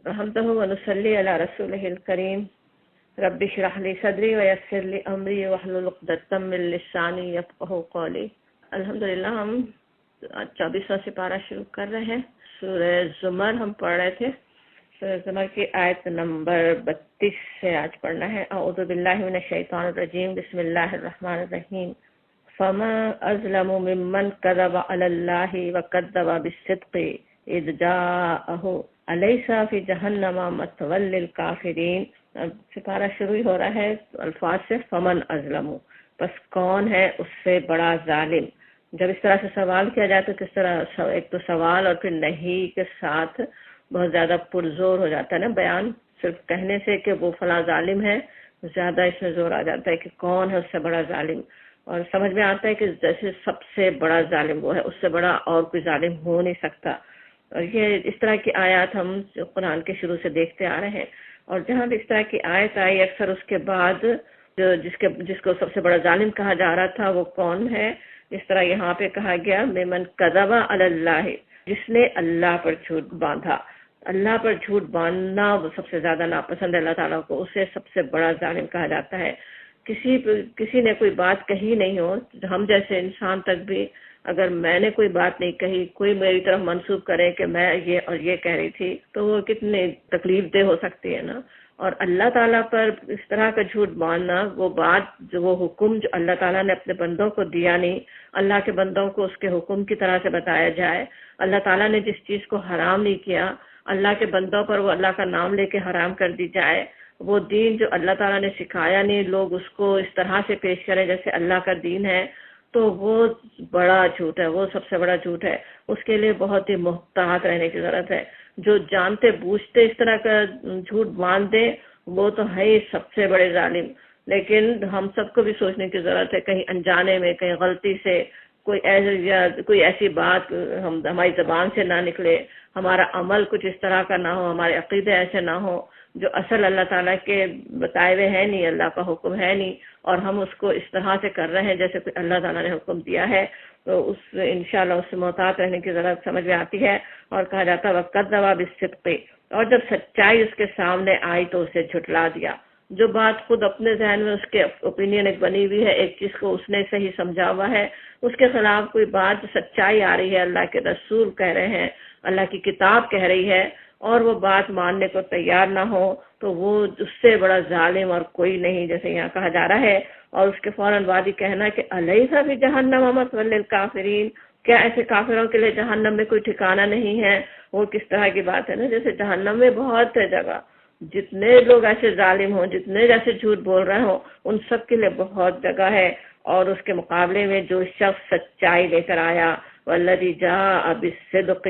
حمده ونصلي على رسوله الكريم رب اشرح لي صدري ويسر لي امری واحلل عقدۃ من لسانی یفقهوا قولی۔ الحمدللہ ہم 24واں سپارہ شروع کر رہے ہیں۔ سورہ زمر ہم پڑھ رہے تھے، سورہ زمر کی آیت نمبر 32 سے آج پڑھنا ہے۔ اعوذ باللہ من الشیطان الرجیم، بسم اللہ الرحمن الرحیم۔ فما اظلم ممن کذب علی اللہ وکذب بالصدق اذ جاءہ الیس فی جہنم مثوی للکافرین۔ اب سپارہ شروع ہی ہو رہا ہے الفاظ سے فمن اظلم، بس کون ہے اس سے بڑا ظالم۔ جب اس طرح سے سوال کیا جائے تو کس طرح ایک تو سوال اور پھر نہیں کے ساتھ بہت زیادہ پرزور ہو جاتا ہے نا بیان، صرف کہنے سے کہ وہ فلاں ظالم ہے زیادہ اس میں زور آ جاتا ہے کہ کون ہے اس سے بڑا ظالم، اور سمجھ میں آتا ہے کہ جیسے سب سے بڑا ظالم وہ ہے، اس سے بڑا اور کوئی ظالم ہو نہیں سکتا۔ اور یہ اس طرح کی آیات ہم قرآن کے شروع سے دیکھتے آ رہے ہیں، اور جہاں بھی اس طرح کی آیت آئی اکثر اس کے بعد جس کو سب سے بڑا ظالم کہا جا رہا تھا وہ کون ہے، اس طرح یہاں پہ کہا گیا ممن کذب علی اللہ، جس نے اللہ پر جھوٹ باندھا۔ اللہ پر جھوٹ باندھنا وہ سب سے زیادہ ناپسند ہے اللہ تعالیٰ کو، اسے سب سے بڑا ظالم کہا جاتا ہے۔ کسی نے کوئی بات کہی نہیں ہو، ہم جیسے انسان تک بھی اگر میں نے کوئی بات نہیں کہی، کوئی میری طرف منسوب کرے کہ میں یہ اور یہ کہہ رہی تھی تو وہ کتنی تکلیف دہ ہو سکتی ہے نا۔ اور اللہ تعالیٰ پر اس طرح کا جھوٹ باندھنا، وہ بات جو وہ حکم جو اللہ تعالیٰ نے اپنے بندوں کو دیا نہیں، اللہ کے بندوں کو اس کے حکم کی طرح سے بتایا جائے، اللہ تعالیٰ نے جس چیز کو حرام نہیں کیا اللہ کے بندوں پر وہ اللہ کا نام لے کے حرام کر دی جائے، وہ دین جو اللہ تعالیٰ نے سکھایا نہیں لوگ اس کو اس طرح سے پیش کریں جیسے اللہ کا دین ہے، تو وہ بڑا جھوٹ ہے، وہ سب سے بڑا جھوٹ ہے۔ اس کے لیے بہت ہی محتاط رہنے کی ضرورت ہے۔ جو جانتے بوجھتے اس طرح کا جھوٹ باندھ دے وہ تو ہے ہی سب سے بڑے ظالم، لیکن ہم سب کو بھی سوچنے کی ضرورت ہے، کہیں انجانے میں کہیں غلطی سے کوئی ایسی بات ہماری زبان سے نہ نکلے، ہمارا عمل کچھ اس طرح کا نہ ہو، ہمارے عقیدے ایسے نہ ہو جو اصل اللہ تعالیٰ کے بتائے ہوئے ہے نہیں، اللہ کا حکم ہے نہیں، اور ہم اس کو اس طرح سے کر رہے ہیں جیسے کوئی اللہ تعالیٰ نے حکم دیا ہے، تو اس انشاءاللہ اس سے محتاط رہنے کی ضرورت سمجھ میں آتی ہے۔ اور کہا جاتا ہے وَكَذَّبَ بِالصِّدْقِ، اور جب سچائی اس کے سامنے آئی تو اسے جھٹلا دیا۔ جو بات خود اپنے ذہن میں اس کے اوپینین ایک بنی ہوئی ہے، ایک چیز کو اس نے صحیح سمجھا ہوا ہے، اس کے خلاف کوئی بات سچائی آ رہی ہے، اللہ کے رسول کہہ رہے ہیں، اللہ کی کتاب کہہ رہی ہے، اور وہ بات ماننے کو تیار نہ ہو تو وہ اس سے بڑا ظالم اور کوئی نہیں، جیسے یہاں کہا جا رہا ہے۔ اور اس کے فوراً بعد ہی کہنا کہ الیس فی جہنم مثوی للکافرین، کیا ایسے کافروں کے لیے جہنم میں کوئی ٹھکانہ نہیں ہے؟ وہ کس طرح کی بات ہے نا، جیسے جہنم میں بہت ہے جگہ، جتنے لوگ ایسے ظالم ہوں، جتنے جیسے جھوٹ بول رہے ہوں، ان سب کے لیے بہت جگہ ہے۔ اور اس کے مقابلے میں جو شخص سچائی لے کر آیا، والذی جاء بالصدق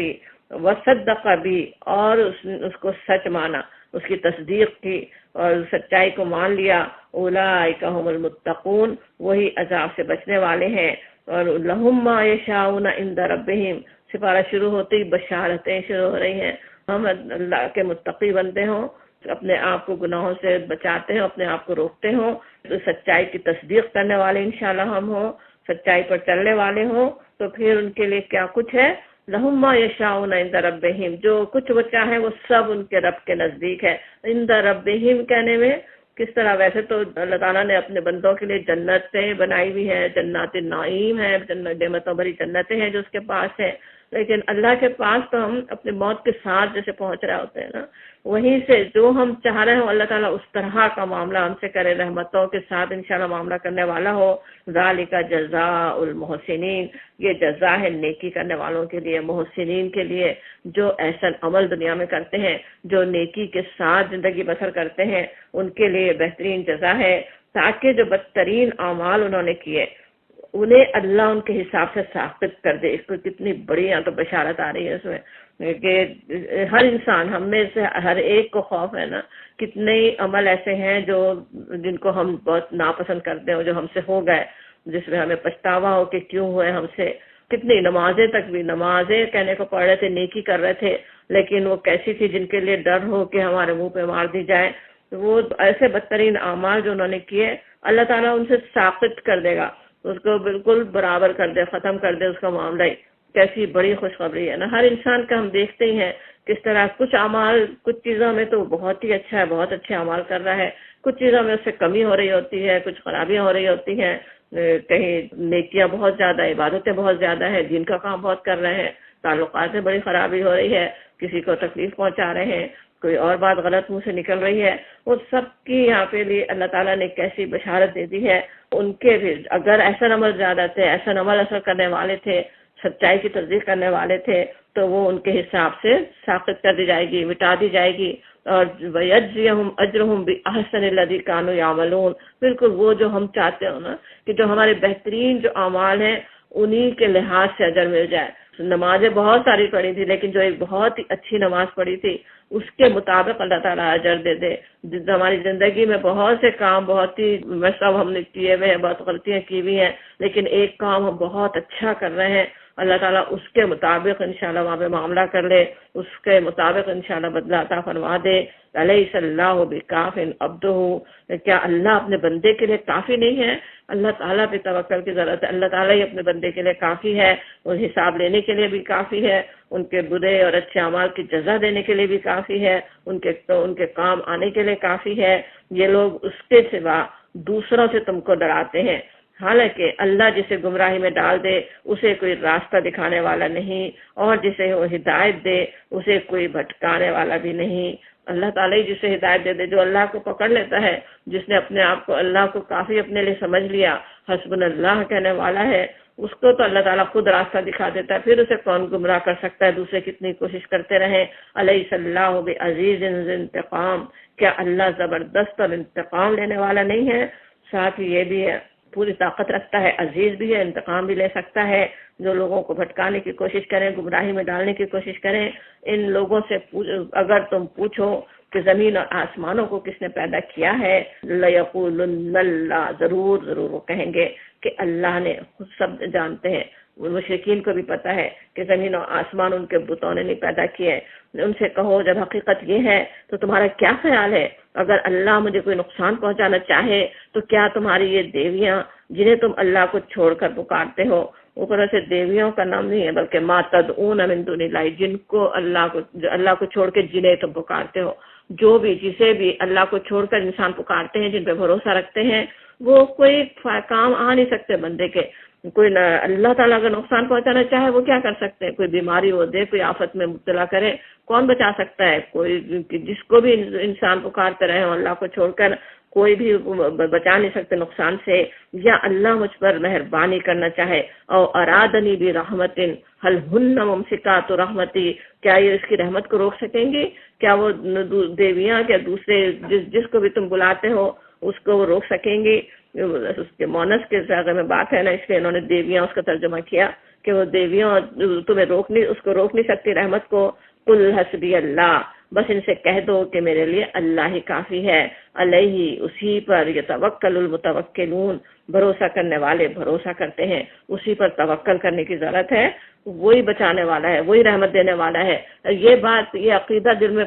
وصدق بھی، اور اس کو سچ مانا، اس کی تصدیق کی اور سچائی کو مان لیا، اولئک هم المتقون، وہی عذاب سے بچنے والے ہیں۔ اور لہم ما یشاؤون عند ربہم، سپارہ شروع ہوتے ہی بشارتیں شروع ہو رہی ہیں، ہم اللہ کے متقی بنتے ہوں، اپنے آپ کو گناہوں سے بچاتے ہوں، اپنے آپ کو روکتے ہوں، تو سچائی کی تصدیق کرنے والے انشاءاللہ ہم ہوں، سچائی پر چلنے والے ہوں، تو پھر ان کے لیے کیا کچھ ہے، لہم ما یشاؤون عند ربہم، جو کچھ وہ چاہیں وہ سب ان کے رب کے نزدیک ہے۔ عند ربہم کہنے میں کس طرح، ویسے تو اللہ تعالیٰ نے اپنے بندوں کے لیے جنتیں بنائی ہوئی ہیں، جنات النعیم ہیں، نعمتوں بھری جنتیں ہیں جو اس کے پاس ہیں، لیکن اللہ کے پاس تو ہم اپنے موت کے ساتھ جیسے پہنچ رہے ہوتے ہیں نا، وہیں سے جو ہم چاہ رہے ہوں اللہ تعالیٰ اس طرح کا معاملہ ہم سے کرے، رحمتوں کے ساتھ انشاءاللہ معاملہ کرنے والا ہو۔ ذالک جزاء المحسنین، یہ جزا ہے نیکی کرنے والوں کے لیے، محسنین کے لیے، جو احسن عمل دنیا میں کرتے ہیں، جو نیکی کے ساتھ زندگی بسر کرتے ہیں، ان کے لیے بہترین جزا ہے، تاکہ جو بدترین اعمال انہوں نے کیے انہیں اللہ ان کے حساب سے ثابت کر دے۔ اس کو کتنی بڑی یہاں تو بشارت آ رہی ہے اس میں کہ ہر انسان، ہم میں سے ہر ایک کو خوف ہے نا، کتنے عمل ایسے ہیں جن کو ہم بہت ناپسند کرتے ہیں، جو ہم سے ہو گئے، جس میں ہمیں پچھتاوا ہو کہ کیوں ہوئے ہم سے۔ کتنی نمازیں تک بھی، نمازیں کہنے کو پڑھ رہے تھے، نیکی کر رہے تھے، لیکن وہ کیسی تھی جن کے لیے ڈر ہو کہ ہمارے منہ پہ مار دی جائے۔ وہ ایسے بدترین اعمال جو انہوں نے کیے، اللہ تعالیٰ ان سے ثابت کر دے گا، اس کو بالکل برابر کر دے، ختم کر دے اس کا معاملہ ہی۔ کیسی بڑی خوشخبری ہے نا، ہر انسان کا ہم دیکھتے ہی ہیں کس طرح کچھ اعمال کچھ چیزوں میں تو بہت ہی اچھا ہے، بہت اچھے اعمال کر رہا ہے، کچھ چیزوں میں اس سے کمی ہو رہی ہوتی ہے، کچھ خرابیاں ہو رہی ہوتی ہیں، کہیں نیکیاں بہت زیادہ، عبادتیں بہت زیادہ ہیں، دین کا کام بہت کر رہے ہیں، تعلقات میں بڑی خرابی ہو رہی ہے، کسی کو تکلیف پہنچا رہے ہیں، کوئی اور بات غلط منہ سے نکل رہی ہے، وہ سب کی یہاں پہ بھی اللہ تعالیٰ نے کیسی بشارت دے دی ہے. ان کے بھی اگر احسن عمل زیادہ تھے، احسن عمل اثر کرنے والے تھے، سچائی کی تصدیق کرنے والے تھے، تو وہ ان کے حساب سے ساقط کر دی جائے گی، مٹا دی جائے گی. اور وَيَجْزِيَهُمْ أَجْرَهُمْ بِأَحْسَنِ الَّذِي كَانُوا يَعْمَلُونَ، بالکل وہ جو ہم چاہتے ہو نا کہ جو ہمارے بہترین جو اعمال ہیں انہی کے لحاظ سے اجر مل جائے. نمازیں بہت ساری پڑھی تھی لیکن جو ایک بہت ہی اچھی نماز پڑھی تھی اس کے مطابق اللہ تعالیٰ اجر دے دے. ہماری زندگی میں بہت سے کام بہت ہی سب ہم نے کیے ہوئے ہیں، بہت غلطیاں کی ہوئی ہیں، لیکن ایک کام ہم بہت اچھا کر رہے ہیں، اللہ تعالیٰ اس کے مطابق انشاءاللہ وہاں پہ معاملہ کر لے، اس کے مطابق انشاءاللہ بدلہ عطا فرما دے. الیس اللہ بکاف عبدہ، کیا اللہ اپنے بندے کے لیے کافی نہیں ہے؟ اللہ تعالیٰ پہ توکل کی ضرورت ہے. اللہ تعالیٰ ہی اپنے بندے کے لیے کافی ہے، ان حساب لینے کے لیے بھی کافی ہے، ان کے برے اور اچھے اعمال کی جزا دینے کے لیے بھی کافی ہے، ان کے کام آنے کے لیے کافی ہے. یہ لوگ اس کے سوا دوسروں سے تم کو ڈراتے ہیں، حالانکہ اللہ جسے گمراہی میں ڈال دے اسے کوئی راستہ دکھانے والا نہیں، اور جسے وہ ہدایت دے اسے کوئی بھٹکانے والا بھی نہیں. اللہ تعالیٰ ہی جسے ہدایت دے دے، جو اللہ کو پکڑ لیتا ہے، جس نے اپنے آپ کو اللہ کو کافی اپنے لیے سمجھ لیا، حسبنا اللہ کہنے والا ہے، اس کو تو اللہ تعالیٰ خود راستہ دکھا دیتا ہے. پھر اسے کون گمراہ کر سکتا ہے؟ دوسرے کتنی کوشش کرتے رہیں. الیس اللہ بعزیز ذی انتقام، کیا اللہ زبردست اور انتقام لینے والا نہیں ہے؟ ساتھ ہی یہ بھی ہے پوری طاقت رکھتا ہے، عزیز بھی ہے، انتقام بھی لے سکتا ہے. جو لوگوں کو بھٹکانے کی کوشش کریں، گمراہی میں ڈالنے کی کوشش کریں، ان لوگوں سے اگر تم پوچھو کہ زمین اور آسمانوں کو کس نے پیدا کیا ہے، لَيَقُولُنَّ اللَّهُ، ضرور وہ کہیں گے کہ اللہ نے. خود سب جانتے ہیں، مشرکین کو بھی پتا ہے کہ زمین و آسمان ان کے بتوں نے نہیں پیدا کیے. ان سے کہو جب حقیقت یہ ہے تو تمہارا کیا خیال ہے؟ اگر اللہ مجھے کوئی نقصان پہنچانا چاہے تو کیا تمہاری یہ دیویاں جنہیں تم اللہ کو چھوڑ کر پکارتے ہو، اوپر سے دیویوں کا نام نہیں ہے بلکہ ما تدعون من دون اللہ، جن کو اللہ کو چھوڑ کے جنہیں تم پکارتے ہو، جو بھی جسے بھی اللہ کو چھوڑ کر انسان پکارتے ہیں، جن پہ بھروسہ رکھتے ہیں، وہ کوئی کام آ نہیں سکتے بندے کے. کوئی اللہ تعالیٰ اگر نقصان پہنچانا چاہے وہ کیا کر سکتے ہیں؟ کوئی بیماری وہ دے، کوئی آفت میں مبتلا کرے، کون بچا سکتا ہے؟ کوئی جس کو بھی انسان پکارتے رہے اللہ کو چھوڑ کر، کوئی بھی بچا نہیں سکتے نقصان سے. یا اللہ مجھ پر مہربانی کرنا چاہے، او ارادنی برحمت هل هن ممسکات رحمتی، کیا یہ اس کی رحمت کو روک سکیں گے؟ کیا وہ دیویاں کیا دوسرے جس کو بھی تم بلاتے ہو اس کو وہ روک سکیں گے؟ اس کے مونس کے جگہ میں بات ہے نا، اس لیے انہوں نے دیویاں اس کا ترجمہ کیا کہ وہ دیویاں تمہیں اس کو روک نہیں سکتی رحمت کو. قل حسبی اللہ، بس ان سے کہہ دو کہ میرے لیے اللہ ہی کافی ہے. علیہ، اسی پر یتوکل المتوکلون، بھروسہ کرنے والے بھروسہ کرتے ہیں، اسی پر توکل کرنے کی ضرورت ہے. وہی بچانے والا ہے، وہی رحمت دینے والا ہے. یہ بات، یہ عقیدہ دل میں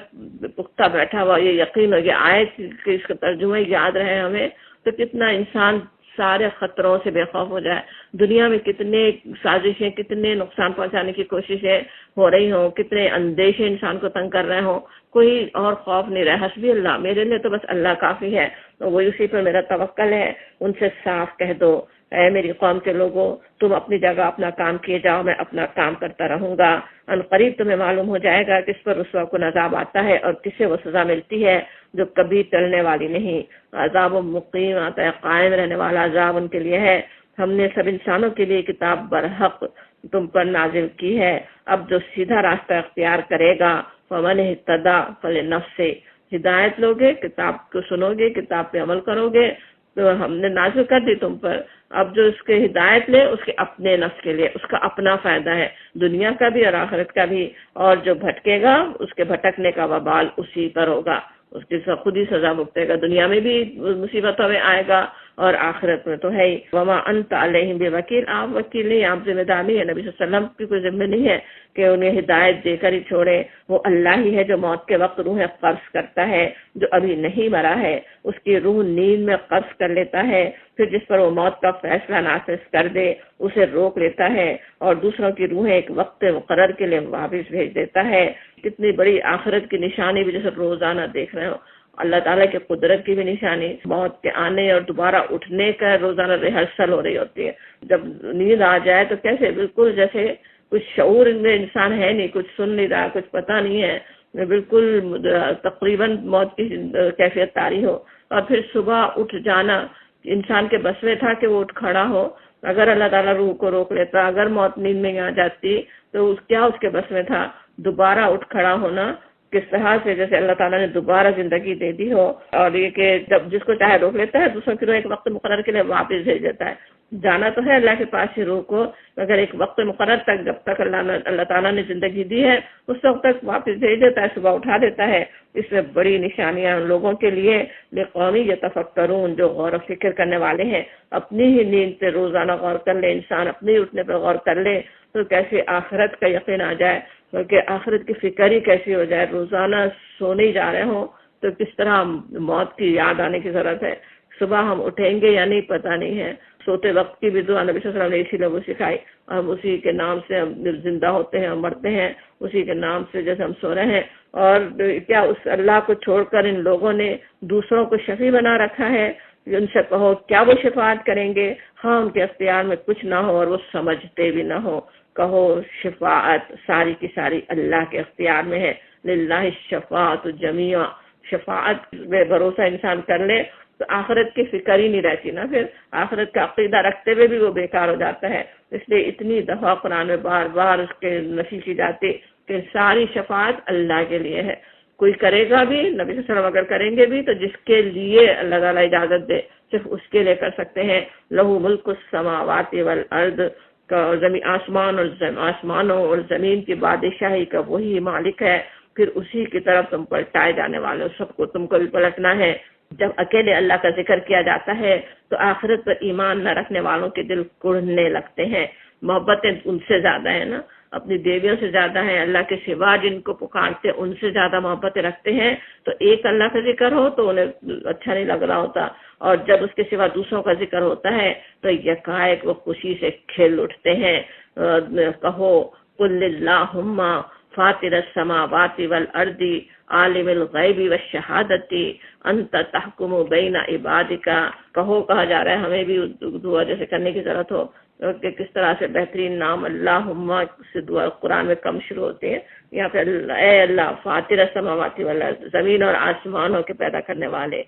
پختہ بیٹھا ہوا، یہ یقین ہو گیا آیت کہ اس کا ترجمہ یاد رہے ہمیں، تو کتنا انسان سارے خطروں سے بے خوف ہو جائے. دنیا میں کتنے سازشیں، کتنے نقصان پہنچانے کی کوششیں ہو رہی ہوں، کتنے اندیشے انسان کو تنگ کر رہے ہوں، کوئی اور خوف نہیں رہا. حسبی اللہ، میرے لیے تو بس اللہ کافی ہے، وہی اسی پر میرا توکل ہے. ان سے صاف کہہ دو اے میری قوم کے لوگوں، تم اپنی جگہ اپنا کام کیے جاؤ، میں اپنا کام کرتا رہوں گا. ان قریب تمہیں معلوم ہو جائے گا کس پر رسوا کن عذاب آتا ہے اور کسے وہ سزا ملتی ہے جو کبھی ٹلنے والی نہیں. عذاب مقیم آتا ہے، قائم رہنے والا عذاب ان کے لیے ہے. ہم نے سب انسانوں کے لیے کتاب برحق تم پر نازل کی ہے. اب جو سیدھا راستہ اختیار کرے گا، فمن اہتدی فلنفسہ، ہدایت لوگے، کتاب کو سنو گے، کتاب پہ عمل کرو گے تو ہم نے نازل کر دی تم پر. اب جو اس کے ہدایت لے اس کے اپنے نفس کے لیے، اس کا اپنا فائدہ ہے، دنیا کا بھی اور آخرت کا بھی. اور جو بھٹکے گا اس کے بھٹکنے کا وبال اسی پر ہوگا، اس کی خود ہی سزا بھگتے گا. دنیا میں بھی مصیبتوں میں آئے گا اور آخرت میں تو ہے ہی. وما انت علیہم بوکیل، آپ وکیل نہیں، آپ ذمہ دار نہیں ہے. نبی صلی اللہ علیہ وسلم کی کوئی ذمہ نہیں ہے کہ انہیں ہدایت دے کر ہی چھوڑے. وہ اللہ ہی ہے جو موت کے وقت روحیں قبض کرتا ہے. جو ابھی نہیں مرا ہے اس کی روح نیند میں قبض کر لیتا ہے، پھر جس پر وہ موت کا فیصلہ نافذ کر دے اسے روک لیتا ہے اور دوسروں کی روحیں ایک وقت مقرر کے لیے واپس بھیج دیتا ہے. کتنی بڑی آخرت کی نشانی بھی جیسے روزانہ دیکھ رہے ہو. اللہ تعالیٰ کی قدرت کی بھی نشانی، موت کے آنے اور دوبارہ اٹھنے کا روزانہ ریہرسل ہو رہی ہوتی ہے. جب نیند آ جائے تو کیسے بالکل جیسے کچھ شعور میں انسان ہے نہیں، کچھ سن نہیں رہا، کچھ پتہ نہیں ہے، بالکل تقریباً موت کی کیفیت طاری ہو. اور پھر صبح اٹھ جانا انسان کے بس میں تھا کہ وہ اٹھ کھڑا ہو. اگر اللہ تعالیٰ روح کو روک لیتا، اگر موت نیند میں آ جاتی تو کیا اس کے بس میں تھا. دوبارہ اٹھ کھڑا ہونا کس طرح سے جیسے اللہ تعالیٰ نے دوبارہ زندگی دے دی ہو، اور یہ کہ جب جس کو چاہے روک لیتا ہے، دوسروں کی روح ایک وقت مقرر کے لیے واپس بھیج دیتا ہے. جانا تو ہے اللہ کے پاس ہی روح کو، مگر ایک وقت مقرر تک جب تک اللہ تعالیٰ نے زندگی دی ہے اس وقت تک واپس بھیج دیتا ہے، صبح اٹھا دیتا ہے. اس میں بڑی نشانیاں ان لوگوں کے لیے لقومی یتفکرون، جو غور و فکر کرنے والے ہیں. اپنی ہی نیند پہ روزانہ غور کر لے انسان، اپنے اٹھنے پہ غور کر لے تو کیسے آخرت کا یقین آ جائے، بلکہ آخرت کی فکر ہی کیسی ہو جائے. روزانہ سونے ہی جا رہے ہوں تو کس طرح موت کی یاد آنے کی ضرورت ہے. صبح ہم اٹھیں گے یا نہیں پتہ نہیں ہے. سوتے وقت کی بھی دعا نبی صلی اللہ علیہ وسلم نے اسی لوگوں سکھائی. ہم اسی کے نام سے ہم زندہ ہوتے ہیں، ہم مرتے ہیں اسی کے نام سے جیسے ہم سو رہے ہیں. اور کیا اس اللہ کو چھوڑ کر ان لوگوں نے دوسروں کو شفیع بنا رکھا ہے. ان سے کہو کیا وہ شفاعت کریں گے؟ ہاں ان کے اختیار میں کچھ نہ ہو اور وہ سمجھتے بھی نہ ہو. کہو شفاعت ساری کی ساری اللہ کے اختیار میں ہے. للہ الشفاعت جمیعا، شفاعت میں بھروسہ انسان کر لے تو آخرت کی فکر ہی نہیں رہتی نا. پھر آخرت کا عقیدہ رکھتے ہوئے بھی وہ بیکار ہو جاتا ہے. اس لیے اتنی دفعہ قرآن میں بار بار اس کے نفی کی جاتی کہ ساری شفاعت اللہ کے لیے ہے. کوئی کرے گا بھی، نبی صلی اللہ علیہ وسلم اگر کریں گے بھی تو جس کے لیے اللہ تعالیٰ اجازت دے صرف اس کے لیے کر سکتے ہیں. لہو ملک السماوات والارض، آسمانوں اور زمین کی بادشاہی کا وہی مالک ہے. پھر اسی کی طرف تم پلٹائے جانے والے ہو، سب کو تم کو بھی پلٹنا ہے. جب اکیلے اللہ کا ذکر کیا جاتا ہے تو آخرت پر ایمان نہ رکھنے والوں کے دل کڑھنے لگتے ہیں. محبتیں ان سے زیادہ ہیں نا، اپنی بیویوں سے زیادہ ہیں. اللہ کے سوا جن کو پکارتے ان سے زیادہ محبتیں رکھتے ہیں. تو ایک اللہ کا ذکر ہو تو انہیں اچھا نہیں لگ رہا ہوتا، اور جب اس کے سوا دوسروں کا ذکر ہوتا ہے تو یکایک وہ خوشی سے کھل اٹھتے ہیں. کہو قل اللہم فاطر السماوات والارض عالم الغیب والشہادت انت تحکم بین عبادک. کہو کہا جا رہا ہے، ہمیں بھی دعا جیسے کرنے کی ضرورت ہو کہ کس طرح سے بہترین نام اللہم سے دعا قرآن میں کم شروع ہوتے ہیں. یہاں پہ اے اللہ فاطر السماوات والارض، زمین اور آسمانوں کے پیدا کرنے والے،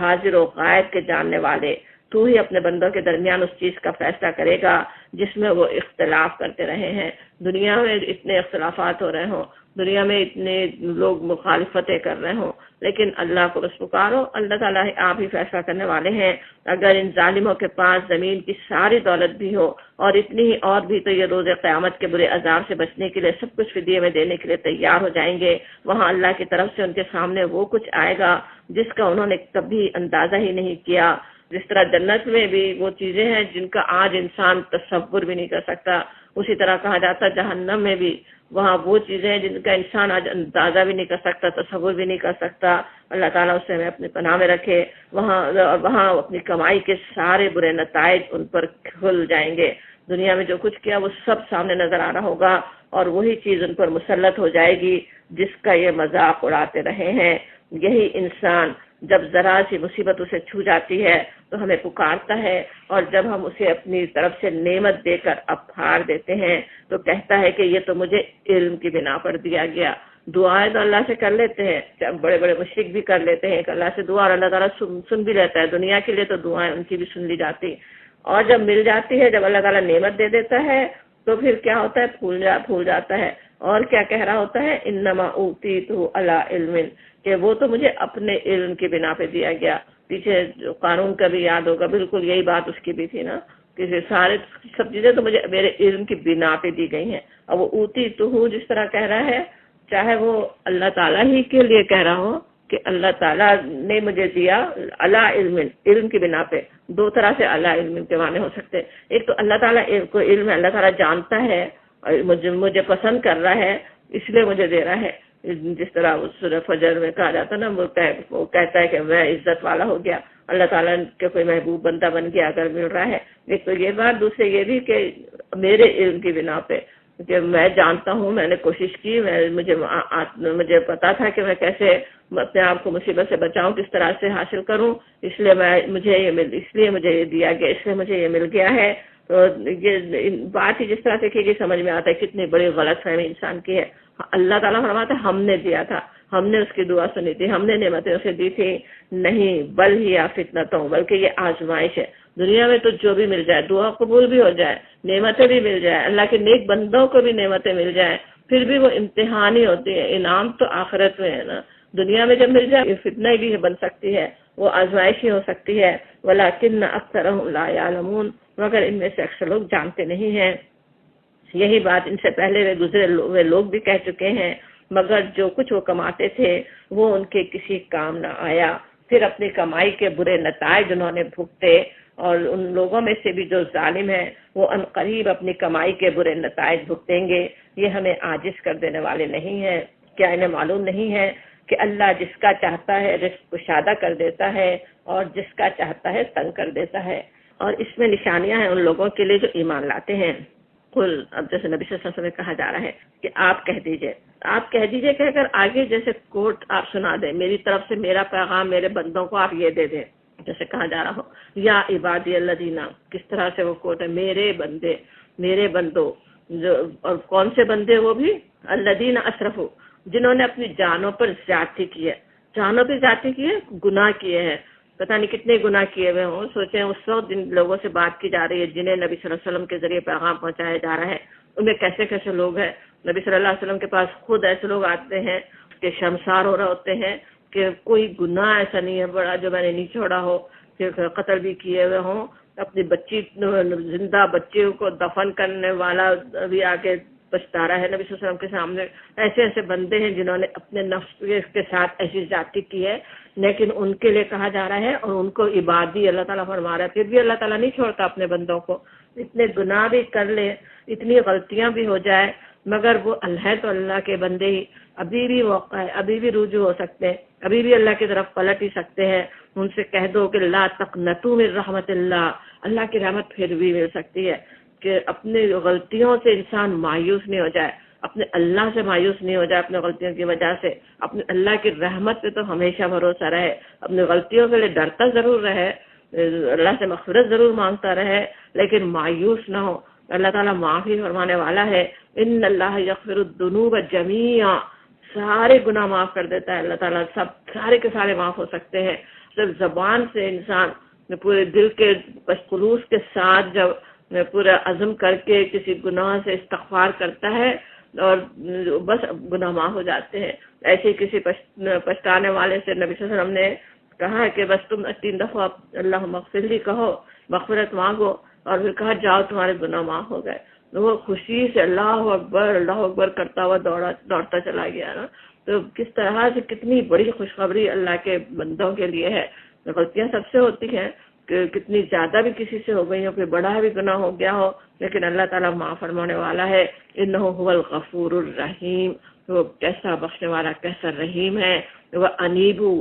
حاضر و غائب کے جاننے والے، تو ہی اپنے بندوں کے درمیان اس چیز کا فیصلہ کرے گا جس میں وہ اختلاف کرتے رہے ہیں. دنیا میں اتنے اختلافات ہو رہے ہوں، دنیا میں اتنے لوگ مخالفتیں کر رہے ہوں، لیکن اللہ کو بس پکارو، اللہ تعالیٰ آپ ہی فیصلہ کرنے والے ہیں. اگر ان ظالموں کے پاس زمین کی ساری دولت بھی ہو اور اتنی ہی اور بھی، تو یہ روز قیامت کے برے عذاب سے بچنے کے لیے سب کچھ فدیے میں دینے کے لیے تیار ہو جائیں گے. وہاں اللہ کی طرف سے ان کے سامنے وہ کچھ آئے گا جس کا انہوں نے کبھی اندازہ ہی نہیں کیا. جس طرح جنت میں بھی وہ چیزیں ہیں جن کا آج انسان تصور بھی نہیں کر سکتا، اسی طرح کہا جاتا جہنم میں بھی وہاں وہ چیزیں ہیں جن کا انسان آج اندازہ بھی نہیں کر سکتا، تصور بھی نہیں کر سکتا. اللہ تعالیٰ اس سے ہمیں اپنے پناہ میں رکھے. وہاں اپنی کمائی کے سارے برے نتائج ان پر کھل جائیں گے. دنیا میں جو کچھ کیا وہ سب سامنے نظر آ رہا ہوگا، اور وہی چیز ان پر مسلط ہو جائے گی جس کا یہ مذاق اڑاتے رہے ہیں. یہی انسان جب ذرا سی مصیبت اسے چھو جاتی ہے تو ہمیں پکارتا ہے، اور جب ہم اسے اپنی طرف سے نعمت دے کر پھاڑ دیتے ہیں تو کہتا ہے کہ یہ تو مجھے علم کی بنا پر دیا گیا. دعائیں تو اللہ سے کر لیتے ہیں، جب بڑے بڑے مشرک بھی کر لیتے ہیں کہ اللہ سے دعا، اور اللہ تعالیٰ سن بھی لیتا ہے. دنیا کے لیے تو دعائیں ان کی بھی سن لی جاتی، اور جب مل جاتی ہے، جب اللہ تعالیٰ نعمت دے دیتا ہے تو پھر کیا ہوتا ہے، پھول جاتا ہے. اور کیا کہہ رہا ہوتا ہے، انما اوتیتہ علی علم، کہ وہ تو مجھے اپنے علم کی بنا پہ دیا گیا. پیچھے جو قانون کا بھی یاد ہوگا، بالکل یہی بات اس کی بھی تھی نا، کہ سب چیزیں تو مجھے میرے علم کی بنا پہ دی گئی ہیں. اور وہ اوتیتہ جس طرح کہہ رہا ہے، چاہے وہ اللہ تعالیٰ ہی کے لیے کہہ رہا ہو کہ اللہ تعالیٰ نے مجھے دیا علی علم کی بنا پہ. دو طرح سے علی علم کے معنی ہو سکتے ہیں. ایک تو اللہ تعالیٰ کو علم ہے، اللہ تعالیٰ جانتا ہے اور مجھے پسند کر رہا ہے اس لیے مجھے دے رہا ہے. جس طرح سورہ فجر میں کہا جاتا نا، وہ کہتا ہے کہ میں عزت والا ہو گیا، اللہ تعالیٰ کے کوئی محبوب بندہ بن گیا اگر مل رہا ہے. ایک تو یہ بات، دوسرے یہ بھی کہ میرے علم کی بنا پہ کہ میں جانتا ہوں، میں نے کوشش کی، مجھے پتا تھا کہ میں کیسے اپنے آپ کو مصیبت سے بچاؤں، کس طرح سے حاصل کروں، اس لیے مجھے یہ دیا گیا، اس لیے مجھے یہ مل گیا ہے. تو یہ بات ہی جس طرح سے کہ سمجھ میں آتا ہے کتنی بڑی غلط فہمی انسان کی ہے. اللہ تعالیٰ فرماتا ہے ہم نے دیا تھا، ہم نے اس کی دعا سنی تھی، ہم نے نعمتیں اسے دی تھی. نہیں، بل ہی فتنتوں، بلکہ یہ آزمائش ہے. دنیا میں تو جو بھی مل جائے، دعا قبول بھی ہو جائے، نعمتیں بھی مل جائے، اللہ کے نیک بندوں کو بھی نعمتیں مل جائیں، پھر بھی وہ امتحان ہی ہوتی ہے. انعام تو آخرت میں ہے نا. دنیا میں جب مل جائے یہ فتنہ بھی بن سکتی ہے، وہ آزمائش ہی ہو سکتی ہے. وَلَٰكِنَّ أَكْثَرَهُمْ لَا يَعْلَمُونَ، مگر ان میں سے اکثر لوگ جانتے نہیں ہیں. یہی بات ان سے پہلے گزرے ہوئے لوگ بھی کہہ چکے ہیں، مگر جو کچھ وہ کماتے تھے وہ ان کے کسی کام نہ آیا. پھر اپنی کمائی کے برے نتائج انہوں نے بھگتے، اور ان لوگوں میں سے بھی جو ظالم ہیں وہ عنقریب اپنی کمائی کے برے نتائج بھگتیں گے. یہ ہمیں عاجز کر دینے والے نہیں ہیں. کیا انہیں معلوم نہیں ہے کہ اللہ جس کا چاہتا ہے رزق کشادہ کر دیتا ہے اور جس کا چاہتا ہے تنگ کر دیتا ہے. اور اس میں نشانیاں ہیں ان لوگوں کے لیے جو ایمان لاتے ہیں. اب جیسے نبی صلی اللہ علیہ وسلم میں کہا جا رہا ہے کہ آپ کہہ دیجئے کہ اگر آگے جیسے کوٹ آپ سنا دیں، میری طرف سے میرا پیغام میرے بندوں کو آپ یہ دے دیں، جیسے کہا جا رہا ہو یا عبادی الذین، کس طرح سے وہ کوٹ ہے، میرے بندوں. اور کون سے بندے؟ وہ بھی الذین اسرفوا، جنہوں نے اپنی جانوں پر زیادتی کی ہے. جانوں پہ زیادتی کی ہے، گناہ کیے ہیں، پتہ نہیں کتنے گناہ کیے ہوئے ہوں. سوچیں اس وقت جن لوگوں سے بات کی جا رہی ہے، جنہیں نبی صلی اللہ علیہ وسلم کے ذریعے پیغام پہنچایا جا رہا ہے، ان میں کیسے کیسے لوگ ہیں. نبی صلی اللہ علیہ وسلم کے پاس خود ایسے لوگ آتے ہیں کہ شرمسار ہو رہے ہوتے ہیں کہ کوئی گناہ ایسا نہیں ہے بڑا جو میں نے نہیں چھوڑا ہو، کہ قتل بھی کیے ہوئے ہوں، اپنی زندہ بچیوں کو دفن کرنے والا بھی آگے پچھتا رہا ہے نبی صلی اللہ علیہ وسلم کے سامنے. ایسے بندے ہیں جنہوں نے اپنے نفس کے ساتھ ایسی زیادتی کی ہے، لیکن ان کے لیے کہا جا رہا ہے اور ان کو عبادی اللہ تعالیٰ فرما رہا ہے. پھر بھی اللہ تعالیٰ نہیں چھوڑتا اپنے بندوں کو. اتنے گناہ بھی کر لے، اتنی غلطیاں بھی ہو جائے، مگر وہ اللہ تو اللہ کے بندے ہی، ابھی بھی موقع ہے، ابھی بھی رجوع ہو سکتے ہیں، ابھی بھی اللہ کی طرف پلٹ ہی سکتے ہیں. ان سے کہہ دو کہ لا تقنطوا من رحمت اللہ کی رحمت پھر بھی مل سکتی ہے. کہ اپنی غلطیوں سے انسان مایوس نہیں ہو جائے، اپنے اللہ سے مایوس نہیں ہو جائے اپنے غلطیوں کی وجہ سے. اپنے اللہ کی رحمت پہ تو ہمیشہ بھروسہ رہے، اپنی غلطیوں کے لیے ڈرتا ضرور رہے، اللہ سے مغفرت ضرور مانگتا رہے، لیکن مایوس نہ ہو. اللہ تعالیٰ معافی فرمانے والا ہے. ان اللہ یغفر الذنوب جمیعا، سارے گناہ معاف کر دیتا ہے اللہ تعالیٰ. سارے کے سارے معاف ہو سکتے ہیں. صرف زبان سے انسان پورے دل کے خلوص کے ساتھ جب پورا عزم کر کے کسی گناہ سے استغفار کرتا ہے اور بس گناہ معاف ہو جاتے ہیں. ایسے کسی پچھتانے والے سے نبی صلی اللہ علیہ وسلم نے کہا کہ بس تم 3 دفعہ اللہم اغفر لی کہو، مغفرت مانگو، اور پھر کہا جاؤ تمہارے گناہ معاف ہو گئے. وہ خوشی سے اللہ اکبر کرتا ہوا دوڑتا چلا گیا نا. تو کس طرح سے کتنی بڑی خوشخبری اللہ کے بندوں کے لیے ہے. غلطیاں سب سے ہوتی ہیں، کہ کتنی زیادہ بھی کسی سے ہو گئی ہو، کوئی بڑا بھی گناہ ہو گیا ہو، لیکن اللہ تعالیٰ معاف فرمانے والا ہے. انہ هو الغفور الرحیم، وہ کیسا بخشنے والا، کیسا رحیم ہے. وہ انیبو،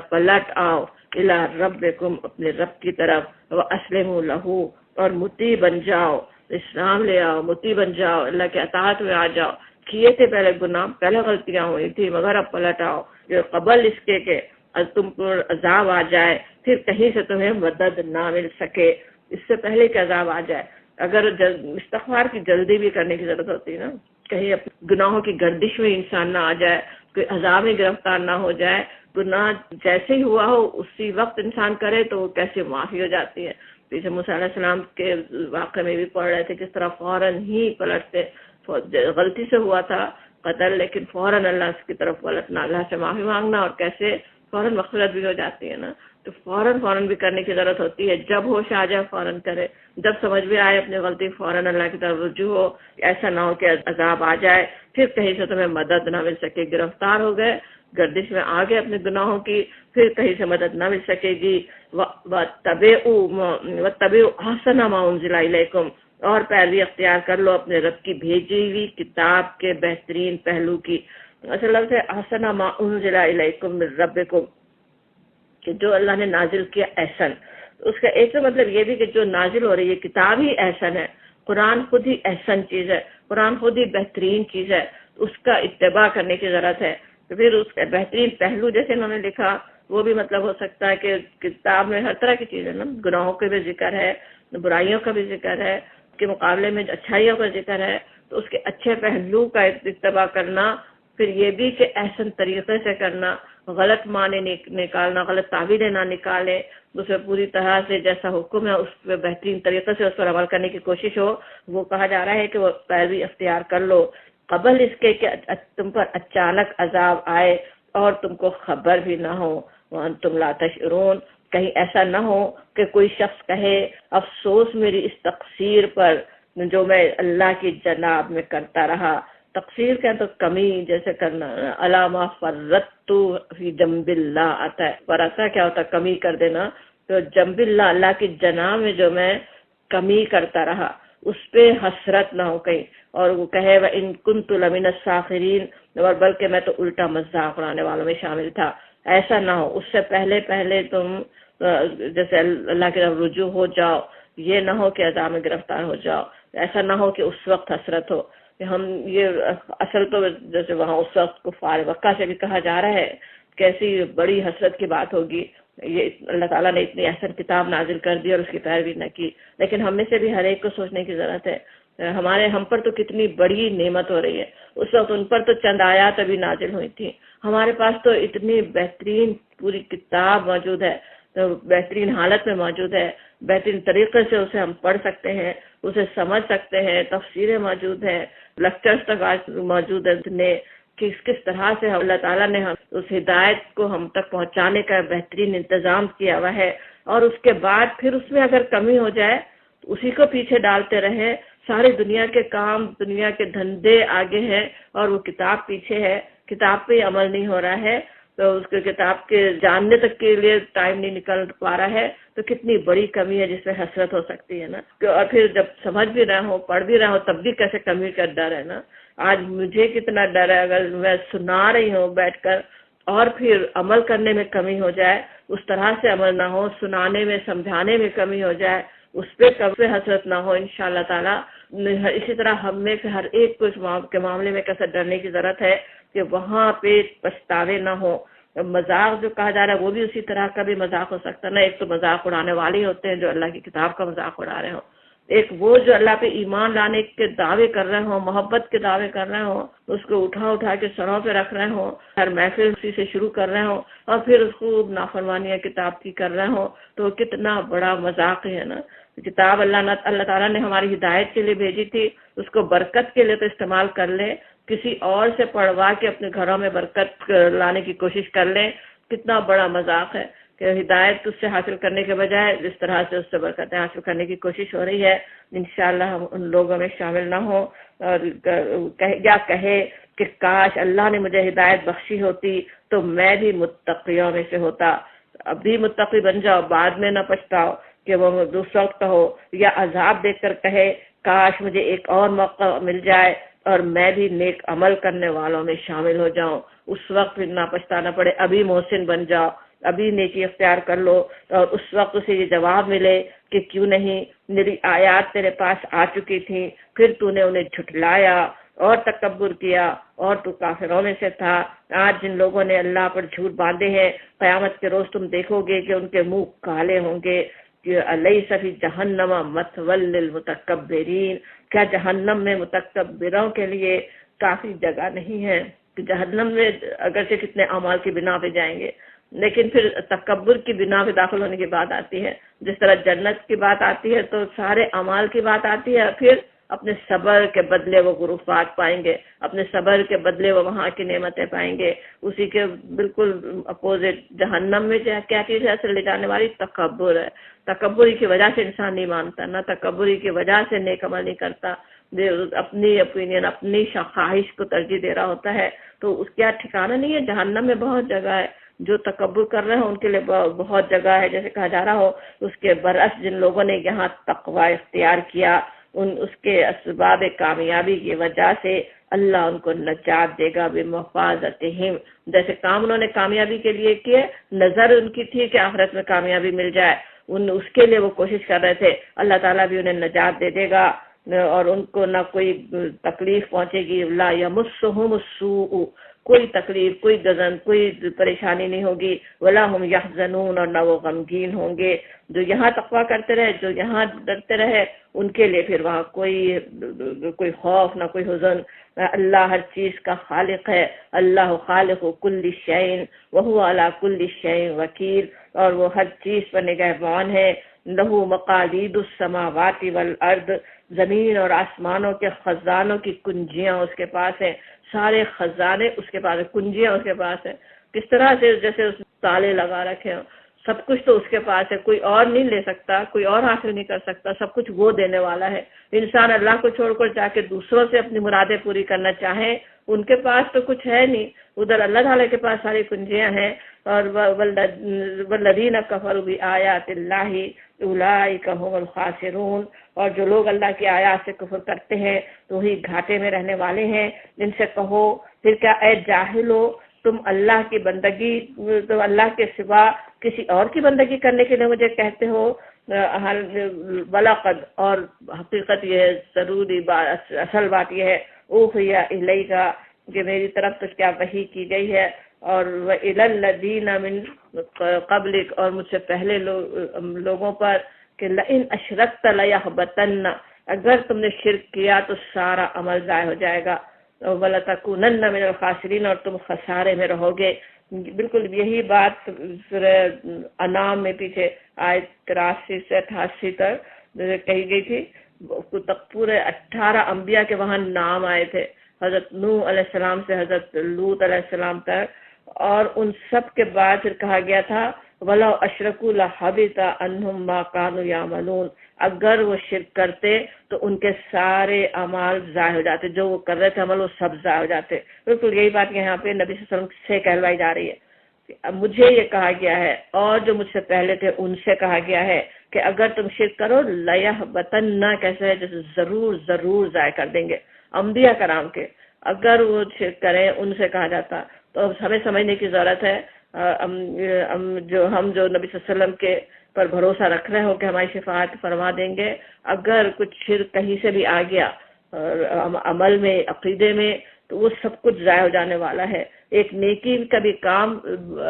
پلٹ آؤ، الی ربکم، اپنے رب کی طرف، وہ اسلموا لہو، اور مطیع بن جاؤ، اسلام لے آؤ، مطیع بن جاؤ، اللہ کے اطاعت میں آ جاؤ. کیے تھے پہلے گناہ، پہلے غلطیاں ہوئی تھی، مگر اب پلٹ آؤ. جو قبل اس کے تم پر عذاب آ جائے، پھر کہیں سے تمہیں مدد نہ مل سکے، اس سے پہلے کہ عذاب آ جائے. اگر استغفار کی جلدی بھی کرنے کی ضرورت ہوتی ہے نا، کہیں اپنے گناہوں کی گردش میں انسان نہ آ جائے، کوئی عذاب میں گرفتار نہ ہو جائے. گناہ جیسے ہی ہوا ہو اسی وقت انسان کرے تو وہ کیسے معافی ہو جاتی ہے. پیچھے موسیٰ علیہ السلام کے واقعے میں بھی پڑھ رہے تھے کس طرح فوراً ہی پلٹتے. غلطی سے ہوا تھا قتل، لیکن فوراً اللہ کی طرف پلٹنا، اللہ سے معافی مانگنا، اور کیسے فوراً مغفرت بھی ہو جاتی ہے نا. تو فوراً بھی کرنے کی ضرورت ہوتی ہے. جب ہوش آ جائے فوراً کرے، جب سمجھ میں آئے اپنی غلطی فوراً اللہ کی طرف رجوع ہو. ایسا نہ ہو کہ عذاب آ جائے پھر کہیں سے تمہیں مدد نہ مل سکے، گرفتار ہو گئے گردش میں آ گئے اپنے گناہوں کی، پھر کہیں سے مدد نہ مل سکے گی. وَاتَّبِعُوا أَحْسَنَ مَا أُنزِلَ إِلَيْكُمْ، اور پیروی اختیار کر لو اپنے رب کی بھیجی ہوئی کتاب کے بہترین پہلو کی. اصل لفظ ہے احسن ما انزل الیکم من ربکم، کہ جو اللہ نے نازل کیا احسن. اس کا ایک تو مطلب یہ بھی کہ جو نازل ہو رہی ہے کتاب ہی احسن ہے، قرآن خود ہی احسن چیز ہے، قرآن خود ہی بہترین چیز ہے، اس کا اتباع کرنے کی ضرورت ہے. تو پھر اس کا بہترین پہلو جیسے انہوں نے لکھا وہ بھی مطلب ہو سکتا ہے کہ کتاب میں ہر طرح کی چیز ہے نا، گناہوں کا بھی ذکر ہے، برائیوں کا بھی ذکر ہے، کے مقابلے میں اچھائیوں کا ذکر ہے، تو اس کے اچھے پہلو کا اتباع کرنا، پھر یہ بھی کہ احسن طریقے سے کرنا، غلط معنی نکالنا، غلط تعبیریں نہ نکالے، اسے پوری طرح سے جیسا حکم ہے اس پہ بہترین طریقے سے اس پر عمل کرنے کی کوشش ہو. وہ کہا جا رہا ہے کہ وہ پیروی اختیار کر لو قبل اس کے کہ تم پر اچانک عذاب آئے اور تم کو خبر بھی نہ ہو، تم لا تشعرون، کہیں ایسا نہ ہو کہ کوئی شخص کہے افسوس میری اس تقصیر پر جو میں اللہ کی جناب میں کرتا رہا. تقصیر کا تو کمی جیسے کرنا، علامہ فرت فی جنب اللہ آتا ہے، فرتا کیا ہوتا ہے کمی کر دینا، تو جنب اللہ اللہ کی جناب میں جو میں کمی کرتا رہا اس پہ حسرت نہ ہو کہیں، اور وہ کہے وَإِن كُنتُ لَمِنَ السَّاخِرِينَ، اور بلکہ میں تو الٹا مذاق اڑانے والوں میں شامل تھا. ایسا نہ ہو، اس سے پہلے تم جیسے اللہ کی طرف رجوع ہو جاؤ، یہ نہ ہو کہ عذاب میں گرفتار ہو جاؤ. ایسا نہ ہو کہ اس وقت حسرت ہو کہ ہم یہ اصل تو جیسے وہاں اس وقت کفار مکہ سے بھی کہا جا رہا ہے، کیسی بڑی حسرت کی بات ہوگی، یہ اللہ تعالیٰ نے اتنی احسن کتاب نازل کر دی اور اس کی پیروی نہ کی. لیکن ہم میں سے بھی ہر ایک کو سوچنے کی ضرورت ہے، ہم پر تو کتنی بڑی نعمت ہو رہی ہے، اس وقت ان پر تو چند آیات ابھی نازل ہوئی تھی، ہمارے پاس تو اتنی بہترین پوری کتاب موجود ہے، تو بہترین حالت میں موجود ہے، بہترین طریقے سے اسے ہم پڑھ سکتے ہیں، اسے سمجھ سکتے ہیں، تفسیریں موجود ہیں، لیکچرز تک آج موجود ہیں، کہ کس طرح سے اللہ تعالیٰ نے اس ہدایت کو ہم تک پہنچانے کا بہترین انتظام کیا ہوا ہے. اور اس کے بعد پھر اس میں اگر کمی ہو جائے تو اسی کو پیچھے ڈالتے رہے، ساری دنیا کے کام، دنیا کے دھندے آگے ہیں اور وہ کتاب پیچھے ہے، کتاب پہ عمل نہیں ہو رہا ہے، تو اس کے کتاب کے جاننے تک کے لیے ٹائم نہیں نکل پا رہا ہے، تو کتنی بڑی کمی ہے جس میں حسرت ہو سکتی ہے نا. اور پھر جب سمجھ بھی رہا ہوں، پڑھ بھی رہا ہوں، تب بھی کیسے کمی کا ڈر ہے نا. آج مجھے کتنا ڈر ہے اگر میں سنا رہی ہوں بیٹھ کر اور پھر عمل کرنے میں کمی ہو جائے، اس طرح سے عمل نہ ہو، سنانے میں سمجھانے میں کمی ہو جائے، اس پہ کبھی حسرت نہ ہو انشاءاللہ تعالیٰ. اسی طرح ہم میں سے ہر ایک کو اس کے معاملے میں کیسے ڈرنے کی ضرورت ہے کہ وہاں پہ پچھتاوے نہ ہو. مذاق جو کہا جا رہا ہے وہ بھی اسی طرح کا بھی مذاق ہو سکتا ہے نا. ایک تو مذاق اڑانے والے ہوتے ہیں جو اللہ کی کتاب کا مذاق اڑا رہے ہوں، ایک وہ جو اللہ پہ ایمان لانے کے دعوے کر رہے ہوں، محبت کے دعوے کر رہے ہوں، اس کو اٹھا کے سروں پہ رکھ رہے ہوں، ہر محفل اسی سے شروع کر رہے ہوں اور پھر اس کو نافرمانیاں کتاب کی کر رہے ہوں، تو کتنا بڑا مذاق ہے نا. کتاب اللہ تعالیٰ نے ہماری ہدایت کے لیے بھیجی تھی، اس کو برکت کے لیے تو استعمال کر لیں، کسی اور سے پڑھوا کے اپنے گھروں میں برکت لانے کی کوشش کر لیں، کتنا بڑا مذاق ہے کہ ہدایت اس سے حاصل کرنے کے بجائے جس طرح سے اس سے برکتیں حاصل کرنے کی کوشش ہو رہی ہے. انشاءاللہ ہم ان لوگوں میں شامل نہ ہوں یا کہے کہ کاش اللہ نے مجھے ہدایت بخشی ہوتی تو میں بھی متقیوں میں سے ہوتا. ابھی متقی بن جاؤ، بعد میں نہ پچھتاؤ کہ وہ دوسرا وقت ہو، یا عذاب دیکھ کر کہے کاش مجھے ایک اور موقع مل جائے اور میں بھی نیک عمل کرنے والوں میں شامل ہو جاؤں، اس وقت نہ پچھتانا پڑے. ابھی محسن بن جاؤ، ابھی نیکی اختیار کر لو اور اس وقت اسے یہ جواب ملے کہ کیوں نہیں، میری آیات تیرے پاس آ چکی تھیں، پھر تو نے انہیں جھٹلایا اور تکبر کیا اور تو کافروں میں سے تھا. آج جن لوگوں نے اللہ پر جھوٹ باندھے ہیں، قیامت کے روز تم دیکھو گے کہ ان کے منہ کالے ہوں گے. الیس فی جہنم مثوی للمتکبرین، کیا جہنم میں متکبروں کے لیے کافی جگہ نہیں ہے؟ کہ جہنم میں اگرچہ کتنے اعمال کی بنا پہ جائیں گے لیکن پھر تکبر کی بنا پہ داخل ہونے کی بات آتی ہے. جس طرح جنت کی بات آتی ہے تو سارے اعمال کی بات آتی ہے، پھر اپنے صبر کے بدلے وہ غرفات پائیں گے، اپنے صبر کے بدلے وہ وہاں کی نعمتیں پائیں گے. اسی کے بالکل اپوزٹ جہنم میں کیا چیز ہے اثر لے جانے والی؟ تکبر ہے. تکبری کی وجہ سے انسان نہیں مانتا، نہ تکبری کی وجہ سے نیک عمل نہیں کرتا. اپنی اوپینین اپنی خواہش کو ترجیح دے رہا ہوتا ہے تو اس کا ٹھکانہ نہیں ہے. جہنم میں بہت جگہ ہے. جو تکبر کر رہے ہیں ان کے لیے بہت جگہ ہے. جیسے کہا جا رہا ہو اس کے برعکس جن لوگوں نے یہاں تقوی اختیار کیا اس کے اسباب کامیابی کی وجہ سے اللہ ان کو نجات دے گا بمفازتہم. جیسے کام انہوں نے کامیابی کے لیے کیے, نظر ان کی تھی کہ آخرت میں کامیابی مل جائے, اس کے لیے وہ کوشش کر رہے تھے. اللہ تعالیٰ بھی انہیں نجات دے دے گا اور ان کو نہ کوئی تکلیف پہنچے گی. لا یمسہم السوء, کوئی تکلیف, کوئی گزن, کوئی پریشانی نہیں ہوگی. ولا ہم یحزنون, اور نہ وہ غمگین ہوں گے. جو یہاں تقویٰ کرتے رہے, جو یہاں ڈرتے رہے, ان کے لیے پھر وہاں کوئی خوف نہ کوئی حزن. اللہ ہر چیز کا خالق ہے. اللہ خالق کل شیء وہو علی کل شیء وکیل, اور وہ ہر چیز پر نگہبان ہے. لہو مقالید السماوات والارض, زمین اور آسمانوں کے خزانوں کی کنجیاں اس کے پاس ہیں. سارے خزانے اس کے پاس ہیں, کنجیاں اس کے پاس ہیں. کس طرح سے جیسے اس تالے لگا رکھے ہوں. سب کچھ تو اس کے پاس ہے, کوئی اور نہیں لے سکتا, کوئی اور حاصل نہیں کر سکتا. سب کچھ وہ دینے والا ہے. انسان اللہ کو چھوڑ کر جا کے دوسروں سے اپنی مرادیں پوری کرنا چاہیں, ان کے پاس تو کچھ ہے نہیں. ادھر اللہ تعالیٰ کے پاس ساری کنجیاں ہیں. اور والذین کفروا بآیات اللہ اولئک هم الخاسرون, اور جو لوگ اللہ کی آیات سے کفر کرتے ہیں تو وہی گھاٹے میں رہنے والے ہیں. جن سے کہو پھر کیا اے جاہلو, تم اللہ کی بندگی, تم اللہ کے سوا کسی اور کی بندگی کرنے کے لیے مجھے کہتے ہو. بلقد, اور حقیقت یہ ہے, ضروری بات, اصل بات یہ ہے, اوحی الیک, کہ میری طرف تو کیا وحی کی گئی ہے, اور وَإِلَى الَّذِينَ مِن قَبْلِكَ, اور مجھ سے پہلے لوگوں پر, کہ لَإِنْ أَشْرَكْتَ لَيَحْبَطَنَّ, اگر تم نے شرک کیا تو سارا عمل ضائع ہو جائے گا. وَلَتَكُونَنَّ مِنَ الْخَاسِرِينَ, اور تم خسارے میں رہو گے. بالکل یہی بات سورہ انعام میں پیچھے آیت 83 سے 88 تک کہی گئی تھی. پورے 18 انبیاء کے وہاں نام آئے تھے, حضرت نوح علیہ السلام سے حضرت لوط علیہ السلام تک, اور ان سب کے بعد پھر کہا گیا تھا وَلَوْ أَشْرَكُوا لَحَبِطَ عَنْهُمْ مَا كَانُوا يَعْمَلُونَ, اگر وہ شرک کرتے تو ان کے سارے اعمال ضائع ہو جاتے, جو وہ کر رہے تھے عمل وہ سب ضائع ہو جاتے. بالکل یہی بات یہاں پہ نبی صلی اللہ علیہ وسلم سے کہلوائی جا رہی ہے. مجھے یہ کہا گیا ہے اور جو مجھ سے پہلے تھے ان سے کہا گیا ہے کہ اگر تم شرک کرو لَيَحْبَطَنَّ, کیسے ہے جیسے ضرور ضائع کر دیں گے. انبیاء کرام کے اگر وہ شرک کریں ان سے کہا جاتا, تو ہمیں سمجھنے کی ضرورت ہے. ہم جو نبی صلی اللہ علیہ وسلم کے پر بھروسہ رکھ رہے ہو کہ ہماری شفاعت فرما دیں گے, اگر کچھ شرک کہیں سے بھی آ گیا عمل میں, عقیدے میں, تو وہ سب کچھ ضائع ہو جانے والا ہے. ایک نیکی کا بھی کام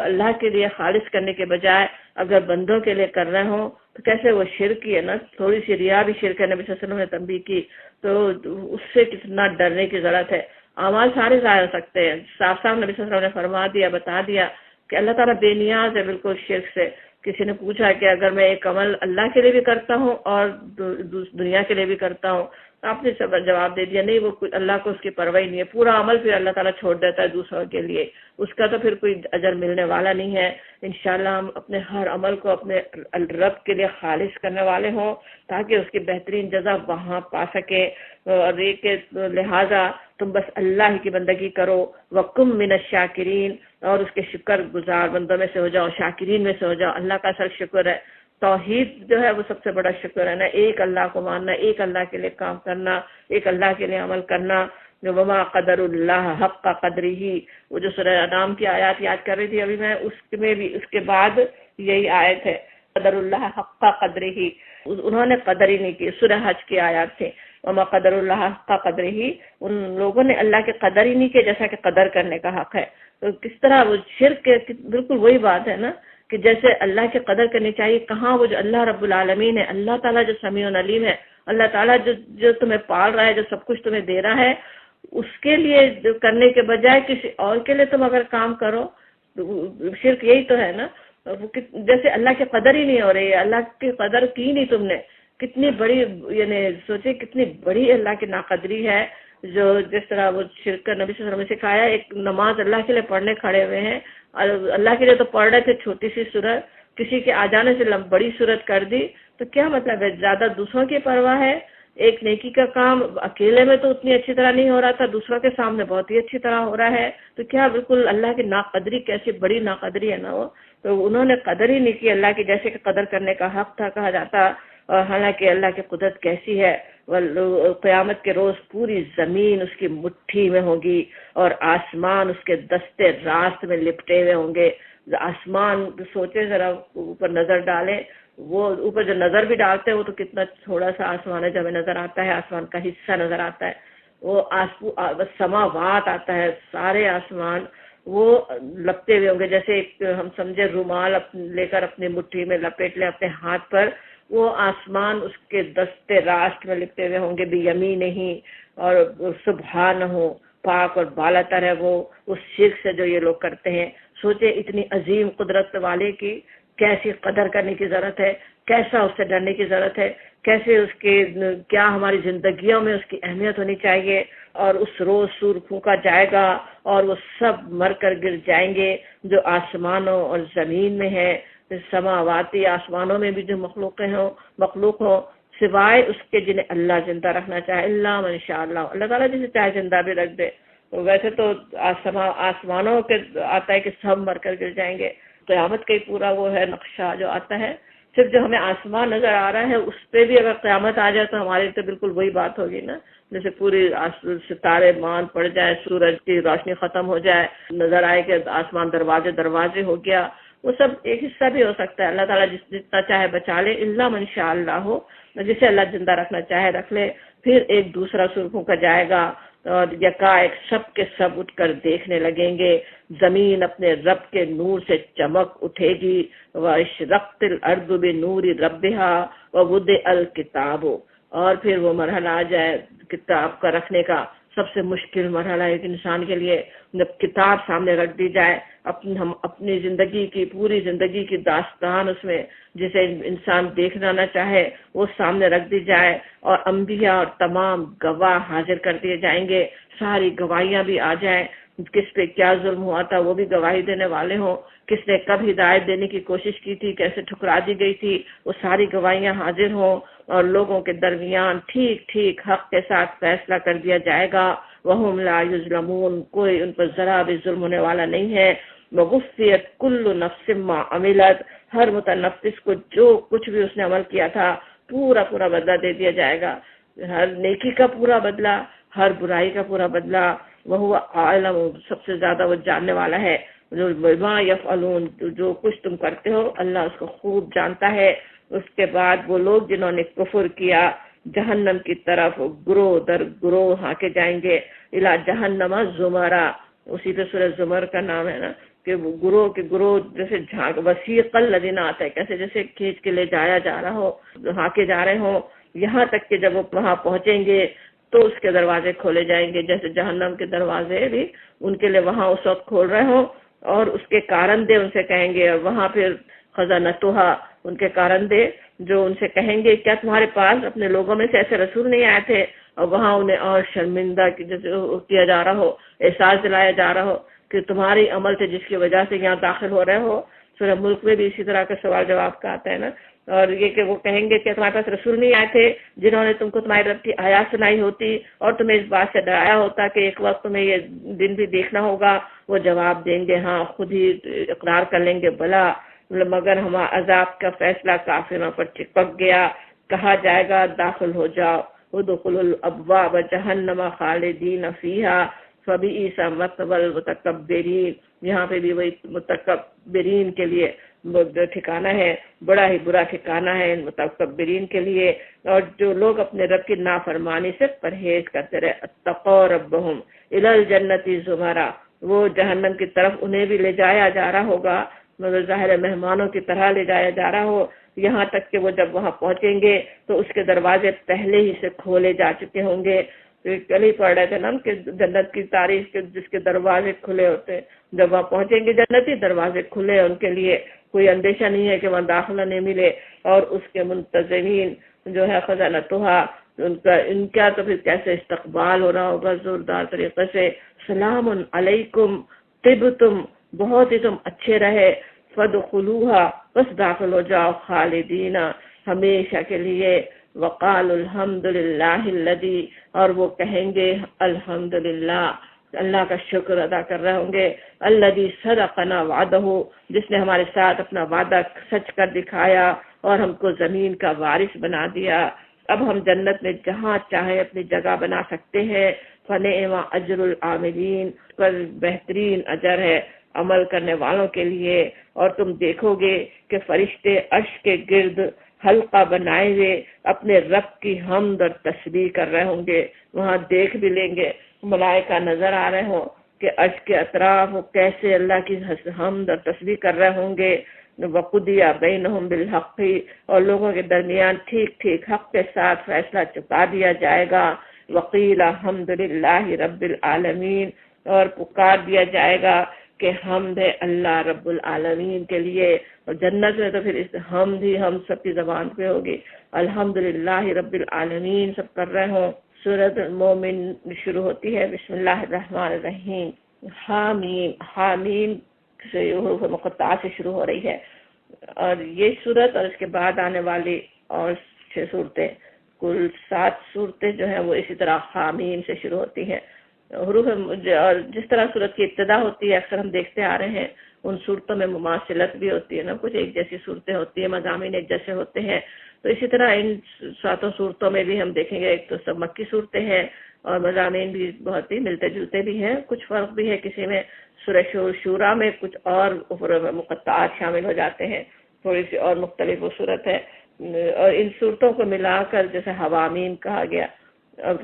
اللہ کے لیے خالص کرنے کے بجائے اگر بندوں کے لیے کر رہے ہوں تو کیسے وہ شرک ہی ہے نا. تھوڑی سی ریا بھی شرک ہے, نبی صلی اللہ علیہ وسلم نے تنبیہ کی, تو اس سے کتنا ڈرنے کی ضرورت ہے. اعمال سارے ضائع ہو سکتے ہیں. صاف صاف نبی صلی اللہ علیہ وسلم نے فرما دیا, بتا دیا کہ اللہ تعالیٰ بے نیاز ہے بالکل شرک سے. کسی نے پوچھا کہ اگر میں ایک عمل اللہ کے لیے بھی کرتا ہوں اور دنیا کے لیے بھی کرتا ہوں, آپ نے سب جواب دے دیا نہیں, وہ اللہ کو اس کی پرواہ نہیں ہے. پورا عمل پھر اللہ تعالیٰ چھوڑ دیتا ہے دوسروں کے لیے, اس کا تو پھر کوئی اجر ملنے والا نہیں ہے. انشاءاللہ ہم اپنے ہر عمل کو اپنے رب کے لیے خالص کرنے والے ہوں تاکہ اس کی بہترین جزا وہاں پا سکے. اور یہ کہ لہٰذا تم بس اللہ کی بندگی کرو. وَقُم مِّنَ الشَّاكِرِينَ, اور اس کے شکر گزار بندوں میں سے ہو جاؤ, شاکرین میں سے ہو جاؤ. اللہ کا اصل شکر ہے توحید جو ہے, وہ سب سے بڑا شکر ہے نا. ایک اللہ کو ماننا, ایک اللہ کے لیے کام کرنا, ایک اللہ کے لیے عمل کرنا. وما قدر اللہ حق قدرہ, وہ جو سورہ انعام کی آیات یاد کر رہی تھی ابھی میں, اس میں بھی اس کے بعد یہی آیت ہے قدر اللہ حق قدرہ. انہوں نے قدر ہی نہیں کی. سورہ حج کی آیات تھے وما قدر اللہ حق قدرہ, ان لوگوں نے اللہ کے قدر ہی نہیں کیا جیسا کہ قدر کرنے کا حق ہے. تو کس طرح وہ شرک, بالکل وہی بات ہے نا کہ جیسے اللہ کی قدر کرنی چاہیے. کہاں وہ جو اللہ رب العالمین ہے, اللہ تعالیٰ جو سمیع علیم ہے, اللہ تعالیٰ جو تمہیں پال رہا ہے, جو سب کچھ تمہیں دے رہا ہے, اس کے لیے کرنے کے بجائے کسی اور کے لیے تم اگر کام کرو تو شرک یہی تو ہے نا. جیسے اللہ کی قدر ہی نہیں ہو رہی ہے, اللہ کی قدر کی نہیں تم نے. کتنی بڑی, یعنی سوچے کتنی بڑی اللہ کی ناقدری ہے. جو جس طرح وہ شرک کا نبی صلی اللہ علیہ وسلم نے سکھایا, ایک نماز اللہ کے لیے پڑھنے کھڑے ہوئے ہیں, اللہ کے لیے تو پڑھ رہے تھے چھوٹی سی سورت, کسی کے آ جانے سے بڑی سورت کر دی, تو کیا مطلب ہے؟ زیادہ دوسروں کی پرواہ ہے ایک نیکی کا کام اکیلے میں تو اتنی اچھی طرح نہیں ہو رہا تھا، دوسروں کے سامنے بہت ہی اچھی طرح ہو رہا ہے، تو کیا بالکل اللہ کی ناقدری، کیسی بڑی ناقدری ہے نا وہ. تو انہوں نے قدر ہی نہیں کی اللہ کی، جیسے کہ قدر کرنے کا حق تھا کہا جاتا. اور حالانکہ اللہ کی قدرت کیسی ہے، قیامت کے روز پوری زمین اس کی مٹھی میں ہوگی اور آسمان اس کے دستے راست میں لپٹے ہوئے ہوں گے. آسمان سوچے ذرا، اوپر نظر ڈالیں، وہ اوپر جو نظر بھی ڈالتے ہیں وہ تو کتنا تھوڑا سا آسمان ہے جو ہمیں نظر آتا ہے، آسمان کا حصہ نظر آتا ہے. وہ سماوات آتا ہے، سارے آسمان وہ لپٹے ہوئے ہوں گے، جیسے ایک ہم سمجھے رومال لے کر اپنی مٹھی میں لپیٹ لیں اپنے ہاتھ پر، وہ آسمان اس کے دستے راست میں لپٹے ہوئے ہوں گے، بھی یمین نہیں. اور سبحان ہو، پاک اور بالا تر ہے وہ اس شرک سے جو یہ لوگ کرتے ہیں. سوچے اتنی عظیم قدرت والے کی کیسی قدر کرنے کی ضرورت ہے، کیسا اس سے ڈرنے کی ضرورت ہے، کیسے اس کے کیا ہماری زندگیوں میں اس کی اہمیت ہونی چاہیے. اور اس روز سور پھونکا جائے گا اور وہ سب مر کر گر جائیں گے جو آسمانوں اور زمین میں ہے، سماواتی آسمانوں میں بھی جو مخلوق ہو سوائے اس کے جنہیں اللہ زندہ رکھنا چاہے. اللہ من شاء اللہ، اللہ تعالیٰ جسے چاہے زندہ بھی رکھ دے. ویسے تو آسمانوں کے آتا ہے کہ سب مر کر گر جائیں گے. قیامت کا ہی پورا وہ ہے نقشہ جو آتا ہے. صرف جو ہمیں آسمان نظر آ رہا ہے اس پہ بھی اگر قیامت آ جائے تو ہمارے تو بالکل وہی بات ہوگی نا، جیسے پوری ستارے مان پڑ جائے، سورج کی روشنی ختم ہو جائے، نظر آئے کہ آسمان دروازے ہو گیا. وہ سب ایک حصہ بھی ہو سکتا ہے. اللہ تعالیٰ جتنا چاہے بچا لے، اللہ من شاء اللہ ہو، جسے اللہ زندہ رکھنا چاہے رکھ لے. پھر ایک دوسرا سرخوں کا جائے گا اور یکایک سب کے سب اٹھ کر دیکھنے لگیں گے. زمین اپنے رب کے نور سے چمک اٹھے گی. وَاشْرَقَتِ الْأَرْضُ بِنُورِ رَبِّهَا وَوُضِعَ الْكِتَابُ. اور پھر وہ مرحلہ آ جائے کتاب کا رکھنے کا، سب سے مشکل مرحلہ ایک انسان کے لیے، جب کتاب سامنے رکھ دی جائے، ہم اپنی زندگی کی پوری زندگی کی داستان اس میں جسے انسان دیکھنا نہ چاہے وہ سامنے رکھ دی جائے، اور انبیاء اور تمام گواہ حاضر کر دیے جائیں گے. ساری گواہیاں بھی آ جائیں، کس پہ کیا ظلم ہوا تھا وہ بھی گواہی دینے والے ہوں، کس نے کب ہدایت دینے کی کوشش کی تھی، کیسے ٹھکرا دی گئی تھی، وہ ساری گواہیاں حاضر ہوں، اور لوگوں کے درمیان ٹھیک ٹھیک حق کے ساتھ فیصلہ کر دیا جائے گا. وَهُمْ لَا يُظْلَمُونَ، کوئی ان پر ذرا بھی ظلم ہونے والا نہیں ہے. وَوُفِّيَتْ كُلُّ نَفْسٍ مَّا عَمِلَتْ، ہر متنفس کو جو کچھ بھی اس نے عمل کیا تھا پورا بدلہ دے دیا جائے گا. ہر نیکی کا پورا بدلہ، ہر برائی کا پورا بدلہ. وَهُوَ أَعْلَمُ، سب سے زیادہ وہ جاننے والا ہے. جو بما یفعلون، جو کچھ تم کرتے ہو اللہ اس کو خوب جانتا ہے. اس کے بعد وہ لوگ جنہوں نے کفر کیا جہنم کی طرف گروہ در گروہ ہانکے جائیں گے. الا جہنم زمرا، اسی پہ سورہ زمر کا نام ہے نا، کہ وہ گروہ کے گروہ جیسے جھانک وسیق الذین آتا ہے، کیسے جیسے کھینچ کے لے جایا جا رہا ہو، ہانکے جا رہے ہوں، یہاں تک کہ جب وہ وہاں پہنچیں گے تو اس کے دروازے کھولے جائیں گے، جیسے جہنم کے دروازے بھی ان کے لیے وہاں اس وقت کھول رہے ہوں، اور اس کے کارندے ان سے کہیں گے. اور وہاں پھر خزانتہا، ان کے کارندے جو ان سے کہیں گے کیا تمہارے پاس اپنے لوگوں میں سے ایسے رسول نہیں آئے تھے، اور وہاں انہیں اور شرمندہ جیسے کیا جا رہا ہو، احساس دلایا جا رہا ہو کہ تمہاری عمل سے جس کی وجہ سے یہاں داخل ہو رہے ہو. سورہ ملک میں بھی اسی طرح کا سوال جواب کا آتا ہے نا. اور یہ کہ وہ کہیں گے کہ تمہارے پاس رسول نہیں آئے تھے جنہوں نے تم کو تمہارے رب کی آیات سنائی ہوتی اور تمہیں اس بات سے ڈرایا ہوتا کہ ایک وقت تمہیں یہ دن بھی دیکھنا ہوگا. وہ جواب دیں گے ہاں، خود ہی اقرار کر لیں گے بلا، مگر ہمارا عذاب کا فیصلہ کافروں پر چپک گیا. کہا جائے گا داخل ہو جاؤ، ادخلوا الابواب جہنم خالدین فیہا فبئس مثوی المتکبرین. یہاں پہ بھی وہی متکبرین کے لیے ٹھکانہ ہے، بڑا ہی برا ٹھکانہ ہے ان متکبرین کے لیے. اور جو لوگ اپنے رب کی نافرمانی سے پرہیز کرتے رہے، اتقوا ربہم الی الجنۃ زمرا، وہ جہنم کی طرف انہیں بھی لے جایا جا رہا ہوگا، مگر ظاہر مہمانوں کی طرح لے جایا جا رہا ہو، یہاں تک کہ وہ جب وہاں پہنچیں گے تو اس کے دروازے پہلے ہی سے کھولے جا چکے ہوں گے. کل ہی پڑھ رہے تھے نا کہ جنت کی تعریف کے جس کے دروازے کھلے ہوتے ہیں، جب وہاں پہنچیں گے جنتی دروازے کھلے ان کے لیے، کوئی اندیشہ نہیں ہے کہ وہاں داخلہ نہیں ملے. اور اس کے منتظرین جو ہے خزانتہا، ان کا تو پھر کیسے استقبال ہو رہا ہوگا زوردار طریقے سے. سلام علیکم طبتم، بہت ہی تم اچھے رہے، فادخلوها، بس داخل ہو جاؤ، خالدین، ہمیشہ کے لیے. وقال الحمد للہ الذی، اور وہ کہیں گے الحمدللہ، اللہ کا شکر ادا کر رہے ہوں گے، الذی صدقنا وعدہ، جس نے ہمارے ساتھ اپنا وعدہ سچ کر دکھایا اور ہم کو زمین کا وارث بنا دیا۔ اب ہم جنت میں جہاں چاہے اپنی جگہ بنا سکتے ہیں۔ فنعم اجر العاملین، پر بہترین اجر ہے عمل کرنے والوں کے لیے۔ اور تم دیکھو گے کہ فرشتے عرش کے گرد حلقہ بنائے ہوئے اپنے رب کی حمد اور تسبیح کر رہے ہوں گے۔ وہاں دیکھ بھی لیں گے، ملائکہ نظر آ رہے ہوں کہ عرش کے اطراف وہ کیسے اللہ کی حمد اور تسبیح کر رہے ہوں گے۔ وَقُضِیَ بَیْنَهُم بِالْحَقِّ، اور لوگوں کے درمیان ٹھیک ٹھیک حق کے ساتھ فیصلہ چکا دیا جائے گا۔ وَقِیلَ الْحَمْدُ لِلَّهِ رَبِّ الْعَالَمِینَ، اور پکار دیا جائے گا کہ حمد ہے اللہ رب العالمین کے لیے۔ اور جنت میں تو پھر اس حمد ہی ہم سب کی زبان پہ ہوگی، الحمدللہ رب العالمین سب کر رہے ہوں۔ سورۃ المومن شروع ہوتی ہے بسم اللہ الرحمن الرحیم، حامیم، حامیم سے حروف مقطعہ سے شروع ہو رہی ہے۔ اور یہ سورت اور اس کے بعد آنے والی اور 6 صورتیں، کل 7 صورتیں جو ہیں وہ اسی طرح حامیم سے شروع ہوتی ہیں۔ حروف اور جس طرح صورت کی ابتدا ہوتی ہے اکثر ہم دیکھتے آ رہے ہیں ان صورتوں میں مماثلت بھی ہوتی ہے نا، کچھ ایک جیسی صورتیں ہوتی ہیں، مضامین ایک جیسے ہوتے ہیں۔ تو اسی طرح ان 7 صورتوں میں بھی ہم دیکھیں گے، ایک تو سب مکی صورتیں ہیں اور مضامین بھی بہت ہی ملتے جلتے بھی ہیں، کچھ فرق بھی ہے، کسی میں سورہ شورا میں کچھ اور مقطعات شامل ہو جاتے ہیں، تھوڑی سی اور مختلف وہ صورت ہے۔ اور ان صورتوں کو ملا کر جیسے حوامیم کہا گیا۔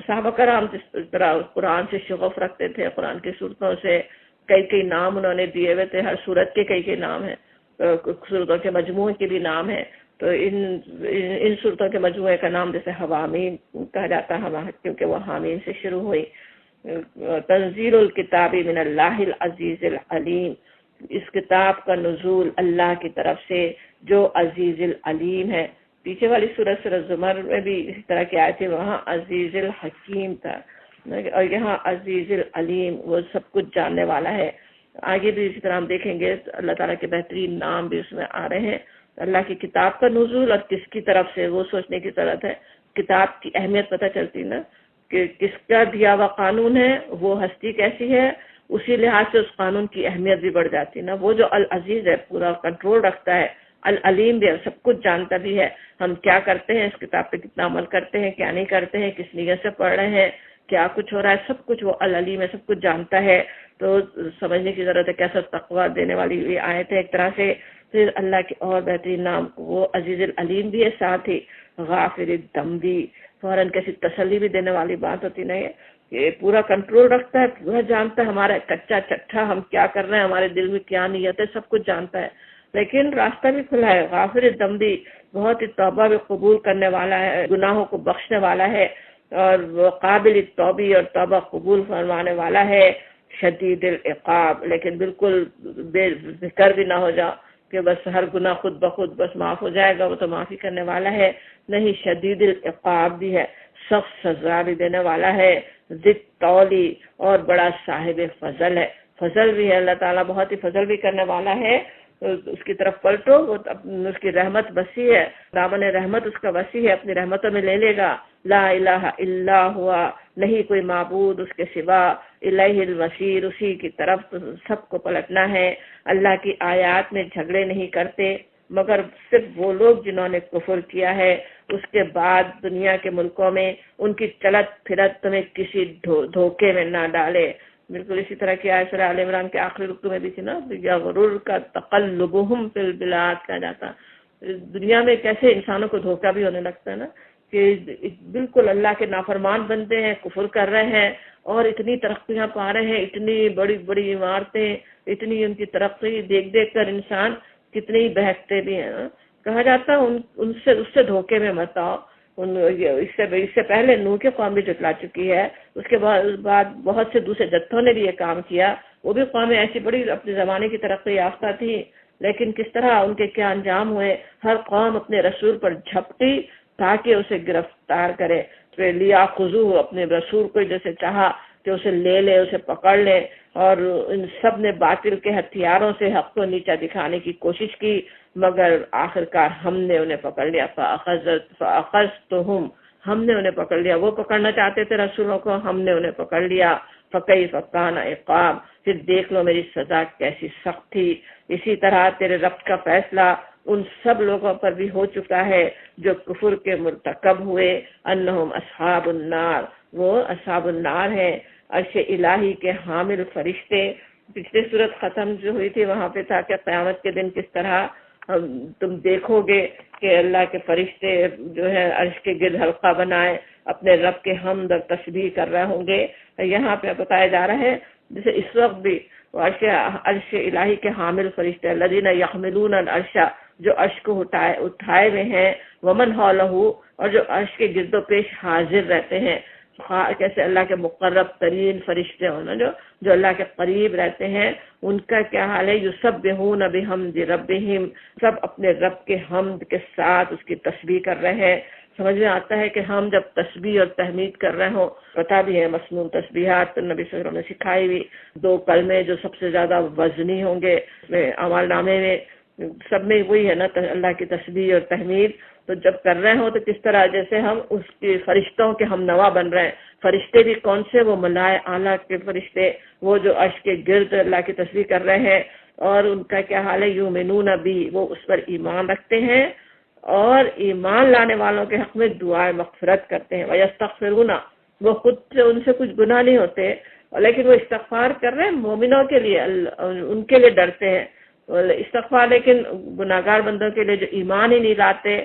صحابہ کرام جس طرح قرآن سے شغف رکھتے تھے، قرآن کی صورتوں سے کئی نام انہوں نے دیے ہوئے تھے، ہر صورت کے کئی نام ہیں، صورتوں کے مجموعے کے بھی نام ہیں۔ تو ان صورتوں کے مجموعے کا نام جیسے حوامیم کہا جاتا ہے کیونکہ وہ حامیم سے شروع ہوئی۔ تنزیل الکتاب من اللہ العزیز العلیم، اس کتاب کا نزول اللہ کی طرف سے جو عزیز العلیم ہے۔ پیچھے والی سورۃ زمر میں بھی اسی طرح کی آیت تھی، وہاں عزیز الحکیم تھا اور یہاں عزیز العلیم، وہ سب کچھ جاننے والا ہے۔ آگے بھی اسی طرح ہم دیکھیں گے اللہ تعالیٰ کے بہترین نام بھی اس میں آ رہے ہیں۔ اللہ کی کتاب کا نزول اور کس کی طرف سے، وہ سوچنے کی ضرورت ہے۔ کتاب کی اہمیت پتہ چلتی نا کہ کس کا دیا ہوا قانون ہے، وہ ہستی کیسی ہے، اسی لحاظ سے اس قانون کی اہمیت بھی بڑھ جاتی نا۔ وہ جو العزیز ہے پورا کنٹرول رکھتا ہے، العلیم بھی سب کچھ جانتا بھی ہے، ہم کیا کرتے ہیں، اس کتاب پہ کتنا عمل کرتے ہیں، کیا نہیں کرتے ہیں، کس نیت سے پڑھ رہے ہیں، کیا کچھ ہو رہا ہے، سب کچھ وہ العلیم ہے، سب کچھ جانتا ہے۔ تو سمجھنے کی ضرورت ہے، کیسا تقویٰ دینے والی یہ آیت ہے ایک طرح سے۔ پھر اللہ کے اور بہترین نام وہ عزیز العلیم بھی ہے، ساتھ ہی غافر الذنب بھی، فوراً کیسی تسلی بھی دینے والی بات ہوتی نہیں ہے کہ پورا کنٹرول رکھتا ہے، پورا جانتا ہے ہمارا کچا چٹھا ہم کیا کر رہے ہیں، ہمارے دل میں کیا نیت ہے، سب کچھ جانتا ہے، لیکن راستہ بھی کھلا ہے۔ غافر الذنب بھی، بہت ہی توبہ بھی قبول کرنے والا ہے، گناہوں کو بخشنے والا ہے، اور وہ قابل توبی اور توبہ قبول فرمانے والا ہے۔ شدید العقاب، لیکن بالکل بے ذکر بھی نہ ہو جاؤ کہ بس ہر گناہ خود بخود بس معاف ہو جائے گا، وہ تو معافی کرنے والا ہے، نہیں، شدید العقاب بھی ہے، سخت سزا بھی دینے والا ہے، ذی الطول، اور بڑا صاحب فضل ہے، فضل بھی ہے، اللہ تعالیٰ بہت ہی فضل بھی کرنے والا ہے۔ اس کی طرف پلٹو، وہ اس کی رحمت وسیع ہے، دامن رحمت اس کا وسیع ہے، اپنی رحمتوں میں لے لے گا۔ لا الہ الا ہوا، نہیں کوئی معبود اس کے سوا، الیہ المصیر، اسی کی طرف سب کو پلٹنا ہے۔ اللہ کی آیات میں جھگڑے نہیں کرتے مگر صرف وہ لوگ جنہوں نے کفر کیا ہے، اس کے بعد دنیا کے ملکوں میں ان کی چلت پھرت تمہیں کسی دھوکے میں نہ ڈالے۔ بالکل اسی طرح کی آیت سورہ آل عمران کے آخری رکوع میں بھی تھی نا، یغرر کا تقلبہم فی البلاد کہا جاتا، دنیا میں کیسے انسانوں کو دھوکہ بھی ہونے لگتا ہے نا، کہ بالکل اللہ کے نافرمان بنتے ہیں، کفر کر رہے ہیں اور اتنی ترقیاں پا رہے ہیں، اتنی بڑی بڑی عمارتیں، اتنی ان کی ترقی دیکھ دیکھ کر انسان کتنے ہی بہکتے بھی ہیں۔ کہا جاتا اس سے دھوکے میں مت آؤ۔ اس سے پہلے نوح کی قوم بھی جھٹلا چکی ہے، اس کے بعد بہت سے دوسرے جتھوں نے بھی یہ کام کیا، وہ بھی قومیں ایسی بڑی اپنے زمانے کی ترقی یافتہ تھی، لیکن کس طرح ان کے کیا انجام ہوئے، ہر قوم اپنے رسول پر جھپٹی تاکہ اسے گرفتار کرے، لیا خضوع، اپنے رسول کو جیسے چاہا کہ اسے لے لے، اسے پکڑ لے، اور ان سب نے باطل کے ہتھیاروں سے حق کو نیچا دکھانے کی کوشش کی، مگر آخرکار ہم نے انہیں پکڑ لیا، فَأَخَذْتُهُمْ، ہم نے انہیں پکڑ لیا، وہ پکڑنا چاہتے تھے رسولوں کو، ہم نے انہیں پکڑ لیا، فَكَيْفَ كَانَ عِقَابِ، پھر دیکھ لو میری سزا کیسی سخت تھی۔ اسی طرح تیرے رب کا فیصلہ ان سب لوگوں پر بھی ہو چکا ہے جو کفر کے مرتکب ہوئے، انہم اصحاب النار، وہ اصحاب النار ہیں، عرش الہی کے حامل فرشتے۔ پچھلی صورت ختم جو ہوئی تھی وہاں پہ تھا کہ قیامت کے دن کس طرح تم دیکھو گے کہ اللہ کے فرشتے جو ہے عرش کے گرد حلقہ بنائے اپنے رب کے حمد اور تسبیح کر رہے ہوں گے۔ یہاں پہ بتایا جا رہا ہے جیسے اس وقت بھی عرش الہی کے حامل فرشتے الذین یحملون العرش، جو عرش کو اٹھائے ہوئے ہیں، ومن حولہ، اور جو عرش کے گرد و پیش حاضر رہتے ہیں، کیسے اللہ کے مقرب ترین فرشتے ہونا جو اللہ کے قریب رہتے ہیں، ان کا کیا حال ہے؟ یسبحون بحمد ربہم، سب اپنے رب کے حمد کے ساتھ اس کی تسبیح کر رہے ہیں۔ سمجھ میں آتا ہے کہ ہم جب تسبیح اور تحمید کر رہے ہوں، پتہ بھی ہے مسنون تسبیحات نبی صلی اللہ علیہ وسلم نے سکھائی ہوئی، 2 کلمے جو سب سے زیادہ وزنی ہوں گے اعمال نامے میں، سب میں وہی ہے نا اللہ کی تسبیح اور تحمید۔ تو جب کر رہے ہوں تو کس طرح جیسے ہم اس کے فرشتوں کے ہم نوا بن رہے ہیں۔ فرشتے بھی کون سے؟ وہ ملائے اعلیٰ کے فرشتے، وہ جو عرش کے گرد اللہ کی تسبیح کر رہے ہیں، اور ان کا کیا حال ہے؟ یؤمنون بی، وہ اس پر ایمان رکھتے ہیں اور ایمان لانے والوں کے حق میں دعائیں مغفرت کرتے ہیں۔ ویستغفرون، وہ خود سے ان سے کچھ گناہ نہیں ہوتے لیکن وہ استغفار کر رہے ہیں مومنوں کے لیے، ان کے لیے ڈرتے ہیں استغفار، لیکن گناہگار بندوں کے لیے جو ایمان ہی نہیں لاتے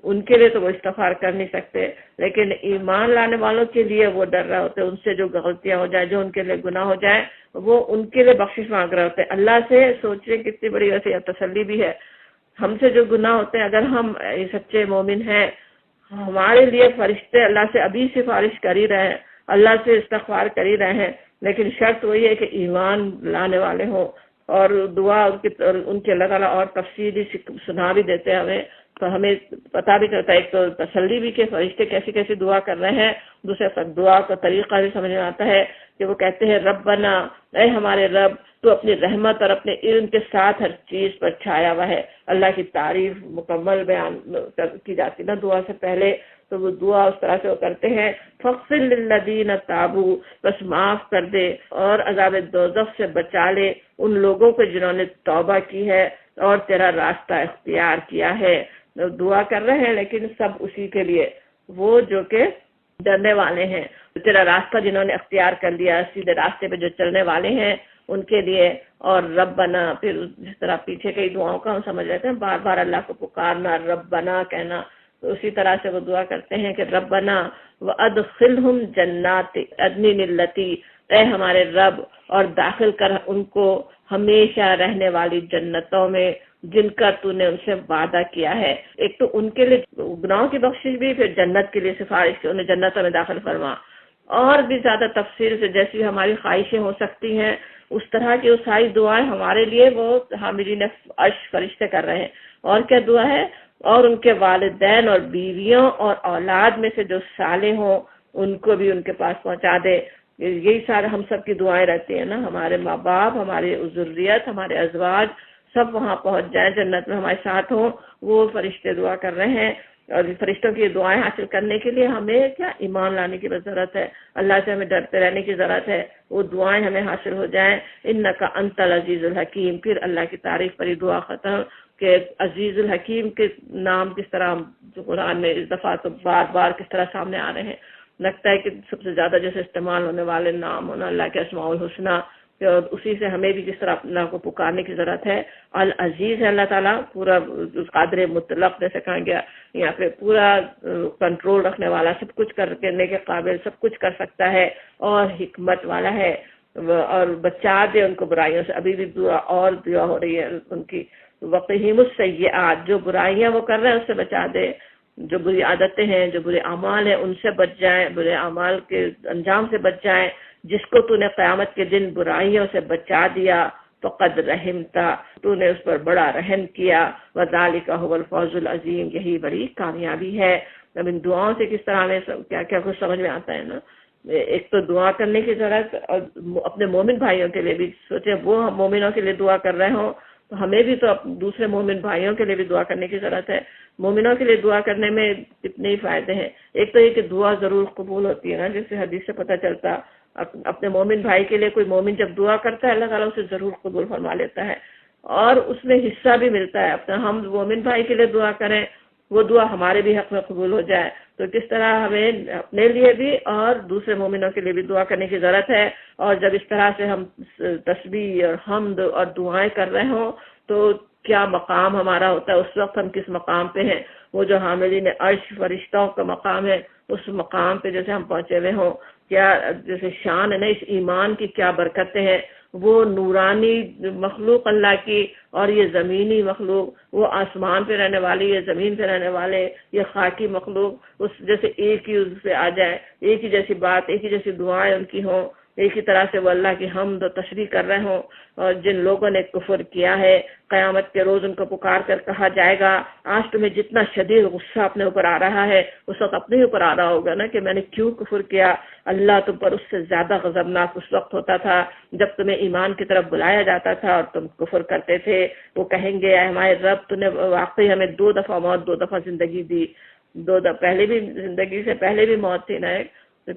ان کے لیے تو وہ استغفار کر نہیں سکتے، لیکن ایمان لانے والوں کے لیے وہ ڈر رہے ہوتے، ان سے جو غلطیاں ہو جائیں، جو ان کے لیے گناہ ہو جائیں، وہ ان کے لیے بخشش مانگ رہے ہوتے ہیں اللہ سے۔ سوچیں کتنی بڑی ویسے تسلی بھی ہے، ہم سے جو گناہ ہوتے ہیں اگر ہم سچے مومن ہیں، ہمارے لیے فرشتے اللہ سے ابھی سفارش کر ہی رہے ہیں، اللہ سے استغفار کر ہی رہے ہیں، لیکن شرط وہی ہے کہ ایمان لانے والے ہوں، اور دعا ان کے اللہ تعالیٰ اور تفصیلی سنا بھی دیتے ہیں ہمیں، تو ہمیں پتہ بھی چلتا ہے، ایک تو تسلی بھی کہ فرشتے کیسی کیسی دعا کر رہے ہیں، دوسرے دعا کا طریقہ بھی سمجھ میں آتا ہے کہ وہ کہتے ہیں ربنا، اے ہمارے رب، تو اپنی رحمت اور اپنے علم کے ساتھ ہر چیز پر چھایا ہوا ہے۔ اللہ کی تعریف مکمل بیان کی جاتی نا دعا سے پہلے، تو وہ دعا اس طرح سے وہ کرتے ہیں فاغفر للذین تابوا، بس معاف کر دے اور عذاب دوزخ سے بچا لے ان لوگوں کو جنہوں نے توبہ کی ہے اور تیرا راستہ اختیار کیا ہے۔ دعا کر رہے ہیں لیکن سب اسی کے لیے، وہ جو کہ ڈرنے والے ہیں، تیرا راستہ جنہوں نے اختیار کر لیا، سیدھے راستے پہ جو چلنے والے ہیں ان کے لیے۔ اور ربنا، پھر جس طرح پیچھے کئی دعاؤں کا ہم سمجھ رہتے ہیں، بار بار اللہ کو پکارنا، ربنا کہنا، تو اسی طرح سے وہ دعا کرتے ہیں کہ ربنا وادخلہم جنات عدن التی، اے ہمارے رب، اور داخل کر ان کو ہمیشہ رہنے والی جنتوں میں جن کا تو نے ان سے وعدہ کیا ہے۔ ایک تو ان کے لیے گناہوں کی بخشش بھی، پھر جنت کے لیے سفارش کی، انہیں جنتوں میں داخل فرما۔ اور بھی زیادہ تفصیل سے جیسی ہماری خواہشیں ہو سکتی ہیں اس طرح کی وہ ساری دعائیں ہمارے لیے وہ حاملین عرش فرشتے کر رہے ہیں۔ اور کیا دعا ہے؟ اور ان کے والدین اور بیویوں اور اولاد میں سے جو صالح ہوں ان کو بھی ان کے پاس پہنچا دے۔ یہی سارے ہم سب کی دعائیں رہتی ہیں نا، ہمارے ماں باپ، ہماری ذریت، ہمارے ازواج سب وہاں پہنچ جائیں، جنت میں ہمارے ساتھ ہوں، وہ فرشتے دعا کر رہے ہیں۔ اور فرشتوں کی دعائیں حاصل کرنے کے لیے ہمیں کیا ایمان لانے کی ضرورت ہے، اللہ سے ہمیں ڈرتے رہنے کی ضرورت ہے، وہ دعائیں ہمیں حاصل ہو جائیں۔ انک انت العزیز الحکیم، پھر اللہ کی تعریف پر یہ دعا ختم کہ عزیز الحکیم کے نام کس طرح جو قرآن میں اس دفعہ تو بار بار کس طرح سامنے آ رہے ہیں۔ لگتا ہے کہ سب سے زیادہ جیسے استعمال ہونے والے نام ہونا اللہ کے اسماء الحسنی، اور اسی سے ہمیں بھی جس طرح اللہ کو پکارنے کی ضرورت ہے۔ العزیز ہے اللہ تعالیٰ، پورا قادر مطلق جیسے کہا گیا، یہاں پہ پورا کنٹرول رکھنے والا، سب کچھ کرنے کے قابل، سب کچھ کر سکتا ہے، اور حکمت والا ہے، اور بچا دے ان کو برائیوں سے۔ ابھی بھی دعا ہو رہی ہے ان کی، وقہم السیئات، جو برائیاں وہ کر رہے ہیں اس سے بچا دے، جو بری عادتیں ہیں، جو برے اعمال ہیں ان سے بچ جائیں، برے اعمال کے انجام سے بچ جائیں۔ جس کو تو نے قیامت کے دن برائیوں سے بچا دیا فقد رحمتا، تو نے اس پر بڑا رحم کیا، وذالک هو الفوز العظیم، یہی بڑی کامیابی ہے۔ اب ان دعاؤں سے کس طرح ہمیں کیا کیا کچھ سمجھ میں آتا ہے نا، ایک تو دعا کرنے کی ضرورت، اور اپنے مومن بھائیوں کے لیے بھی سوچیں، وہ ہم مومنوں کے لیے دعا کر رہے ہوں تو ہمیں بھی تو دوسرے مومن بھائیوں کے لیے بھی دعا کرنے کی ضرورت ہے۔ مومنوں کے لیے دعا کرنے میں کتنے ہی فائدے ہیں۔ ایک تو یہ کہ دعا ضرور قبول ہوتی ہے نا، جس سے حدیث سے پتہ چلتا اپنے مومن بھائی کے لیے کوئی مومن جب دعا کرتا ہے اللہ تعالیٰ اسے ضرور قبول فرما لیتا ہے، اور اس میں حصہ بھی ملتا ہے۔ اپنا ہم مومن بھائی کے لیے دعا کریں، وہ دعا ہمارے بھی حق میں قبول ہو جائے، تو کس طرح ہمیں اپنے لیے بھی اور دوسرے مومنوں کے لیے بھی دعا کرنے کی ضرورت ہے۔ اور جب اس طرح سے ہم تسبیح اور حمد اور دعائیں کر رہے ہوں تو کیا مقام ہمارا ہوتا ہے، اس وقت ہم کس مقام پہ ہیں۔ وہ جو حاملین عرش فرشتوں کا مقام ہے، اس مقام پہ جیسے ہم پہنچے ہوئے ہوں، کیا جیسے شان ہے نا اس ایمان کی، کیا برکتیں ہیں۔ وہ نورانی مخلوق اللہ کی اور یہ زمینی مخلوق، وہ آسمان پہ رہنے والی، یہ زمین پہ رہنے والے، یہ خاکی مخلوق اس جیسے ایک ہی اس سے آ جائے، ایک ہی جیسی بات، ایک ہی جیسی دعائیں ان کی ہوں، ایک ہی طرح سے وہ اللہ کی حمد و تشریح کر رہے ہوں۔ اور جن لوگوں نے کفر کیا ہے، قیامت کے روز ان کو پکار کر کہا جائے گا آج تمہیں جتنا شدید غصہ اپنے اوپر آ رہا ہے اس وقت اپنے اوپر آ رہا ہوگا نا کہ میں نے کیوں کفر کیا۔ اللہ تم پر اس سے زیادہ غضبناک اس وقت ہوتا تھا جب تمہیں ایمان کی طرف بلایا جاتا تھا اور تم کفر کرتے تھے۔ وہ کہیں گے اے ہمارے رب، تو نے واقعی ہمیں 2 دفعہ موت 2 دفعہ زندگی دی، 2 دفعہ پہلے بھی زندگی سے پہلے بھی موت تھی نا،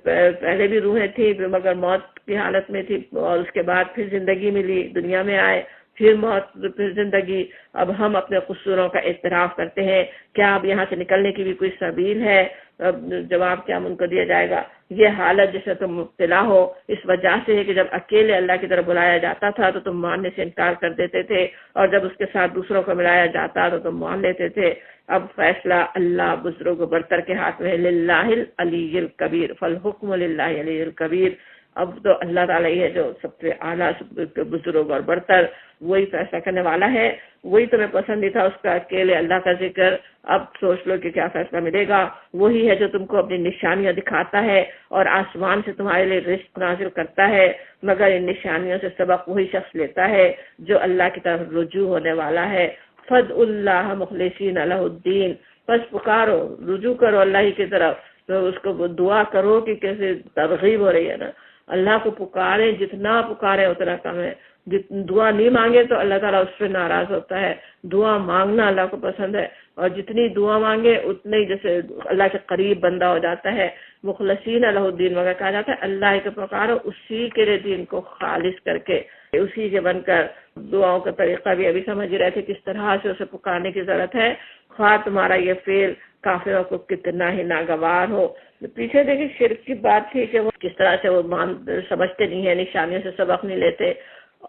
پہلے بھی روحیں تھی مگر موت کی حالت میں تھی، اور اس کے بعد پھر زندگی ملی، دنیا میں آئے، پھر موت، پھر زندگی۔ اب ہم اپنے قصوروں کا اعتراف کرتے ہیں، کیا اب یہاں سے نکلنے کی بھی کوئی سبیل ہے؟ اب جواب کیا ان کو دیا جائے گا؟ یہ حالت جسے تم مبتلا ہو اس وجہ سے ہے کہ جب اکیلے اللہ کی طرف بلایا جاتا تھا تو تم ماننے سے انکار کر دیتے تھے، اور جب اس کے ساتھ دوسروں کو ملایا جاتا تو تم مان لیتے تھے۔ اب فیصلہ اللہ بزرگ و برتر کے ہاتھ میں ہے، للہ العلی الکبیر، فالحکم للہ العلی الکبیر۔ اب تو اللہ تعالیٰ ہی ہے جو سب سے اعلیٰ، بزرگ اور برتر، وہی فیصلہ کرنے والا ہے، وہی تمہیں پسند تھا اس کا اکیلے اللہ کا ذکر۔ اب سوچ لو کہ کیا فیصلہ ملے گا۔ وہی ہے جو تم کو اپنی نشانیاں دکھاتا ہے اور آسمان سے تمہارے لیے رزق نازل کرتا ہے، مگر ان نشانیوں سے سبق وہی شخص لیتا ہے جو اللہ کی طرف رجوع ہونے والا ہے۔ فد اللہ مخلصین لہ الدین، بس پکارو، رجوع کرو اللہ ہی کی طرف، تو اس کو دعا کرو کہ کیسے ترغیب ہو رہی ہے نا، اللہ کو پکارے، جتنا پکارے اتنا کم ہے۔ دعا نہیں مانگے تو اللہ تعالیٰ اس سے ناراض ہوتا ہے، دعا مانگنا اللہ کو پسند ہے، اور جتنی دعا مانگے اتنے ہی جیسے اللہ کے قریب بندہ ہو جاتا ہے۔ مخلصین لہ الدین، مگر کہا جاتا ہے اللہ کے پکارو، اسی کے لیے دین کو خالص کر کے، اسی کے بن کر۔ دعاؤں کا طریقہ بھی ابھی سمجھ رہے تھے کس طرح سے اسے پکارنے کی ضرورت ہے، خواہ تمہارا یہ فعل کافروں کو کتنا ہی ناگوار ہو۔ پیچھے دیکھیں شرک کی بات تھی کہ وہ کس طرح سے وہ سمجھتے نہیں ہیں، نشانیوں سے سبق نہیں لیتے،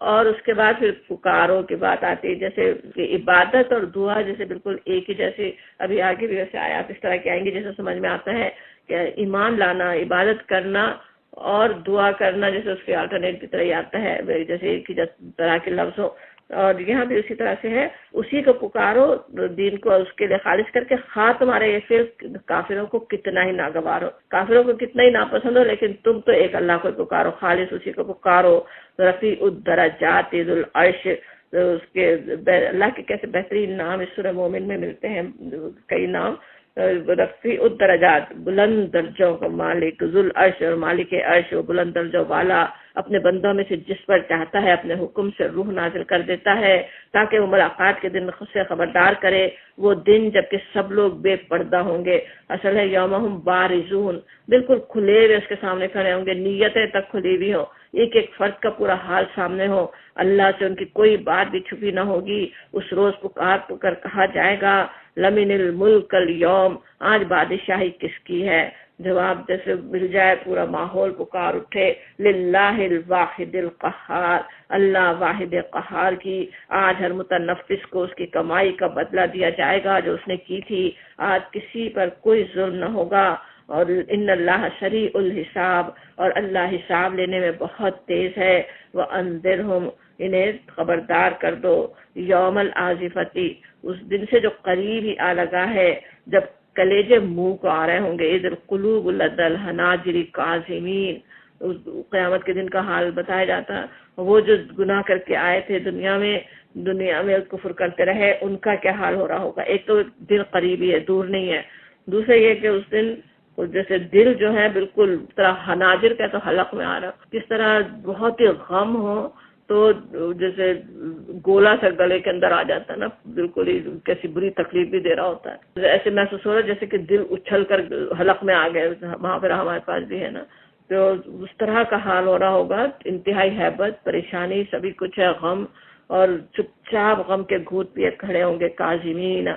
اور اس کے بعد پھر پکاروں کی بات آتی ہے، جیسے کہ عبادت اور دعا جیسے بالکل ایک ہی جیسی، ابھی آگے بھی ویسے آیات اس طرح کی آئیں گی جیسے سمجھ میں آتا ہے کہ ایمان لانا، عبادت کرنا اور دعا کرنا جیسے اس کے آلٹرنیٹ کی طرح ہی آتا ہے، جیسے ایک ہی طرح کے لفظ ہو، اور یہاں بھی اسی طرح سے ہے، اسی کو پکارو، دین کو اس کے لیے خالص کر کے، خواہ تمہارا یہ فعل کافروں کو کتنا ہی ناگوار ہو، کافروں کو کتنا ہی ناپسند ہو، لیکن تم تو ایک اللہ کو پکارو، خالص اسی کو پکارو۔ رفیع الدرجات ذو العرش، اس کے اللہ کے کیسے بہترین نام اس سورہ مومن میں ملتے ہیں، کئی نام۔ رفیع الدرجات، بلند درجوں کا مالک، ذو العرش، اور مالک عرش، وہ بلند درجوں والا، اپنے بندوں میں سے جس پر چاہتا ہے اپنے حکم سے روح نازل کر دیتا ہے تاکہ وہ ملاقات کے دن خود سے خبردار کرے، وہ دن جبکہ سب لوگ بے پردہ ہوں گے۔ اصل ہے یومہم بارزون، بالکل کھلے ہوئے اس کے سامنے کھڑے ہوں گے، نیتیں تک کھلی ہوئی ہوں، ایک ایک فرد کا پورا حال سامنے ہو، اللہ سے ان کی کوئی بات بھی چھپی نہ ہوگی۔ اس روز پکار کر کہا جائے گا لمن الملک اليوم، آج بادشاہی کس کی ہے؟ جواب جیسے مل جائے، پورا ماحول پکار اٹھے، للہ الواحد القہار، اللہ واحد قہار کی۔ آج ہر متنفس کو اس کی کمائی کا بدلہ دیا جائے گا جو اس نے کی تھی، آج کسی پر کوئی ظلم نہ ہوگا، اور ان اللہ سریع الحساب، اور اللہ حساب لینے میں بہت تیز ہے۔ وَأَنذِرْهُمْ، انہیں خبردار کر دو، یوم العاصفۃ، اس دن سے جو قریب ہی آ لگا ہے، جب کلیجے منہ کو آ رہے ہوں گے، اذ القلوب لدى الحناجر کاظمین، اس قیامت کے دن کا حال بتایا جاتا ہے۔ وہ جو گناہ کر کے آئے تھے دنیا میں کفر کرتے رہے، ان کا کیا حال ہو رہا ہوگا۔ ایک تو دن قریبی ہے، دور نہیں ہے، دوسرا یہ کہ اس دن اور جیسے دل جو ہے بالکل طرح حناجر کا تو حلق میں آ رہا، کس طرح بہت ہی غم ہو تو جیسے گولا سا گلے کے اندر آ جاتا ہے نا، بالکل ہی کیسی بری تکلیف بھی دے رہا ہوتا ہے، ایسے محسوس ہو رہا ہے جیسے کہ دل اچھل کر حلق میں آ گئے، وہاں پہ ہمارے پاس بھی ہے نا، تو اس طرح کا حال ہو رہا ہوگا، انتہائی ہیبت، پریشانی، سبھی کچھ ہے، غم، اور چپ چاپ غم کے گھوٹ پیے کھڑے ہوں گے، کاظمین،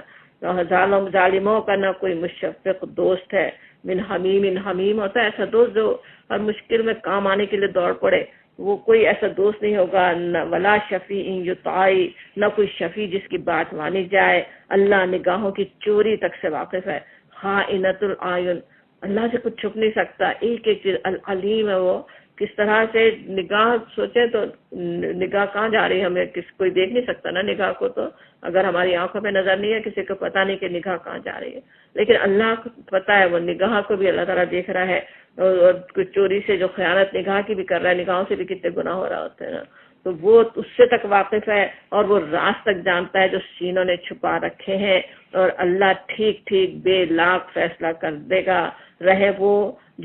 ظالموں کا نہ کوئی مشفق دوست ہے، من حمیم، حمیم ہوتا ہے ایسا دوست جو ہر مشکل میں کام آنے کے لیے دوڑ پڑے، وہ کوئی ایسا دوست نہیں ہوگا، نہ ولا شفیع یطاع، نہ کوئی شفیع جس کی بات مانی جائے، اللہ نگاہوں کی چوری تک سے واقف ہے، خائنۃ الاعین، اللہ سے کچھ چھپ نہیں سکتا، ایک ایک چیز، العلیم ہے وہ، کس طرح سے نگاہ سوچے تو نگاہ کہاں جا رہی ہے، ہمیں کوئی دیکھ نہیں سکتا نا نگاہ کو، تو اگر ہماری آنکھوں پہ نظر نہیں ہے کسی کو پتہ نہیں کہ نگاہ کہاں جا رہی ہے، لیکن اللہ کو پتہ ہے، وہ نگاہ کو بھی اللہ تعالیٰ دیکھ رہا ہے، اور کچھ چوری سے جو خیانت نگاہ کی بھی کر رہا ہے، نگاہوں سے بھی کتنے گناہ ہو رہا ہوتے ہیں نا، تو وہ اس سے تک واقف ہے، اور وہ راز تک جانتا ہے جو سینوں نے چھپا رکھے ہیں، اور اللہ ٹھیک ٹھیک بے لاکھ فیصلہ کر دے گا، رہے وہ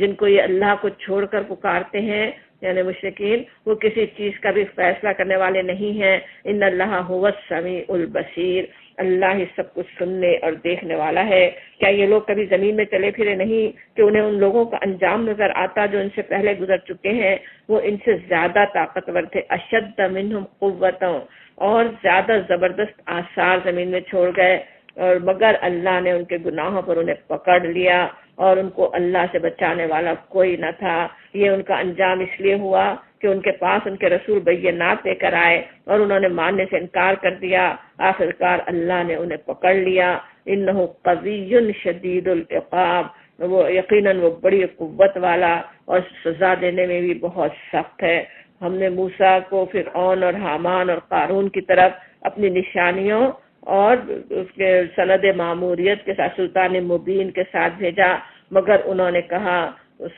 جن کو یہ اللہ کو چھوڑ کر پکارتے ہیں یعنی مشرکین، وہ کسی چیز کا بھی فیصلہ کرنے والے نہیں ہیں، ان اللہ هو السمیع البصیر، اللہ ہی سب کچھ سننے اور دیکھنے والا ہے۔ کیا یہ لوگ کبھی زمین میں چلے پھرے نہیں کہ انہیں ان لوگوں کا انجام نظر آتا جو ان سے پہلے گزر چکے ہیں، وہ ان سے زیادہ طاقتور تھے، اشد منہم قوتوں، اور زیادہ زبردست آثار زمین میں چھوڑ گئے، اور مگر اللہ نے ان کے گناہوں پر انہیں پکڑ لیا، اور ان کو اللہ سے بچانے والا کوئی نہ تھا۔ یہ ان کا انجام اس لیے ہوا کہ ان کے پاس ان کے رسول بینات لے کر آئے اور انہوں نے ماننے سے انکار کر دیا، آخرکار اللہ نے انہیں پکڑ لیا۔ انہ قوی شدید العقاب، وہ یقیناً وہ بڑی قوت والا اور سزا دینے میں بھی بہت سخت ہے۔ ہم نے موسیٰ کو فرعون اور حامان اور قارون کی طرف اپنی نشانیوں اور اس کے سند ماموریت کے ساتھ، سلطان مبین کے ساتھ بھیجا، مگر انہوں نے کہا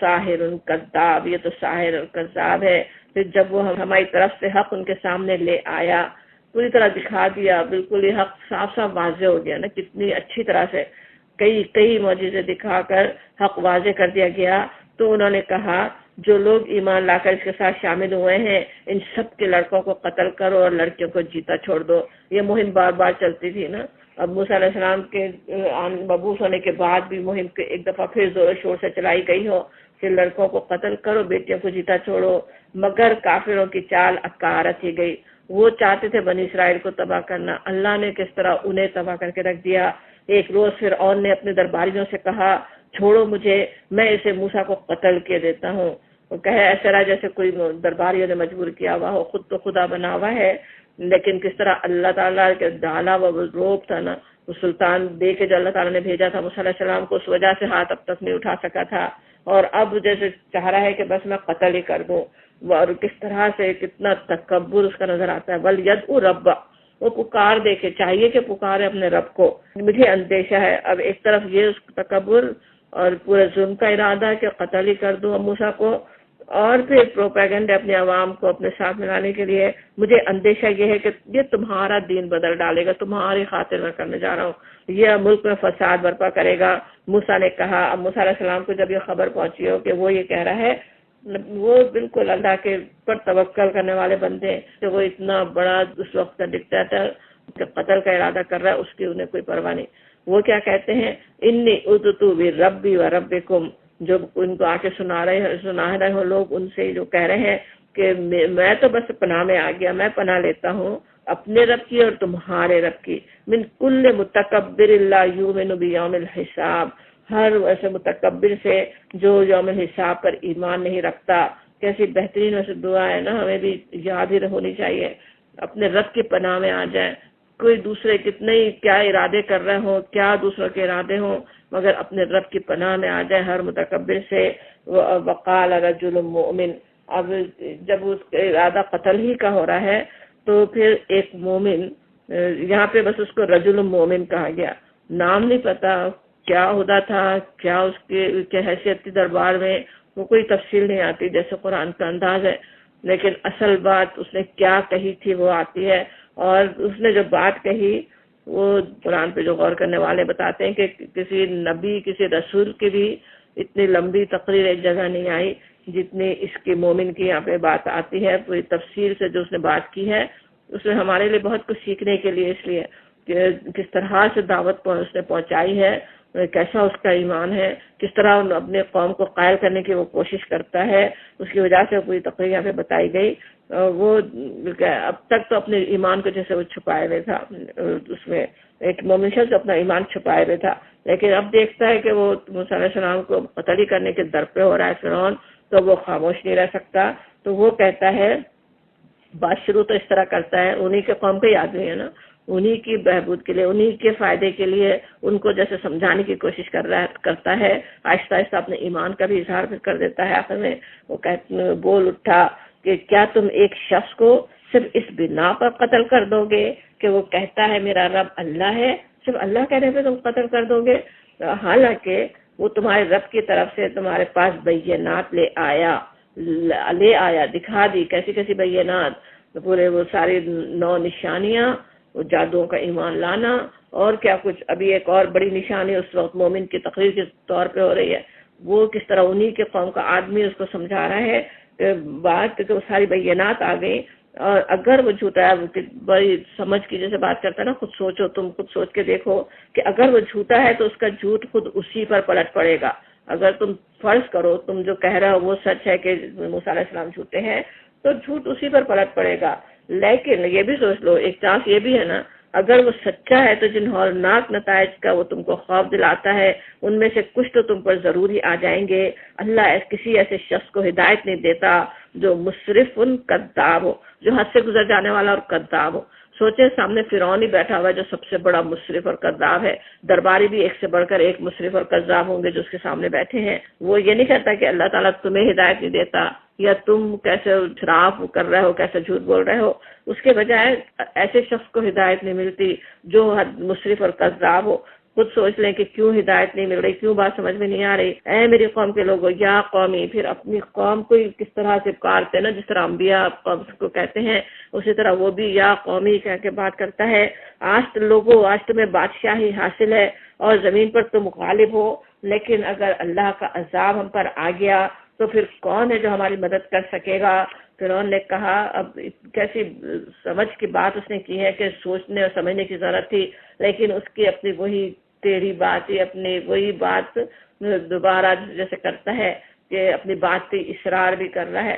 ساحر کذاب، یہ تو ساحر اور کذاب ہے۔ پھر جب وہ ہماری طرف سے حق ان کے سامنے لے آیا، پوری طرح دکھا دیا، بالکل یہ حق صاف صاف واضح ہو گیا نا، کتنی اچھی طرح سے کئی معجزے دکھا کر حق واضح کر دیا گیا، تو انہوں نے کہا جو لوگ ایمان لا کر اس کے ساتھ شامل ہوئے ہیں ان سب کے لڑکوں کو قتل کرو اور لڑکیوں کو جیتا چھوڑ دو۔ یہ مہم بار بار چلتی تھی نا، اب موسیٰ علیہ السلام کے مبعوث ہونے کے بعد بھی مہم ایک دفعہ پھر زور و شور سے چلائی گئی ہو کہ لڑکوں کو قتل کرو، بیٹیوں کو جیتا چھوڑو، مگر کافروں کی چال عکارت ہی گئی۔ وہ چاہتے تھے بنی اسرائیل کو تباہ کرنا، اللہ نے کس طرح انہیں تباہ کر کے رکھ دیا۔ ایک روز فرعون نے اپنے درباریوں سے کہا چھوڑو مجھے، میں اسے موسیٰ کو قتل کیے دیتا ہوں۔ وہ کہے ایسا رہا جیسے کوئی درباریوں نے مجبور کیا ہوا ہو، خود تو خدا بنا ہوا ہے، لیکن کس طرح اللہ تعالیٰ کے ڈالا وہ روب تھا نا، وہ سلطان دے کے جو اللہ تعالیٰ نے بھیجا تھا موسیٰ علیہ السلام کو، اس وجہ سے ہاتھ اب تک نہیں اٹھا سکا تھا، اور اب جیسے چاہ رہا ہے کہ بس میں قتل ہی کر دوں، اور کس طرح سے کتنا تکبر اس کا نظر آتا ہے۔ بل یدعو رب، وہ پکار دے کے چاہیے کہ پکارے اپنے رب کو، مجھے اندیشہ ہے۔ اب ایک طرف یہ اس تکبر اور پورے ظلم کا ارادہ ہے کہ قتل ہی کر دوں موسیٰ کو، اور پھر پروپیگنڈا اپنے عوام کو اپنے ساتھ ملانے کے لیے مجھے اندیشہ یہ ہے کہ یہ تمہارا دین بدل ڈالے گا، تمہاری خاطر میں کرنے جا رہا ہوں، یہ ملک میں فساد برپا کرے گا۔ موسیٰ نے کہا، اب موسیٰ علیہ السلام کو جب یہ خبر پہنچی ہو کہ وہ یہ کہہ رہا ہے، وہ بالکل اللہ کے پر توکل کرنے والے بندے ہیں کہ وہ اتنا بڑا اس وقت کا ڈکٹیٹر قتل کا ارادہ کر رہا ہے، اس کی انہیں کوئی پرواہ نہیں۔ وہ کیا کہتے ہیں، انی اذت بربی و ربکم، جو ان کو آ کے سنا رہے ہو لوگ، ان سے جو کہہ رہے ہیں کہ میں تو بس پناہ میں آ گیا، میں پناہ لیتا ہوں اپنے رب کی اور تمہارے رب کی، من کل متکبر لا یؤمن بیوم الحساب، ہر ایسے متکبر سے جو یوم الحساب پر ایمان نہیں رکھتا۔ کیسی بہترین ویسے دعا ہے نا، ہمیں بھی یاد ہی ہونی چاہیے، اپنے رب کی پناہ میں آ جائیں، کوئی دوسرے کتنے کیا ارادے کر رہے ہوں، کیا دوسروں کے ارادے ہوں، مگر اپنے رب کی پناہ میں آ جائے ہر متکبر سے۔ وقال رجل مؤمن، اب جب اس کا ارادہ قتل ہی کا ہو رہا ہے تو پھر ایک مومن، یہاں پہ بس اس کو رجل مومن کہا گیا، نام نہیں پتا کیا عہدہ تھا، کیا اس کی حیثیت تھی دربار میں، وہ کوئی تفصیل نہیں آتی جیسے قرآن کا انداز ہے، لیکن اصل بات اس نے کیا کہی تھی وہ آتی ہے، اور اس نے جو بات کہی وہ قرآن پہ جو غور کرنے والے بتاتے ہیں کہ کسی نبی کسی رسول کی بھی اتنی لمبی تقریر ایک جگہ نہیں آئی جتنی اس کی مومن کی یہاں پہ بات آتی ہے. پوری تفصیل سے جو اس نے بات کی ہے اس میں ہمارے لیے بہت کچھ سیکھنے کے لیے، اس لیے کہ کس طرح سے دعوت اس نے پہنچائی ہے، کیسا اس کا ایمان ہے، کس طرح اپنے قوم کو قائل کرنے کی وہ کوشش کرتا ہے. اس کی وجہ سے پوری تقریر یہاں پہ بتائی گئی. وہ اب تک تو اپنے ایمان کو جیسے وہ چھپائے ہوئے تھا، اس میں ایک مومن شخص اپنا ایمان چھپائے ہوئے تھا، لیکن اب دیکھتا ہے کہ وہ موسیٰ علیہ السلام کو قتل کرنے کے در پہ ہو رہا ہے فرعون، تو وہ خاموش نہیں رہ سکتا. تو وہ کہتا ہے، بات شروع تو اس طرح کرتا ہے، انہی کے قوم کے ہی آدمی ہے نا، انہی کی بہبود کے لیے، انہی کے فائدے کے لیے ان کو جیسے سمجھانے کی کوشش کرتا ہے. آہستہ آہستہ اپنے ایمان کا بھی اظہار کر دیتا ہے. آخر میں وہ بول اٹھا کہ کیا تم ایک شخص کو صرف اس بنا پر قتل کر دو گے کہ وہ کہتا ہے میرا رب اللہ ہے؟ صرف اللہ کہنے پہ تم قتل کر دو گے؟ حالانکہ وہ تمہارے رب کی طرف سے تمہارے پاس بینات لے آیا، دکھا دی. کیسی کیسی بینات؟ پورے وہ ساری 9 نشانیاں، وہ جادوؤں کا ایمان لانا، اور کیا کچھ. ابھی ایک اور بڑی نشانی اس وقت مومن کی تقریر کے طور پہ ہو رہی ہے، وہ کس طرح انہی کے قوم کا آدمی اس کو سمجھا رہا ہے کہ بات کہ وہ ساری بینات آ گئی. اور اگر وہ جھوٹا ہے، بڑی سمجھ کی جیسے بات کرتا ہے نا، خود سوچو، تم خود سوچ کے دیکھو کہ اگر وہ جھوٹا ہے تو اس کا جھوٹ خود اسی پر پلٹ پڑے گا. اگر تم فرض کرو تم جو کہہ رہے ہو وہ سچ ہے کہ موسیٰ علیہ السلام جھوٹے ہیں، تو جھوٹ اسی پر پلٹ پڑے گا. لیکن یہ بھی سوچ لو، ایک چانس یہ بھی ہے نا، اگر وہ سچا ہے تو جن ہولناک نتائج کا وہ تم کو خوف دلاتا ہے ان میں سے کچھ تو تم پر ضرور ہی آ جائیں گے. اللہ کسی ایسے شخص کو ہدایت نہیں دیتا جو مسرف کذاب ہو، جو حد سے گزر جانے والا اور کذاب ہو. سوچے سامنے فرعون ہی بیٹھا ہوا ہے جو سب سے بڑا مسرف اور کذاب ہے. درباری بھی ایک سے بڑھ کر ایک مسرف اور کذاب ہوں گے جو اس کے سامنے بیٹھے ہیں. وہ یہ نہیں کہتا کہ اللہ تعالیٰ تمہیں ہدایت نہیں دیتا یا تم کیسے شراف کر رہے ہو، کیسے جھوٹ بول رہے ہو. اس کے بجائے ایسے شخص کو ہدایت نہیں ملتی جو مسرف اور کذاب ہو. خود سوچ لیں کہ کیوں ہدایت نہیں مل رہی، کیوں بات سمجھ میں نہیں آ رہی. اے میری قوم کے لوگوں، یا قومی، پھر اپنی قوم کو کس طرح سے پکارتے ہیں نا، جس طرح انبیاء قوم کو کہتے ہیں اسی طرح وہ بھی یا قومی کہہ کے بات کرتا ہے. آج لوگوں، آج تمہیں بادشاہی حاصل ہے اور زمین پر تم غالب ہو، لیکن اگر اللہ کا عذاب ہم پر آ گیا تو پھر کون ہے جو ہماری مدد کر سکے گا؟ فرعون نے کہا. اب کیسی سمجھ کی بات اس نے کی ہے کہ سوچنے اور سمجھنے کی ضرورت تھی، لیکن اس کی اپنی وہی تیری بات ہی، اپنی وہی بات دوبارہ جیسے کرتا ہے کہ اپنی بات پہ اصرار بھی کر رہا ہے،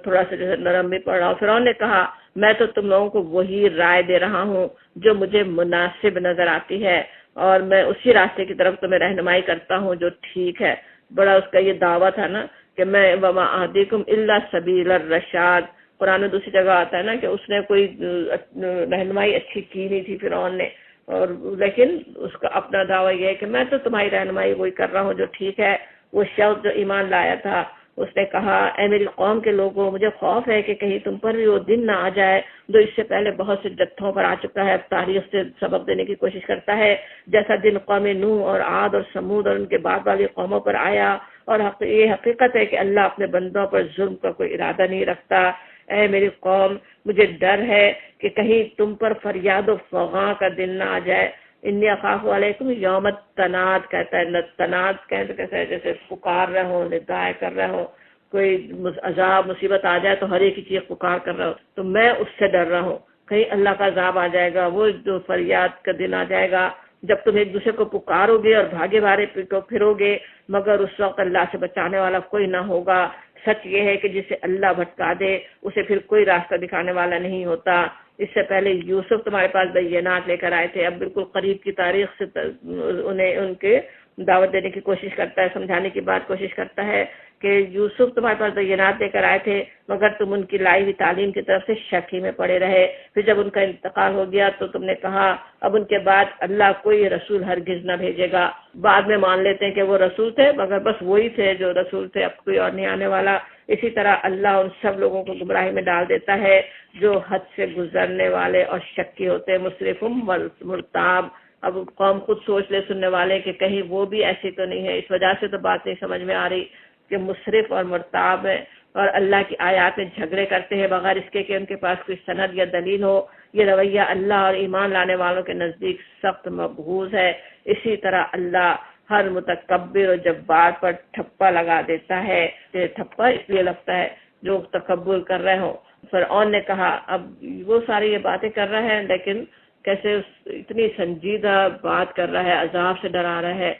تھوڑا سا جیسے نرم بھی پڑ رہا ہوں. فرعون نے کہا میں تو تم لوگوں کو وہی رائے دے رہا ہوں جو مجھے مناسب نظر آتی ہے، اور میں اسی راستے کی طرف تمہیں رہنمائی کرتا ہوں جو ٹھیک ہے. بڑا اس کا یہ دعویٰ تھا نا کہ میں وما اہدیکم الا سبیل الرشاد. قرآن میں دوسری جگہ آتا ہے نا کہ اس نے کوئی رہنمائی اچھی کی نہیں تھی فرعون نے، اور لیکن اس کا اپنا دعویٰ یہ ہے کہ میں تو تمہاری رہنمائی وہی کر رہا ہوں جو ٹھیک ہے. وہ شخص جو ایمان لایا تھا اس نے کہا اے میری قوم کے لوگوں، مجھے خوف ہے کہ کہیں تم پر بھی وہ دن نہ آ جائے جو اس سے پہلے بہت سے جتھوں پر آ چکا ہے. تاریخ سے سبق دینے کی کوشش کرتا ہے جیسا دن قوم نوح اور عاد اور سمود اور ان کے بعد والی قوموں پر آیا. اور یہ حقیقت ہے کہ اللہ اپنے بندوں پر ظلم کا کوئی ارادہ نہیں رکھتا. اے میری قوم، مجھے ڈر ہے کہ کہیں تم پر فریاد و فغاں کا دن نہ آ جائے. انی اخاف علیکم یوم التناد، کہتا ہے تناد کہتے کیسے ہے جیسے پکار رہے ہو، ندائے کر رہے ہو، کوئی عذاب مصیبت آ جائے تو ہر ایک چیز پکار کر رہا ہو، تو میں اس سے ڈر رہا ہوں کہیں اللہ کا عذاب آ جائے گا. وہ جو فریاد کا دن آ جائے گا جب تم ایک دوسرے کو پکارو گے اور بھاگے بھارے پھرو گے، مگر اس وقت اللہ سے بچانے والا کوئی نہ ہوگا. سچ یہ ہے کہ جسے اللہ بھٹکا دے اسے پھر کوئی راستہ دکھانے والا نہیں ہوتا. اس سے پہلے یوسف تمہارے پاس بینات لے کر آئے تھے. اب بالکل قریب کی تاریخ سے انہیں ان کے دعوت دینے کی کوشش کرتا ہے، سمجھانے کی بات کوشش کرتا ہے کہ یوسف تمہارے پاس بینات لے کر آئے تھے مگر تم ان کی لائی ہوئی تعلیم کی طرف سے شک ہی میں پڑے رہے. پھر جب ان کا انتقال ہو گیا تو تم نے کہا اب ان کے بعد اللہ کوئی رسول ہرگز نہ بھیجے گا. بعد میں مان لیتے ہیں کہ وہ رسول تھے مگر بس وہی تھے جو رسول تھے، اب کوئی اور نہیں آنے والا. اسی طرح اللہ ان سب لوگوں کو گمراہی میں ڈال دیتا ہے جو حد سے گزرنے والے اور شکی ہوتے ہیں، مصرف مرتاب. اب قوم خود سوچ لے سننے والے کہ کہیں وہ بھی ایسی تو نہیں ہے. اس وجہ سے تو بات نہیں سمجھ میں آ رہی کہ مصرف اور مرتاب ہے اور اللہ کی آیات میں جھگڑے کرتے ہیں بغیر اس کے کہ ان کے پاس کوئی سند یا دلیل ہو. یہ رویہ اللہ اور ایمان لانے والوں کے نزدیک سخت مبغوض ہے. اسی طرح اللہ ہر متکبر و جبار پر ٹھپا لگا دیتا ہے. یہ ٹھپا اس لیے لگتا ہے جو تکبر کر رہے ہوں. فرعون نے کہا، اب وہ ساری یہ باتیں کر رہا ہے لیکن کیسے اتنی سنجیدہ بات کر رہا ہے، عذاب سے ڈرا رہا ہے.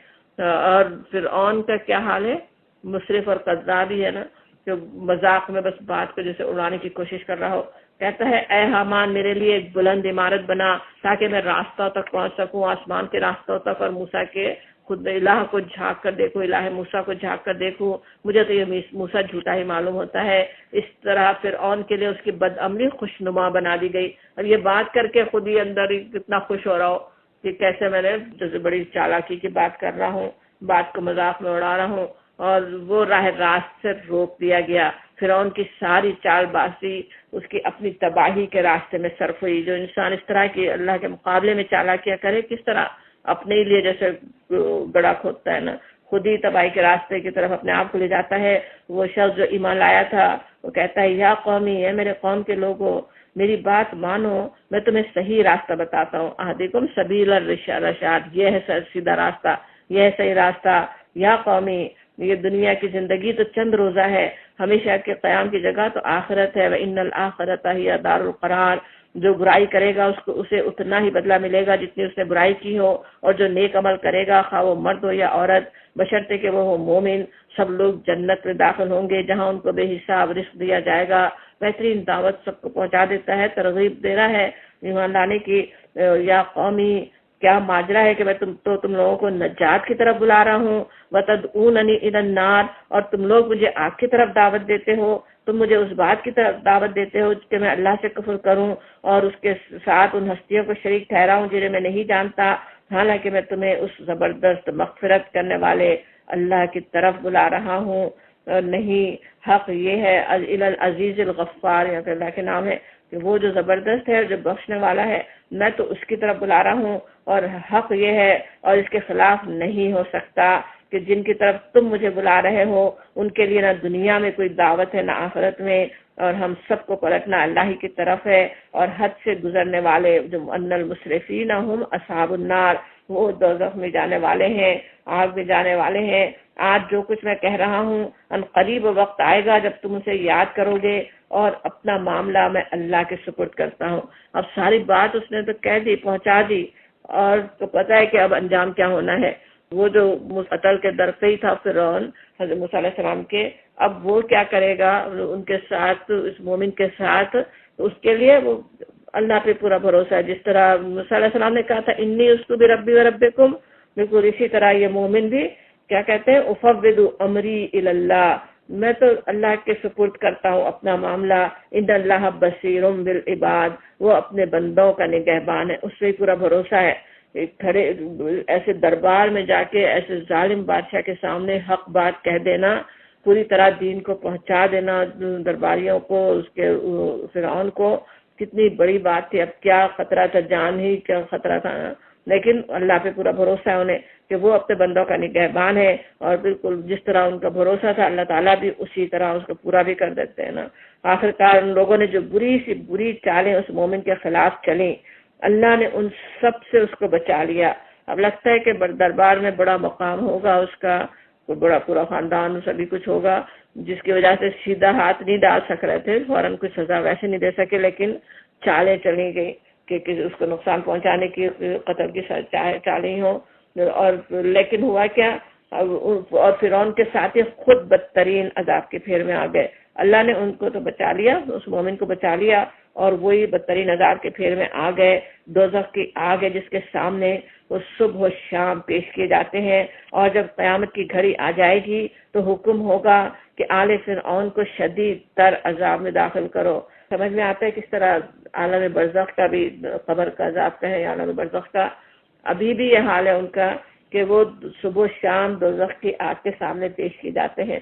اور فرعون کا کیا حال ہے؟ مصرف اور قذاب ہی ہے نا، جو مذاق میں بس بات کو جیسے اڑانے کی کوشش کر رہا ہو. کہتا ہے اے حامان میرے لیے ایک بلند عمارت بنا تاکہ میں راستوں تک پہنچ سکوں، آسمان کے راستوں تک، اور موسیٰ کے خود الہ کو جھانک کر دیکھوں، الہ موسیٰ کو جھانک کر دیکھوں. مجھے تو یہ موسیٰ جھوٹا ہی معلوم ہوتا ہے. اس طرح فرعون کے لیے اس کی بدعملی خوشنما بنا دی گئی. اور یہ بات کر کے خود ہی اندر کتنا خوش ہو رہا ہو کہ کیسے میں نے جیسے بڑی چالاکی کی بات کر رہا ہوں، بات کو مذاق میں اڑا رہا ہوں. اور وہ راہ راست سے روک دیا گیا. فرعون کی ساری چال بازی اس کی اپنی تباہی کے راستے میں صرف ہوئی. جو انسان اس طرح کی اللہ کے مقابلے میں چالاکیاں کرے، کس طرح اپنے لیے جیسے گڑا کھودتا ہے نا، خود ہی تباہی کے راستے کی طرف اپنے آپ کو لے جاتا ہے. وہ شخص جو ایمان لایا تھا وہ کہتا ہے یا قومی، ہے میرے قوم کے لوگوں، میری بات مانو، میں تمہیں صحیح راستہ بتاتا ہوں. اہدکم سبیل الرشاد، یہ ہے سیدھا راستہ، یہ ہے صحیح راستہ. یا قومی، یہ دنیا کی زندگی تو چند روزہ ہے، ہمیشہ کے قیام کی جگہ تو آخرت ہے. وَإِنَّ الْآخِرَةَ هِيَ دَارُ الْقَرَارِ، جو برائی کرے گا اسے اتنا ہی بدلہ ملے گا جتنی اس نے برائی کی ہو. اور جو نیک عمل کرے گا، خواہ وہ مرد ہو یا عورت، بشرطے کہ وہ ہو مومن، سب لوگ جنت میں داخل ہوں گے جہاں ان کو بے حساب رزق دیا جائے گا. بہترین دعوت سب کو پہنچا دیتا ہے، ترغیب دے رہا ہے ایمان لانے کی. یا قومی، کیا ماجرا ہے کہ میں تم لوگوں کو نجات کی طرف بلا رہا ہوں. وَتَدْعُونَنِي إِلَى النَّارِ، اور تم لوگ مجھے آگ کی طرف دعوت دیتے ہو. تم مجھے اس بات کی طرف دعوت دیتے ہو کہ میں اللہ سے کفر کروں اور اس کے ساتھ ان ہستیوں کو شریک ٹھہراؤں جنہیں میں نہیں جانتا، حالانکہ میں تمہیں اس زبردست مغفرت کرنے والے اللہ کی طرف بلا رہا ہوں. نہیں، حق یہ ہے إِلَى الْعَزِيزِ الْغَفَّارِ، یہاں پہ اللہ کے نام ہے کہ وہ جو زبردست ہے، جو بخشنے والا ہے، میں تو اس کی طرف بلا رہا ہوں. اور حق یہ ہے اور اس کے خلاف نہیں ہو سکتا کہ جن کی طرف تم مجھے بلا رہے ہو ان کے لیے نہ دنیا میں کوئی دعوت ہے نہ آخرت میں. اور ہم سب کو پلٹنا اللہ ہی کی طرف ہے. اور حد سے گزرنے والے جو ان المسرفین ہم اصحاب النار، وہ دوزخ میں جانے والے ہیں، آگ میں جانے والے ہیں. آج جو کچھ میں کہہ رہا ہوں، ان قریب وقت آئے گا جب تم اسے یاد کرو گے اور اپنا معاملہ میں اللہ کے سپرد کرتا ہوں. اب ساری بات اس نے تو کہہ دی، پہنچا دی، اور تو پتہ ہے کہ اب انجام کیا ہونا ہے. وہ جو قتل کے درپے ہی تھا فرعون حضرت موسیٰ علیہ السلام کے، اب وہ کیا کرے گا ان کے ساتھ، اس مومن کے ساتھ. اس کے لیے وہ اللہ پہ پورا بھروسہ ہے. جس طرح موسیٰ علیہ السلام نے کہا تھا انی اسکو بربی و ربکم، بالکل اسی طرح یہ مومن بھی کیا کہتے ہیں، افوض امری الی اللہ، میں تو اللہ کے سپرد کرتا ہوں اپنا معاملہ. ان اللہ بصیر بالعباد، وہ اپنے بندوں کا نگہبان ہے، اس پہ پورا بھروسہ ہے. کھڑے ایسے دربار میں جا کے ایسے ظالم بادشاہ کے سامنے حق بات کہہ دینا، پوری طرح دین کو پہنچا دینا درباریوں کو، اس کے فرعون کو، کتنی بڑی بات تھی. اب کیا خطرہ تھا، جان ہی کیا خطرہ تھا، لیکن اللہ پہ پورا بھروسہ ہے انہیں کہ وہ اپنے بندوں کا نگہبان ہے. اور بالکل جس طرح ان کا بھروسہ تھا اللہ تعالیٰ بھی اسی طرح اس کو پورا بھی کر دیتے ہیں نا. آخرکار ان لوگوں نے جو بری سی بری چالیں اس مومن کے خلاف چلیں، اللہ نے ان سب سے اس کو بچا لیا. اب لگتا ہے کہ دربار میں بڑا مقام ہوگا اس کا، کوئی بڑا پورا خاندان، سبھی کچھ ہوگا، جس کی وجہ سے سیدھا ہاتھ نہیں ڈال سک رہے تھے، فوراً کوئی سزا ویسے نہیں دے سکے، لیکن چالیں چلی گئی کہ اس کو نقصان پہنچانے کی، قتل کی چالیں ہوں. اور لیکن ہوا کیا، اور فرعون کے ساتھی خود بدترین عذاب کے پھیر میں آ گئے. اللہ نے ان کو تو بچا لیا، اس مومن کو بچا لیا، اور وہی بدترین عذاب کے پھیر میں آ گئے. دوزخ کی آگ ہے جس کے سامنے وہ صبح و شام پیش کیے جاتے ہیں. اور جب قیامت کی گھڑی آ جائے گی تو حکم ہوگا کہ آل فرعون کو شدید تر عذاب میں داخل کرو. سمجھ میں آتا ہے کس طرح عالم برزخ کا بھی، قبر کا عذاب کا ہے، عالم برزخ کا ابھی بھی یہ حال ہے ان کا کہ وہ صبح و شام دوزخ کی آگ کے سامنے پیش کیے جاتے ہیں.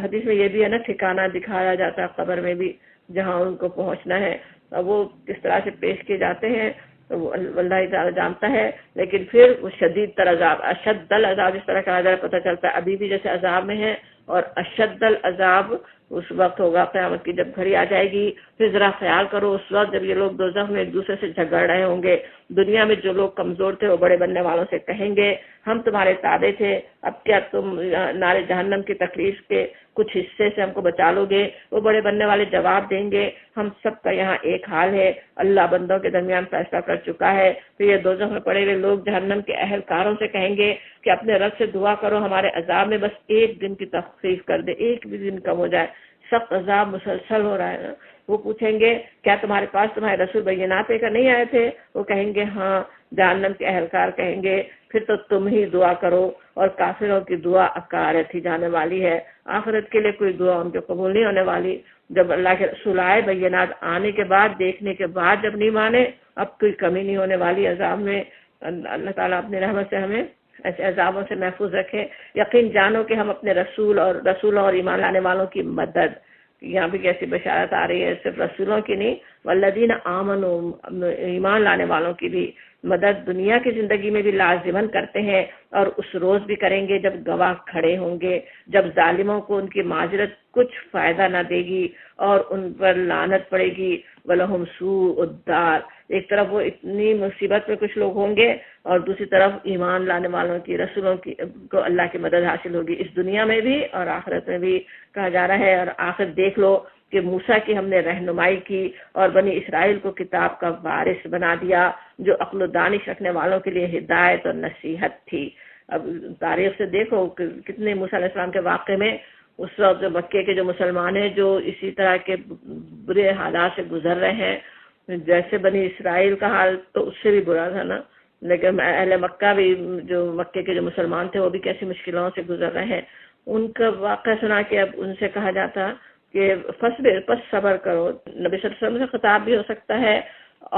حدیث میں یہ بھی ہے نا، ٹھکانہ دکھایا جاتا ہے قبر میں بھی جہاں ان کو پہنچنا ہے. وہ کس طرح سے پیش کیے جاتے ہیں وہ اللہ تعالیٰ جانتا ہے. لیکن پھر وہ شدید تر عذاب، اشد العذاب اس طرح کہا جائے، پتہ چلتا ہے ابھی بھی جیسے عذاب میں ہے، اور اشد العذاب اس وقت ہوگا قیامت کی جب گھڑی آ جائے گی. پھر ذرا خیال کرو اس وقت جب یہ لوگ دوزخ میں ایک دوسرے سے جھگڑ رہے ہوں گے. دنیا میں جو لوگ کمزور تھے وہ بڑے بننے والوں سے کہیں گے ہم تمہارے تابع تھے، اب کیا تم نار جہنم کی تکلیف کے کچھ حصے سے ہم کو بچا لو گے؟ وہ بڑے بننے والے جواب دیں گے ہم سب کا یہاں ایک حال ہے، اللہ بندوں کے درمیان فیصلہ کر چکا ہے. پھر یہ دوزخ میں پڑے ہوئے لوگ جہنم کے اہلکاروں سے کہیں گے کہ اپنے رب سے دعا کرو ہمارے عذاب میں بس ایک دن کی تخفیف کر دے، ایک بھی دن کم ہو جائے، سخت عذاب مسلسل ہو رہا ہے نا. وہ پوچھیں گے کیا تمہارے پاس تمہارے رسول بینات لے کر نہیں آئے تھے؟ وہ کہیں گے ہاں. جہنم کے اہلکار کہیں گے پھر تو تم ہی دعا کرو، اور کافروں کی دعا اکارت ہی جانے والی ہے، آخرت کے لیے کوئی دعا ان کو قبول نہیں ہونے والی. جب اللہ کے رسول آئے بینات آنے کے بعد دیکھنے کے بعد جب نہیں مانے اب کوئی کمی نہیں ہونے والی عذاب میں. اللہ تعالیٰ اپنی رحمت سے ہمیں ایسے عذابوں سے محفوظ رکھے. یقین جانو کہ ہم اپنے رسولوں اور ایمان لانے والوں کی مدد، یہاں بھی کیسی بشارت آ رہی ہے، صرف رسولوں کی نہیں والذین آمنوا ایمان لانے والوں کی بھی مدد دنیا کی زندگی میں بھی لازماً کرتے ہیں، اور اس روز بھی کریں گے جب گواہ کھڑے ہوں گے، جب ظالموں کو ان کی معذرت کچھ فائدہ نہ دے گی اور ان پر لعنت پڑے گی. وَلَهُمْ سُوءُ الدَّارِ، ایک طرف وہ اتنی مصیبت میں کچھ لوگ ہوں گے اور دوسری طرف ایمان لانے والوں کی رسولوں کی کو اللہ کی مدد حاصل ہوگی اس دنیا میں بھی اور آخرت میں بھی. کہا جا رہا ہے اور آخر دیکھ لو کہ موسیٰ کی ہم نے رہنمائی کی اور بنی اسرائیل کو کتاب کا وارث بنا دیا جو عقل و دانش رکھنے والوں کے لیے ہدایت اور نصیحت تھی. اب تاریخ سے دیکھو کہ کتنے موسیٰ علیہ السلام کے واقعے میں اس وقت جو مکے کے جو مسلمان ہیں جو اسی طرح کے برے حالات سے گزر رہے ہیں، جیسے بنی اسرائیل کا حال تو اس سے بھی برا تھا نا، لیکن اہل مکہ بھی جو مکے کے جو مسلمان تھے وہ بھی کیسی مشکلوں سے گزر رہے ہیں. ان کا واقعہ سنا کہ اب ان سے کہا جاتا کہ فصبر، پس صبر کرو. نبی صلی اللہ علیہ وسلم سے خطاب بھی ہو سکتا ہے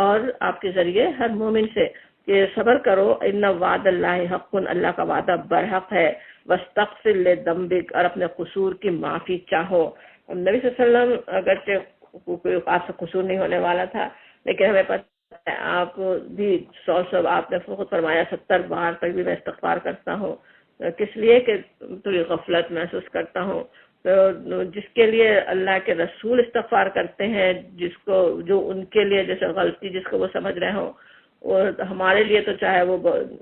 اور آپ کے ذریعے ہر مومن سے کہ صبر کرو. ان وعد اللہ حق، اللہ کا وعدہ برحق ہے. واستغفر لذنبک، اور اپنے قصور کی معافی چاہو. نبی صلی اللہ علیہ وسلم اگرچہ کوئی خاص قصور نہیں ہونے والا تھا لیکن ہمیں پتہ ہے آپ بھی 100 آپ نے خود فرمایا 70 بار تک بھی میں استغفار کرتا ہوں. کس لیے کہ تھوڑی غفلت محسوس کرتا ہوں. تو جس کے لیے اللہ کے رسول استغفار کرتے ہیں، جو ان کے لیے جیسے غلطی جس کو وہ سمجھ رہے ہوں، اور ہمارے لیے تو چاہے وہ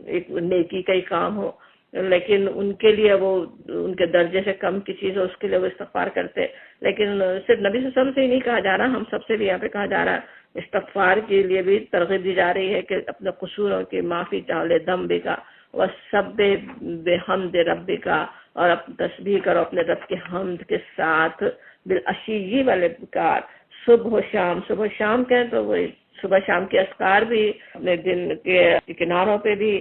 ایک نیکی کا ہی کام ہو لیکن ان کے لیے وہ ان کے درجے سے کم کی چیز ہو اس کے لیے وہ استغفار کرتے. لیکن صرف نبی صلی اللہ علیہ وسلم سے ہی نہیں کہا جا رہا، ہم سب سے بھی یہاں پہ کہا جا رہا ہے استغفار کے لیے بھی ترغیب دی جا رہی ہے کہ اپنے قصوروں کی معافی چاہو ذنب کا وَسَبِّحْ بِحَمْدِ رَبِّكَ، اور تسبیح کرو اپنے رب کے حمد کے ساتھ بالعشی والابکار، صبح و شام. صبح و شام کہیں تو وہ صبح شام کے اذکار بھی اپنے دن کے کناروں پہ بھی،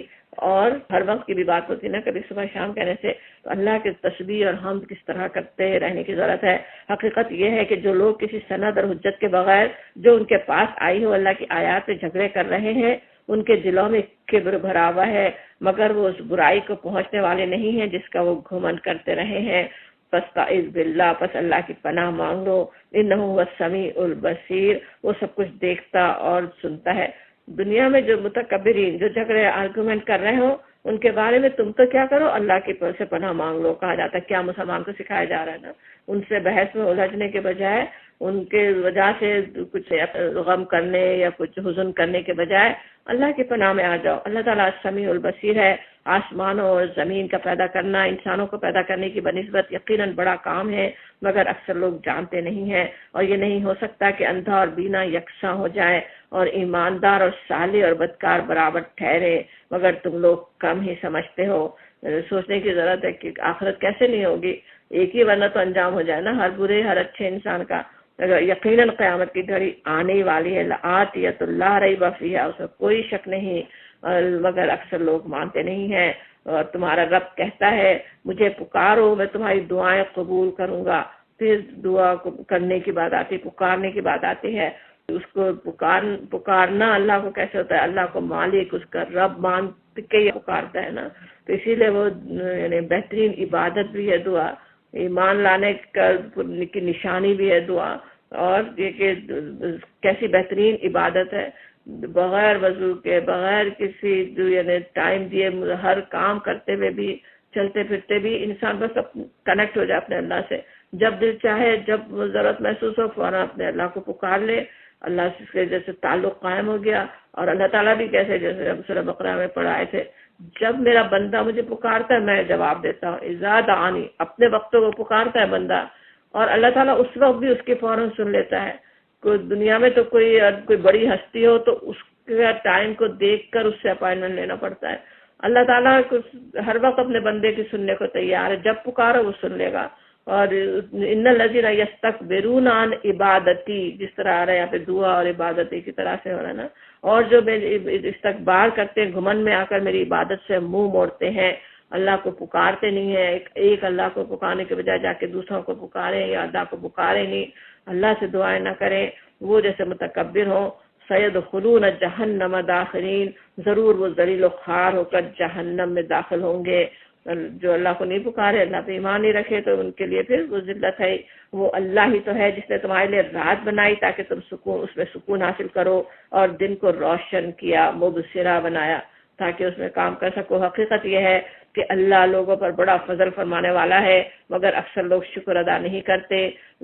اور ہر وقت کی بھی بات ہوتی نا کبھی صبح شام کہنے سے. تو اللہ کے تسبیح اور حمد کس طرح کرتے رہنے کی ضرورت ہے. حقیقت یہ ہے کہ جو لوگ کسی سند اور حجت کے بغیر جو ان کے پاس آئی ہو اللہ کی آیات پہ جھگڑے کر رہے ہیں ان کے دلوں میں کبر بھرا ہوا ہے، مگر وہ اس برائی کو پہنچنے والے نہیں ہیں جس کا وہ گھمنڈ کرتے رہے ہیں. فاستعذ باللہ، پس اللہ کی پناہ مانگ لو. انہ هو السمیع البصیر، وہ سب کچھ دیکھتا اور سنتا ہے. دنیا میں جو متکبرین جو جھگڑے آرگومنٹ کر رہے ہوں ان کے بارے میں تم تو کیا کرو، اللہ کی سے پناہ مانگ لو. کہا جاتا ہے کیا مسلمان کو سکھایا جا رہا ہے نا، ان سے بحث میں الجھنے کے بجائے ان کے وجہ سے کچھ غم کرنے یا کچھ حزن کرنے کے بجائے اللہ کی پناہ میں آ جاؤ. اللہ تعالیٰ سمیع البصیر ہے. آسمانوں اور زمین کا پیدا کرنا انسانوں کو پیدا کرنے کی بنسبت یقیناً بڑا کام ہے، مگر اکثر لوگ جانتے نہیں ہیں. اور یہ نہیں ہو سکتا کہ اندھا اور بینا یکساں ہو جائے اور ایماندار اور صالح اور بدکار برابر ٹھہرے، مگر تم لوگ کم ہی سمجھتے ہو. سوچنے کی ضرورت ہے کہ آخرت کیسے نہیں ہوگی، ایک ہی ورنہ تو انجام ہو جائے نا ہر برے ہر اچھے انسان کا. یقیناً قیامت کی گھڑی آنے والی ہے. لآتیۃ لا ریب فیہا، اس میں کوئی شک نہیں، مگر اکثر لوگ مانتے نہیں ہیں. اور تمہارا رب کہتا ہے مجھے پکارو میں تمہاری دعائیں قبول کروں گا. پھر دعا کرنے کی بات آتی، پکارنے کی بات آتی ہے. اس کو پکارنا اللہ کو کیسے ہوتا ہے، اللہ کو مالک اس کا رب مان کے ہی پکارتا ہے نا. تو اسی لیے وہ یعنی بہترین عبادت بھی ہے دعا، ایمان لانے کی نشانی بھی ہے دعا. اور یہ کہ کیسی بہترین عبادت ہے، بغیر وضو کے بغیر کسی یعنی ٹائم دیے ہر کام کرتے ہوئے بھی چلتے پھرتے بھی انسان بس کنیکٹ ہو جائے اپنے اللہ سے. جب دل چاہے، جب ضرورت محسوس ہو، فوراً اپنے اللہ کو پکار لے، اللہ سے جیسے تعلق قائم ہو گیا. اور اللہ تعالیٰ بھی کیسے، جیسے ہم سورہ بقرہ میں پڑھائے تھے، جب میرا بندہ مجھے پکارتا ہے میں جواب دیتا ہوں. اذا دعانی، اپنے وقتوں کو پکارتا ہے بندہ، اور اللہ تعالیٰ اس وقت بھی اس کے فوراً سن لیتا ہے. کوئی دنیا میں تو کوئی بڑی ہستی ہو تو اس کے ٹائم کو دیکھ کر اس سے اپائنٹمنٹ لینا پڑتا ہے. اللہ تعالیٰ ہر وقت اپنے بندے کی سننے کو تیار ہے، جب پکارو وہ سن لے گا. اور ان الذین یستکبرون عن عبادتی، جس طرح آ رہا ہے یہاں پہ دعا اور عبادتی کی طرح سے ہو رہا ہے نا، اور جو استکبار کرتے ہیں، گھمنڈ میں آ کر میری عبادت سے منہ موڑتے ہیں، اللہ کو پکارتے نہیں ہیں، ایک اللہ کو پکارنے کے بجائے جا کے دوسروں کو پکاریں یا اللہ کو پکاریں نہیں، اللہ سے دعائیں نہ کریں، وہ جیسے متکبر ہوں. سیدخلون جہنم داخرین، ضرور وہ ذلیل و خوار ہو کر جہنم میں داخل ہوں گے. جو اللہ کو نہیں پکارے، اللہ پہ ایمان نہیں رکھے، تو ان کے لیے پھر وہ ذلت ہے. وہ اللہ ہی تو ہے جس نے تمہارے لیے رات بنائی تاکہ تم اس میں سکون حاصل کرو، اور دن کو روشن کیا، مبصرہ بنایا تاکہ اس میں کام کر سکو. حقیقت یہ ہے کہ اللہ لوگوں پر بڑا فضل فرمانے والا ہے، مگر اکثر لوگ شکر ادا نہیں کرتے.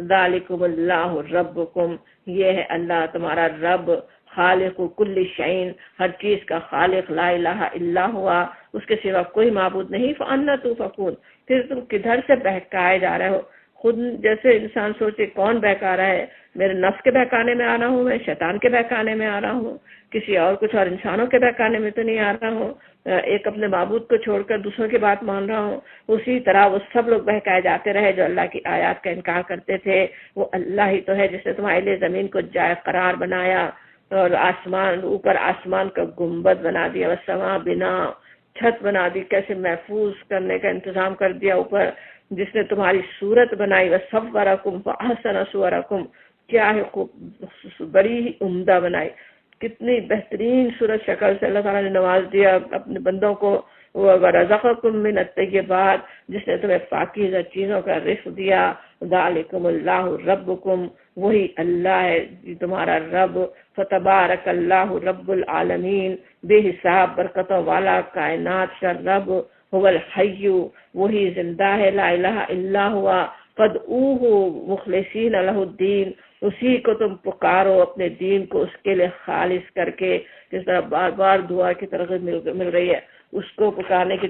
ذالکم اللہ ربکم، یہ ہے اللہ تمہارا رب، خالق کل شعین، ہر چیز کا خالق، لا الہ الا ہوا، اس کے سوا کوئی معبود نہیں. فانا توفکون، پھر تم کدھر سے بہکائے جا رہے ہو؟ خود جیسے انسان سوچے کون بہکا رہا ہے، میرے نفس کے بہکانے میں آ رہا ہوں، میں شیطان کے بہکانے میں آ رہا ہوں، کسی اور کچھ اور انسانوں کے بہکانے میں تو نہیں آ رہا ہوں، ایک اپنے معبود کو چھوڑ کر دوسروں کی بات مان رہا ہوں. اسی طرح وہ سب لوگ بہکائے جاتے رہے جو اللہ کی آیات کا انکار کرتے تھے. وہ اللہ ہی تو ہے جس نے تمہارے لیے زمین کو جائے قرار بنایا، اور اوپر آسمان کا گنبد بنا دیا، والسماء بنا، چھت بنا دی، کیسے محفوظ کرنے کا انتظام کر دیا اوپر. جس نے تمہاری صورت بنائی، وصورکم فاحسن صورکم، کیا ہے خوب، بڑی ہی عمدہ بنائی، کتنی بہترین صورت شکل سے اللہ تعالیٰ نے نواز دیا اپنے بندوں کو. وَرَزَقَكُم مِّنَ الطَّيِّبَاتِ، جس نے تمہیں پاکیزہ چیزوں کا رزق دیا. ذَلِكُمُ اللَّهُ رَبُّكُمْ، وہی اللہ ہے تمہارا رب. فتبارک اللہ رب العالمین، بے حساب برکتوں والا کائنات کا رب. هو الحی، وہی زندہ ہے، لا الہ الا ہوا. فادعوہ مخلصین لہ الدین، اسی کو تم پکارو اپنے دین کو اس کے لیے خالص کر کے. جس طرح بار بار دعا کی ترغیب مل رہی ہے، اس کو پکارنے کی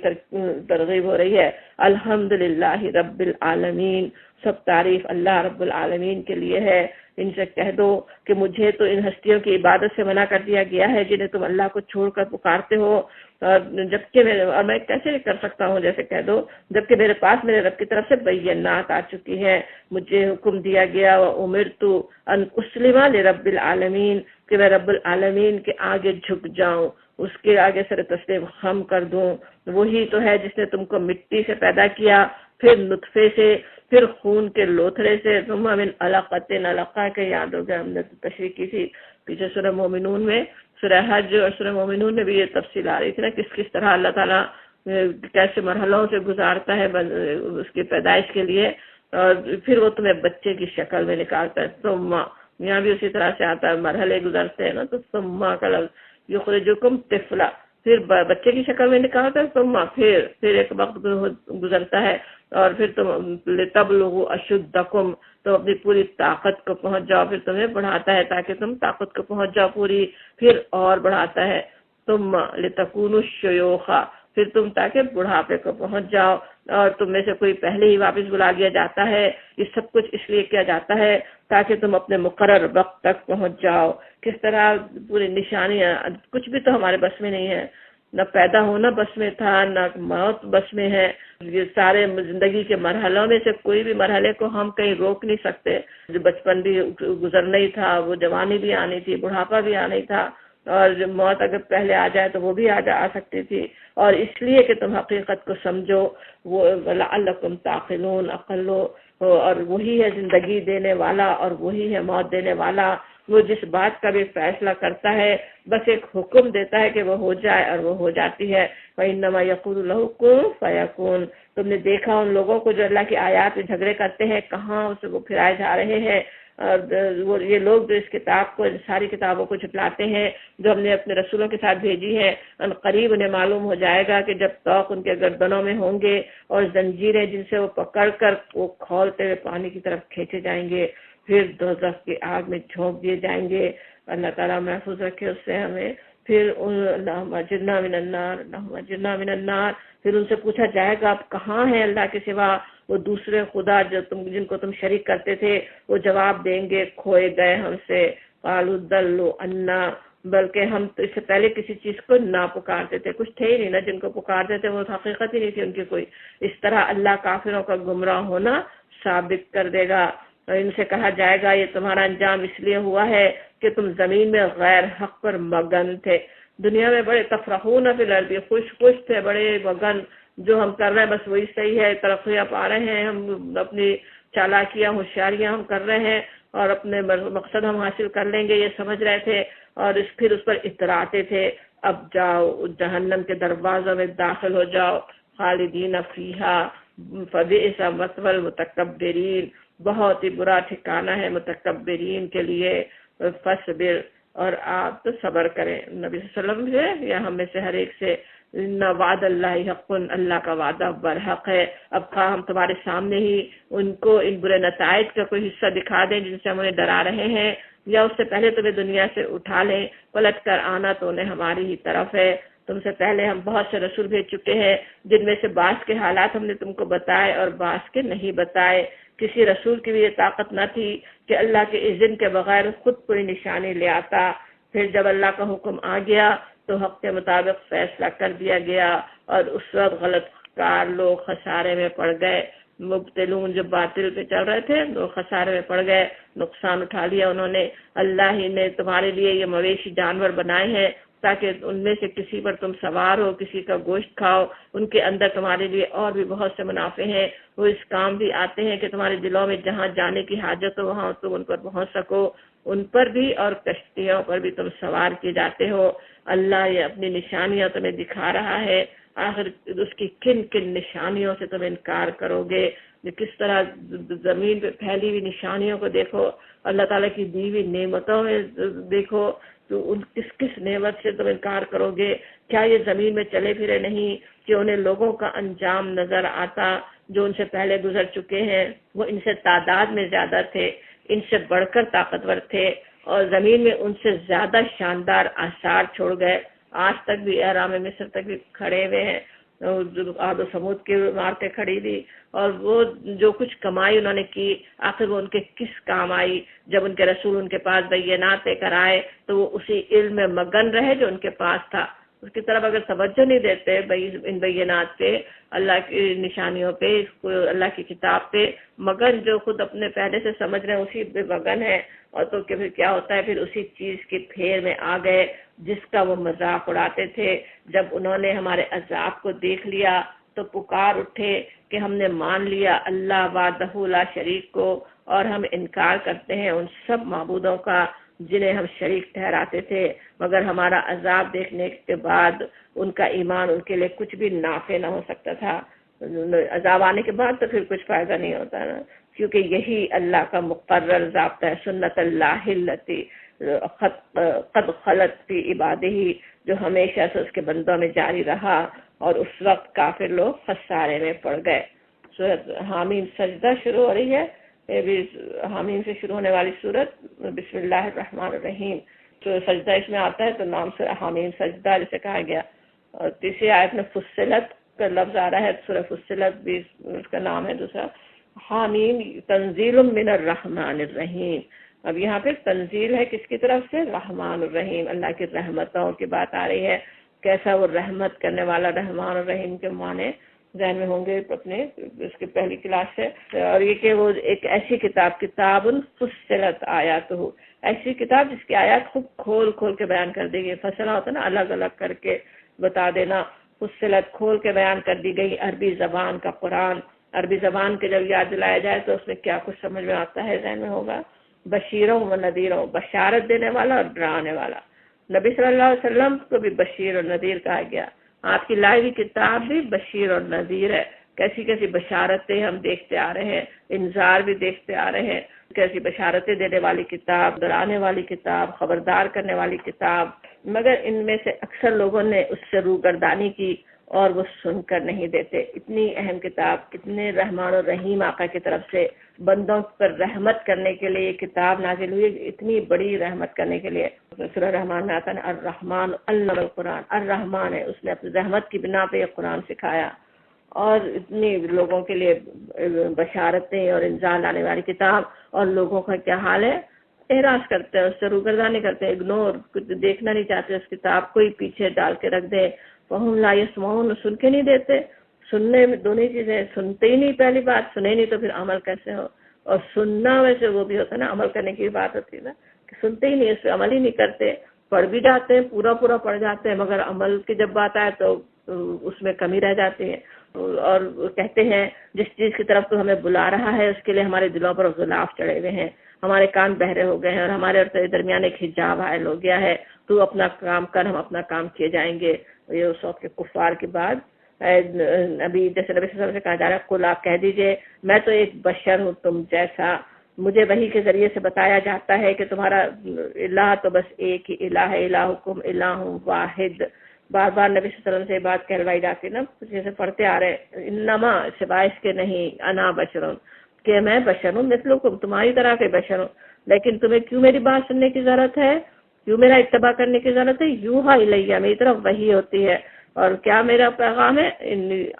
ترغیب ہو رہی ہے. الحمدللہ رب العالمین، سب تعریف اللہ رب العالمین کے لیے ہے. ان سے کہہ دو کہ مجھے تو ان ہستیوں کی عبادت سے منع کر دیا گیا ہے جنہیں تم اللہ کو چھوڑ کر پکارتے ہو، جبکہ میں کیسے کر سکتا ہوں، جیسے کہہ دو جبکہ میرے پاس میرے رب کی طرف سے بینات آ چکی ہیں. مجھے حکم دیا گیا وامرت ان اسلم لرب العالمین، کہ میں رب العالمین کے آگے جھک جاؤں، اس کے آگے سر تسلیم خم کر دوں. وہی تو ہے جس نے تم کو مٹی سے پیدا کیا، پھر نطفے سے، پھر خون کے لوتھڑے سے، ثم من علقۃ، علقہ کے یاد ہو گیا، ہم نے تشریح کی تھی پیچھے سورہ مومنون میں، سورہ حج اور سورہ مومنون میں بھی یہ تفصیل آ رہی تھی نا، کس طرح اللہ تعالیٰ کیسے مرحلوں سے گزارتا ہے اس کی پیدائش کے لیے، اور پھر وہ تمہیں بچے کی شکل میں نکالتا ہے. ثم، یہاں بھی اسی طرح سے آتا ہے، مرحلے گزرتے ہیں نا، تو ثم کا لفظ یخرجکم طفلا، پھر بچے کی شکل میں نکالتا ہے. ثم، پھر ایک وقت گزرتا ہے، اور پھر تم لتبلغوا اشدکم، تو اپنی پوری طاقت کو پہنچ جاؤ، پھر تمہیں بڑھاتا ہے تاکہ تم طاقت کو پہنچ جاؤ پوری، پھر اور بڑھاتا ہے. ثم لتکونوا شیوخا، پھر تم تاکہ بڑھاپے کو پہنچ جاؤ، اور تم میں سے کوئی پہلے ہی واپس بلا لیا جاتا ہے. یہ سب کچھ اس لیے کیا جاتا ہے تاکہ تم اپنے مقرر وقت تک پہنچ جاؤ. کس طرح پوری نشانیاں، کچھ بھی تو ہمارے بس میں نہیں ہے، نہ پیدا ہونا بس میں تھا، نہ موت بس میں ہے. یہ سارے زندگی کے مرحلوں میں سے کوئی بھی مرحلے کو ہم کہیں روک نہیں سکتے. جو بچپن بھی گزرنا ہی تھا، وہ جوانی بھی آنی تھی، بڑھاپا بھی آنا ہی تھا، اور موت اگر پہلے آ جائے تو وہ بھی آ سکتی تھی. اور اس لیے کہ تم حقیقت کو سمجھو، وہ لعلکم تعقلون، عقل لو، اور وہی ہے زندگی دینے والا اور وہی ہے موت دینے والا. وہ جس بات کا بھی فیصلہ کرتا ہے بس ایک حکم دیتا ہے کہ وہ ہو جائے اور وہ ہو جاتی ہے. وَإِنَّمَا يَقُولُ لَهُ كُن فَيَكُونُ. تم نے دیکھا ان لوگوں کو جو اللہ کی آیات میں جھگڑے کرتے ہیں، کہاں اسے وہ پھرائے جا رہے ہیں. اور وہ یہ لوگ جو اس کتاب کو، ساری کتابوں کو جھٹلاتے ہیں جو ہم نے اپنے رسولوں کے ساتھ بھیجی ہے، ان قریب انہیں معلوم ہو جائے گا کہ جب توق ان کے گردنوں میں ہوں گے اور زنجیریں جن سے وہ پکڑ کر وہ کھولتے ہوئے پانی کی طرف کھینچے جائیں گے، پھر دوزخ کی آگ میں جھونک دیے جائیں گے۔ اللہ تعالیٰ محفوظ رکھے اس سے ہمیں۔ پھر اللہم اجرنا من النار، اللہم اجرنا من النار۔ پھر ان سے پوچھا جائے گا اب کہاں ہیں اللہ کے سوا وہ دوسرے خدا جو جن کو تم شریک کرتے تھے؟ وہ جواب دیں گے کھوئے گئے ہم سے، قالوا ضلوا عنا، بلکہ ہم تو اس سے پہلے کسی چیز کو نہ پکارتے تھے، کچھ تھے ہی نہیں نا جن کو پکارتے تھے، وہ حقیقت ہی نہیں تھی ان کی کوئی۔ اس طرح اللہ کافروں کا گمراہ ہونا ثابت کر دے گا۔ اور ان سے کہا جائے گا یہ تمہارا انجام اس لیے ہوا ہے کہ تم زمین میں غیر حق پر مگن تھے، دنیا میں بڑے تفرحون فی الارض، خوش تھے، بڑے مگن، جو ہم کر رہے ہیں بس وہی صحیح ہے، ترقیاں پا رہے ہیں، ہم اپنی چالاکیاں ہوشیاریاں ہم کر رہے ہیں اور اپنے مقصد ہم حاصل کر لیں گے، یہ سمجھ رہے تھے، اور پھر اس پر اتراتے تھے۔ اب جاؤ جہنم کے دروازوں میں داخل ہو جاؤ، خالدین فیہا فبئس مثوی المتکبرین، بہت ہی برا ٹھکانہ ہے متکبرین کے لیے۔ فصبر، اور آپ تو صبر کریں، نبی صلی اللہ علیہ وسلم سے یا ہم میں سے ہر ایک سے، ان وعد اللہ حق، اللہ کا وعدہ برحق ہے۔ اب خواہ ہم تمہارے سامنے ہی ان کو ان برے نتائج کا کوئی حصہ دکھا دیں جن سے ہم انہیں ڈرا رہے ہیں، یا اس سے پہلے تمہیں دنیا سے اٹھا لیں، پلٹ کر آنا تو انہیں ہماری ہی طرف ہے۔ تم سے پہلے ہم بہت سے رسول بھیج چکے ہیں جن میں سے بعض کے حالات ہم نے تم کو بتائے اور بعض کے نہیں بتائے۔ کسی رسول کی بھی یہ طاقت نہ تھی کہ اللہ کے اذن کے بغیر خود کوئی نشانی لے آتا، پھر جب اللہ کا حکم آ گیا تو حق کے مطابق فیصلہ کر دیا گیا، اور اس وقت غلط کار لوگ خسارے میں پڑ گئے۔ مبتلون جو باطل پہ چل رہے تھے وہ خسارے میں پڑ گئے، نقصان اٹھا لیا انہوں نے۔ اللہ ہی نے تمہارے لیے یہ مویشی جانور بنائے ہیں تاکہ ان میں سے کسی پر تم سوار ہو، کسی کا گوشت کھاؤ، ان کے اندر تمہارے لیے اور بھی بہت سے منافع ہیں، وہ اس کام بھی آتے ہیں کہ تمہارے دلوں میں جہاں جانے کی حاجت ہو وہاں تم ان پر پہنچ سکو، ان پر بھی اور کشتیوں پر بھی تم سوار کیے جاتے ہو۔ اللہ یہ اپنی نشانیاں تمہیں دکھا رہا ہے، آخر اس کی کن کن نشانیوں سے تم انکار کرو گے؟ کس طرح زمین پہ پھیلی ہوئی نشانیوں کو دیکھو، اللہ تعالیٰ کی دی ہوئی نعمتوں میں دیکھو، تو ان کس نعمت سے تم انکار کرو گے؟ کیا یہ زمین میں چلے پھرے نہیں کہ انہیں لوگوں کا انجام نظر آتا جو ان سے پہلے گزر چکے ہیں؟ وہ ان سے تعداد میں زیادہ تھے، ان سے بڑھ کر طاقتور تھے، اور زمین میں ان سے زیادہ شاندار آثار چھوڑ گئے، آج تک بھی احرام مصر تک بھی کھڑے ہوئے ہیں، عاد و ثمود کی عمارتیں کھڑی تھی، اور وہ جو کچھ کمائی انہوں نے کی آخر وہ ان کے کس کام آئی؟ جب ان کے رسول ان کے پاس بینات لے کر آئے تو وہ اسی علم میں مگن رہے جو ان کے پاس تھا، اس کی طرف اگر توجہ نہیں دیتے ان بینات پہ، اللہ کی نشانیوں پہ، اللہ کی کتاب پہ، مگن جو خود اپنے پہلے سے سمجھ رہے ہیں اسی پہ مگن ہے، اور تو پھر کیا ہوتا ہے، پھر اسی چیز کی پھیر میں آ گئے جس کا وہ مذاق اڑاتے تھے۔ جب انہوں نے ہمارے عذاب کو دیکھ لیا تو پکار اٹھے کہ ہم نے مان لیا اللہ وحدہ لا شریک کو، اور ہم انکار کرتے ہیں ان سب معبودوں کا جنہیں ہم شریک ٹھہراتے تھے، مگر ہمارا عذاب دیکھنے کے بعد ان کا ایمان ان کے لیے کچھ بھی نافع نہ ہو سکتا تھا۔ عذاب آنے کے بعد تو پھر کچھ فائدہ نہیں ہوتا نا، کیونکہ یہی اللہ کا مقرر ضابطہ ہے، سنت اللہ التی قد خلت فی عبادہ، جو ہمیشہ سے اس کے بندوں میں جاری رہا، اور اس وقت کافر لوگ خسارے میں پڑ گئے۔ سورۃ حامیم سجدہ شروع ہو رہی ہے، یہ بھی حامیم سے شروع ہونے والی سورت، بسم اللہ الرحمن الرحیم۔ تو سجدہ اس میں آتا ہے تو نام سے حامیم سجدہ جسے کہا گیا، اور تیسری آیت میں فصلت کا لفظ آ رہا ہے، سورہ فصلت بھی اس کا نام ہے دوسرا۔ حامیم تنزیل من الرحمن الرحیم، اب یہاں پہ تنزیل ہے کس کی طرف سے؟ رحمان الرحیم، اللہ کی رحمتوں کی بات آ رہی ہے، کیسا وہ رحمت کرنے والا۔ رحمان الرحیم کے معنی ذہن میں ہوں گے اپنے اس کی پہلی کلاس سے، اور یہ کہ وہ ایک ایسی کتاب فصلت آیات ہو، ایسی کتاب جس کی آیات خوب کھول کھول کے بیان کر دی گئی، فصلہ ہوتا ہے نا الگ الگ کر کے بتا دینا، فصلت کھول کے بیان کر دی گئی عربی زبان کا قرآن۔ عربی زبان کے جب یاد دلایا جائے تو اس میں کیا کچھ سمجھ میں آتا ہے، ذہن میں ہوگا، بشیروں و نذیروں، بشارت دینے والا اور ڈرانے والا۔ نبی صلی اللہ علیہ وسلم کو بھی بشیر اور نذیر کہا گیا، آپ کی لائی ہوئی کتاب بھی بشیر اور نذیر ہے، کیسی کیسی بشارتیں ہم دیکھتے آ رہے ہیں، انذار بھی دیکھتے آ رہے ہیں، کیسی بشارتیں دینے والی کتاب، ڈرانے والی کتاب، خبردار کرنے والی کتاب، مگر ان میں سے اکثر لوگوں نے اس سے روگردانی کی اور وہ سن کر نہیں دیتے۔ اتنی اہم کتاب، اتنے رحمان اور رحیم آقا کی طرف سے بندوں پر رحمت کرنے کے لیے یہ کتاب نازل ہوئی، اتنی بڑی رحمت کرنے کے لیے۔ سورہ رحمان میں آتا ہے الرحمن علم القرآن، الرحمن ہے، اس نے اپنی رحمت کی بنا پہ یہ قرآن سکھایا، اور اتنی لوگوں کے لیے بشارتیں اور انذار لانے والی کتاب، اور لوگوں کا کیا حال ہے، اعراض کرتے ہیں، اس سے روگردانی کرتے ہیں، اگنور، کچھ دیکھنا نہیں چاہتے اس کتاب کو ہی پیچھے ڈال کے رکھ دیں۔ وَهُمْ لَا يَسْمَعُونَ، سن کے نہیں دیتے۔ سننے میں دونوں چیزیں، سنتے ہی نہیں، پہلی بات سنے نہیں تو پھر عمل کیسے ہو، اور سننا ویسے وہ بھی ہوتا ہے نا، عمل کرنے کی بات ہوتی ہے نا، کہ سنتے ہی نہیں، اس پہ عمل ہی نہیں کرتے، پڑھ بھی جاتے ہیں، پورا پورا پڑھ جاتے ہیں، مگر عمل کی جب بات آئے تو اس میں کمی رہ جاتی ہے۔ اور کہتے ہیں جس چیز کی طرف تو ہمیں بلا رہا ہے اس کے لیے ہمارے دلوں پر غلاف چڑھے ہوئے ہیں، ہمارے کان بہرے ہو گئے ہیں، اور ہمارے اور تیرے درمیان ایک حجاب حائل ہو گیا ہے، تو اپنا کام کر، ہم اپنا کام کیے جائیں گے۔ یہ اس وقت کے کفار کے بعد ابھی جیسے نبی صلی اللہ علیہ وسلم سے کہا جا رہا ہے، قل آپ کہہ دیجئے میں تو ایک بشر ہوں تم جیسا، مجھے وحی کے ذریعے سے بتایا جاتا ہے کہ تمہارا الہ تو بس ایک ہی الہ ہے، الہکم الہ واحد۔ بار بار نبی صلی اللہ علیہ وسلم سے یہ بات کہلوائی جاتی ہے نا، جیسے پڑھتے آ رہے ہیں، انما سوائے اس کے نہیں، انا بشرun، کہ میں بشر ہوں مثلکم، تمہاری طرح کے بشر ہوں، لیکن تمہیں کیوں میری بات سننے کی ضرورت ہے، کیوں میرا اتباع کرنے کی ضرورت ہے؟ یوحا الیہ، میری طرف وحی ہوتی ہے، اور کیا میرا پیغام ہے؟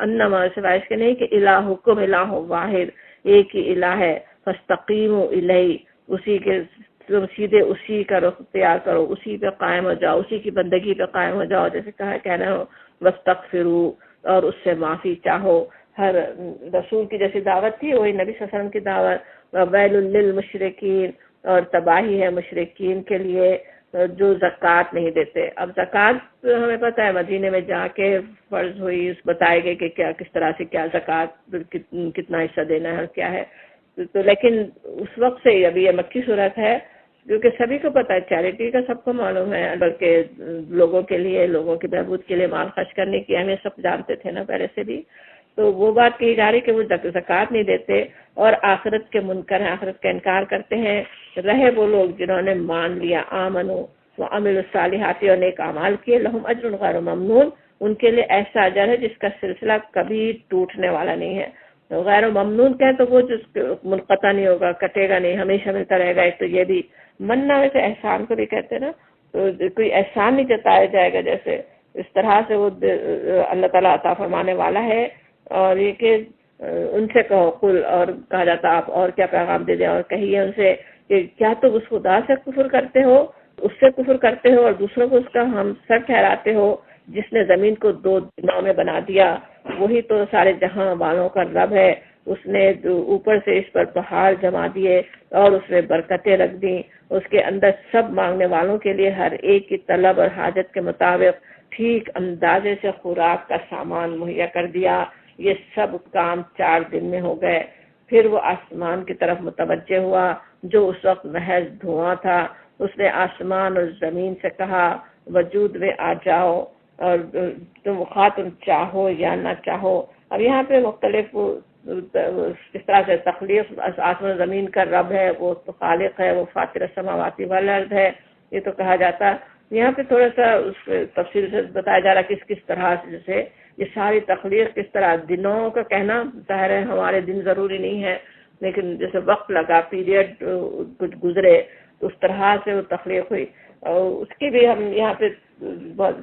انما سوائے اس کے نہیں کہ الہکم الہ واحد، ایک ہی الہ ہے، فاستقیموا الیہ، اسی کے تم سیدھے اسی کا رخ اختیار کرو، اسی پہ قائم ہو جاؤ، اسی کی بندگی پہ قائم ہو جاؤ، جیسے کہنا ہو واستغفروا، اور اس سے معافی چاہو۔ ہر رسول کی جیسی دعوت تھی وہی نبی صلی اللہ علیہ وسلم کی دعوت، ویل للمشرکین، اور تباہی ہے مشرکین کے لیے جو زکوٰۃ نہیں دیتے۔ اب زکوٰۃ ہمیں پتہ ہے مدینے میں جا کے فرض ہوئی، اس بتائے گئے کہ کیا کس طرح سے کیا زکوٰۃ کتنا حصہ دینا ہے اور کیا ہے، تو لیکن اس وقت سے ابھی یہ مکی صورت ہے کیونکہ سبھی کو پتہ ہے، چیریٹی کا سب کو معلوم ہے، بلکہ لوگوں کے لیے، لوگوں کی بہبود کے لیے مال خرچ کرنے کی اہمیت سب جانتے تھے نا پہلے سے بھی۔ تو وہ بات کہی جا رہی کہ وہ زکوٰۃ نہیں دیتے اور آخرت کے منکر ہیں، آخرت کا انکار کرتے ہیں۔ رہے وہ لوگ جنہوں نے مان لیا، آمنوا وعملوا الصالحات، اور نیک اعمال کیے، لہم اجر غیر ممنون، ان کے لیے ایسا اجر ہے جس کا سلسلہ کبھی ٹوٹنے والا نہیں ہے۔ غیر ممنون کہیں تو وہ جس منقطع نہیں ہوگا، کٹے گا نہیں، ہمیشہ ملتا رہے گا۔ ایک تو یہ بھی مننا ویسے احسان کو بھی کہتے ہیں نا، تو کوئی احسان نہیں جتایا جائے گا، جیسے اس طرح سے وہ اللہ تعالیٰ عطا فرمانے والا ہے۔ اور یہ کہ ان سے کہو قل، اور کہا جاتا آپ اور کیا پیغام دے دیں، اور کہیے ان سے کہ کیا تم اس خدا سے کفر کرتے ہو، اس سے کفر کرتے ہو اور دوسروں کو اس کا ہم سر ٹھہراتے ہو، جس نے زمین کو 2 دنوں میں بنا دیا، وہی تو سارے جہاں والوں کا رب ہے، اس نے اوپر سے اس پر پہاڑ جما دیے اور اس میں برکتیں رکھ دیں، اس کے اندر سب مانگنے والوں کے لیے ہر ایک کی طلب اور حاجت کے مطابق ٹھیک اندازے سے خوراک کا سامان مہیا کر دیا۔ یہ سب کام 4 دن میں ہو گئے۔ پھر وہ آسمان کی طرف متوجہ ہوا جو اس وقت محض دھواں تھا، اس نے آسمان اور زمین سے کہا وجود میں آ جاؤ، اور تم خواہ چاہو یا نہ چاہو۔ اب یہاں پہ مختلف اس طرح سے تخلیق، آسمان زمین کا رب ہے، وہ تو خالق ہے، وہ فاطر السماوات والارض ہے، یہ تو کہا جاتا۔ یہاں پہ تھوڑا سا اس تفصیل سے بتایا جا رہا کس طرح سے، جیسے یہ ساری تخلیق کس طرح، دنوں کا کہنا ظاہر ہے ہمارے دن ضروری نہیں ہے، لیکن جیسے وقت لگا، پیریڈ کچھ گزرے، اس طرح سے وہ تخلیق ہوئی، اور اس کی بھی ہم یہاں پہ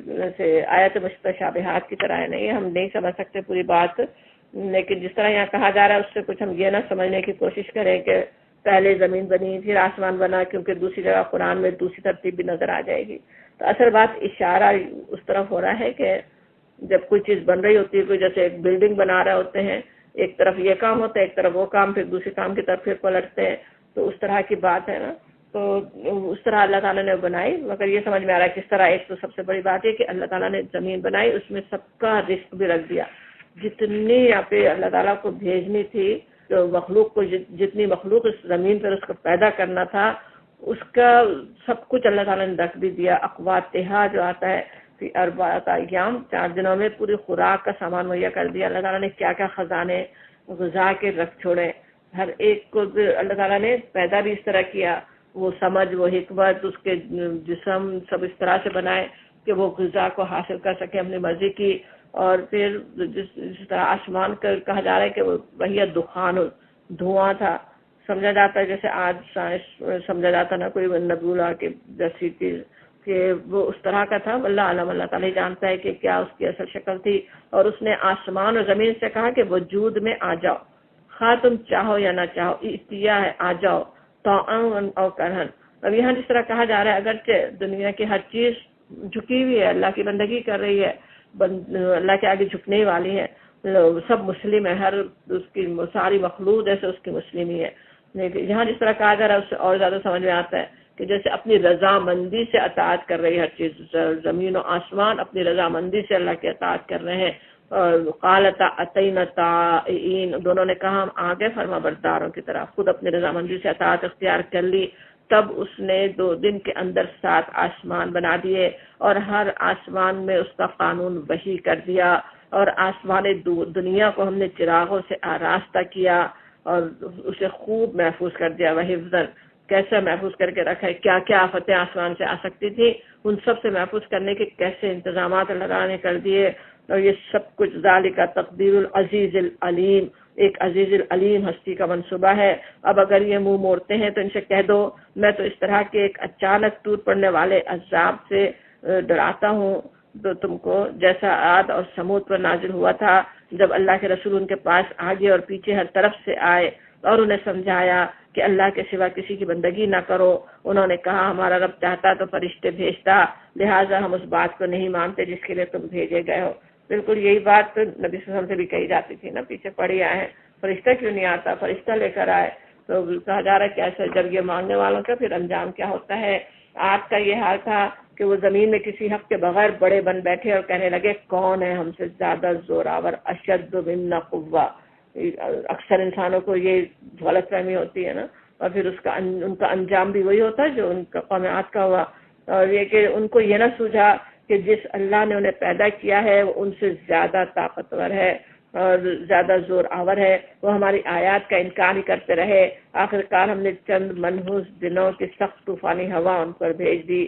جیسے آیت مشابہات کی طرح ہے، نہیں ہم نہیں سمجھ سکتے پوری بات، لیکن جس طرح یہاں کہا جا رہا ہے اس سے کچھ ہم یہ نہ سمجھنے کی کوشش کریں کہ پہلے زمین بنی پھر آسمان بنا، کیونکہ دوسری جگہ قرآن میں دوسری ترتیب بھی نظر آ جائے گی۔ تو اصل بات اشارہ اس طرف ہو رہا ہے کہ جب کوئی چیز بن رہی ہوتی ہے، کوئی جیسے ایک بلڈنگ بنا رہے ہوتے ہیں، ایک طرف یہ کام ہوتا ہے، ایک طرف وہ کام، پھر دوسری کام کی طرف پھر پلٹتے ہیں، تو اس طرح کی بات ہے نا۔ تو اس طرح اللہ تعالیٰ نے بنائی، مگر یہ سمجھ میں آ رہا ہے کس طرح۔ ایک تو سب سے بڑی بات ہے کہ اللہ تعالیٰ نے زمین بنائی، اس میں سب کا رزق بھی رکھ دیا، جتنی یہاں پہ اللہ تعالیٰ کو بھیجنی تھی، تو مخلوق کو جتنی مخلوق اس زمین پر اس کو پیدا کرنا تھا، اس کا سب کچھ اللہ تعالیٰ نے رکھ بھی دیا۔ اقواتہا جو آتا ہے، فی اربعۃ ایام، 4 دنوں میں پوری خوراک کا سامان مہیا کر دیا۔ اللہ تعالیٰ نے کیا کیا خزانے غذا کے رکھ چھوڑے، ہر ایک کو اللہ تعالیٰ نے پیدا بھی اس طرح کیا، وہ سمجھ، وہ حکمت، اس کے جسم سب اس طرح سے بنائے کہ وہ غذا کو حاصل کر سکے اپنی مرضی کی۔ اور پھر جس طرح آسمان کا کہا جا رہا ہے کہ وہ وہی دخان، دھواں تھا، سمجھا جاتا ہے جیسے آج سائنس سمجھا جاتا نا کوئی نبولا کی جیسی چیز، کہ وہ اس طرح کا تھا۔ اللہ عالم، اللہ تعالیٰ جانتا ہے کہ کیا اس کی اصل شکل تھی۔ اور اس نے آسمان اور زمین سے کہا کہ وجود میں آ جاؤ، خواہ تم چاہو یا نہ چاہو، اتیا ہے آ جاؤ، طوعاً او کرہن۔ اب یہاں جس طرح کہا جا رہا ہے اگرچہ دنیا کی ہر چیز جھکی ہوئی ہے، اللہ کی بندگی کر رہی ہے، اللہ کے آگے جھکنے والی ہے، سب مسلم ہے، ہر اس کی ساری مخلوق جیسے اس کی مسلم ہی ہے، لیکن یہاں جس طرح کہا جا رہا ہے اس سے اور زیادہ سمجھ میں آتا ہے کہ جیسے اپنی رضامندی سے اطاعت کر رہی ہے ہر چیز، زمین و آسمان اپنی رضامندی سے اللہ کی اطاعت کر رہے ہیں۔ اور قالتا اتینا طائعین، دونوں نے کہا ہم آگے فرما برداروں کی طرح، خود اپنی رضامندی سے اطاعت اختیار کر لی۔ تب اس نے 2 دن کے اندر 7 آسمان بنا دیے اور ہر آسمان میں اس کا قانون وحی کر دیا، اور آسمان دنیا کو ہم نے چراغوں سے آراستہ کیا اور اسے خوب محفوظ کر دیا۔ وحفظاً، کیسے محفوظ کر کے رکھا ہے، کیا کیا آفتیں آسمان سے آ سکتی تھی، ان سب سے محفوظ کرنے کے کیسے انتظامات اللہ تعالیٰ نے کر دیے۔ اور یہ سب کچھ ذالک تقدیر العزیز العلیم، ایک عزیز العلیم ہستی کا منصوبہ ہے۔ اب اگر یہ منہ موڑتے ہیں تو ان سے کہہ دو میں تو اس طرح کے ایک اچانک ٹوٹ پڑنے والے عذاب سے ڈراتا ہوں تو تم کو، جیسا عاد اور سمود پر نازل ہوا تھا جب اللہ کے رسول ان کے پاس آگے اور پیچھے ہر طرف سے آئے اور انہیں سمجھایا کہ اللہ کے سوا کسی کی بندگی نہ کرو۔ انہوں نے کہا ہمارا رب چاہتا تو فرشتے بھیجتا، لہٰذا ہم اس بات کو نہیں مانتے جس کے لیے تم بھیجے گئے ہو۔ بالکل یہی بات تو نبی صلی اللہ علیہ وسلم سے بھی کہی جاتی تھی نا، پیچھے پڑھی آئے ہیں، فرشتہ کیوں نہیں آتا، فرشتہ لے کر آئے۔ تو کہا جا رہا ہے کہ ایسا جب یہ ماننے والوں کا پھر انجام کیا ہوتا ہے۔ آج کا یہ حال تھا کہ وہ زمین میں کسی حق کے بغیر بڑے بن بیٹھے اور کہنے لگے کون ہے ہم سے زیادہ زوراور، اشد منا قوہ۔ اکثر انسانوں کو یہ غلط فہمی ہوتی ہے نا، اور پھر ان کا انجام بھی وہی ہوتا ہے جو ان کا قوم عاد کا ہوا۔ اور یہ کہ ان کو یہ نہ سوچا کہ جس اللہ نے انہیں پیدا کیا ہے وہ ان سے زیادہ طاقتور ہے اور زیادہ زور آور ہے، وہ ہماری آیات کا انکار ہی کرتے رہے۔ آخر کار ہم نے چند منحوس دنوں کی سخت طوفانی ہوا ان پر بھیج دی۔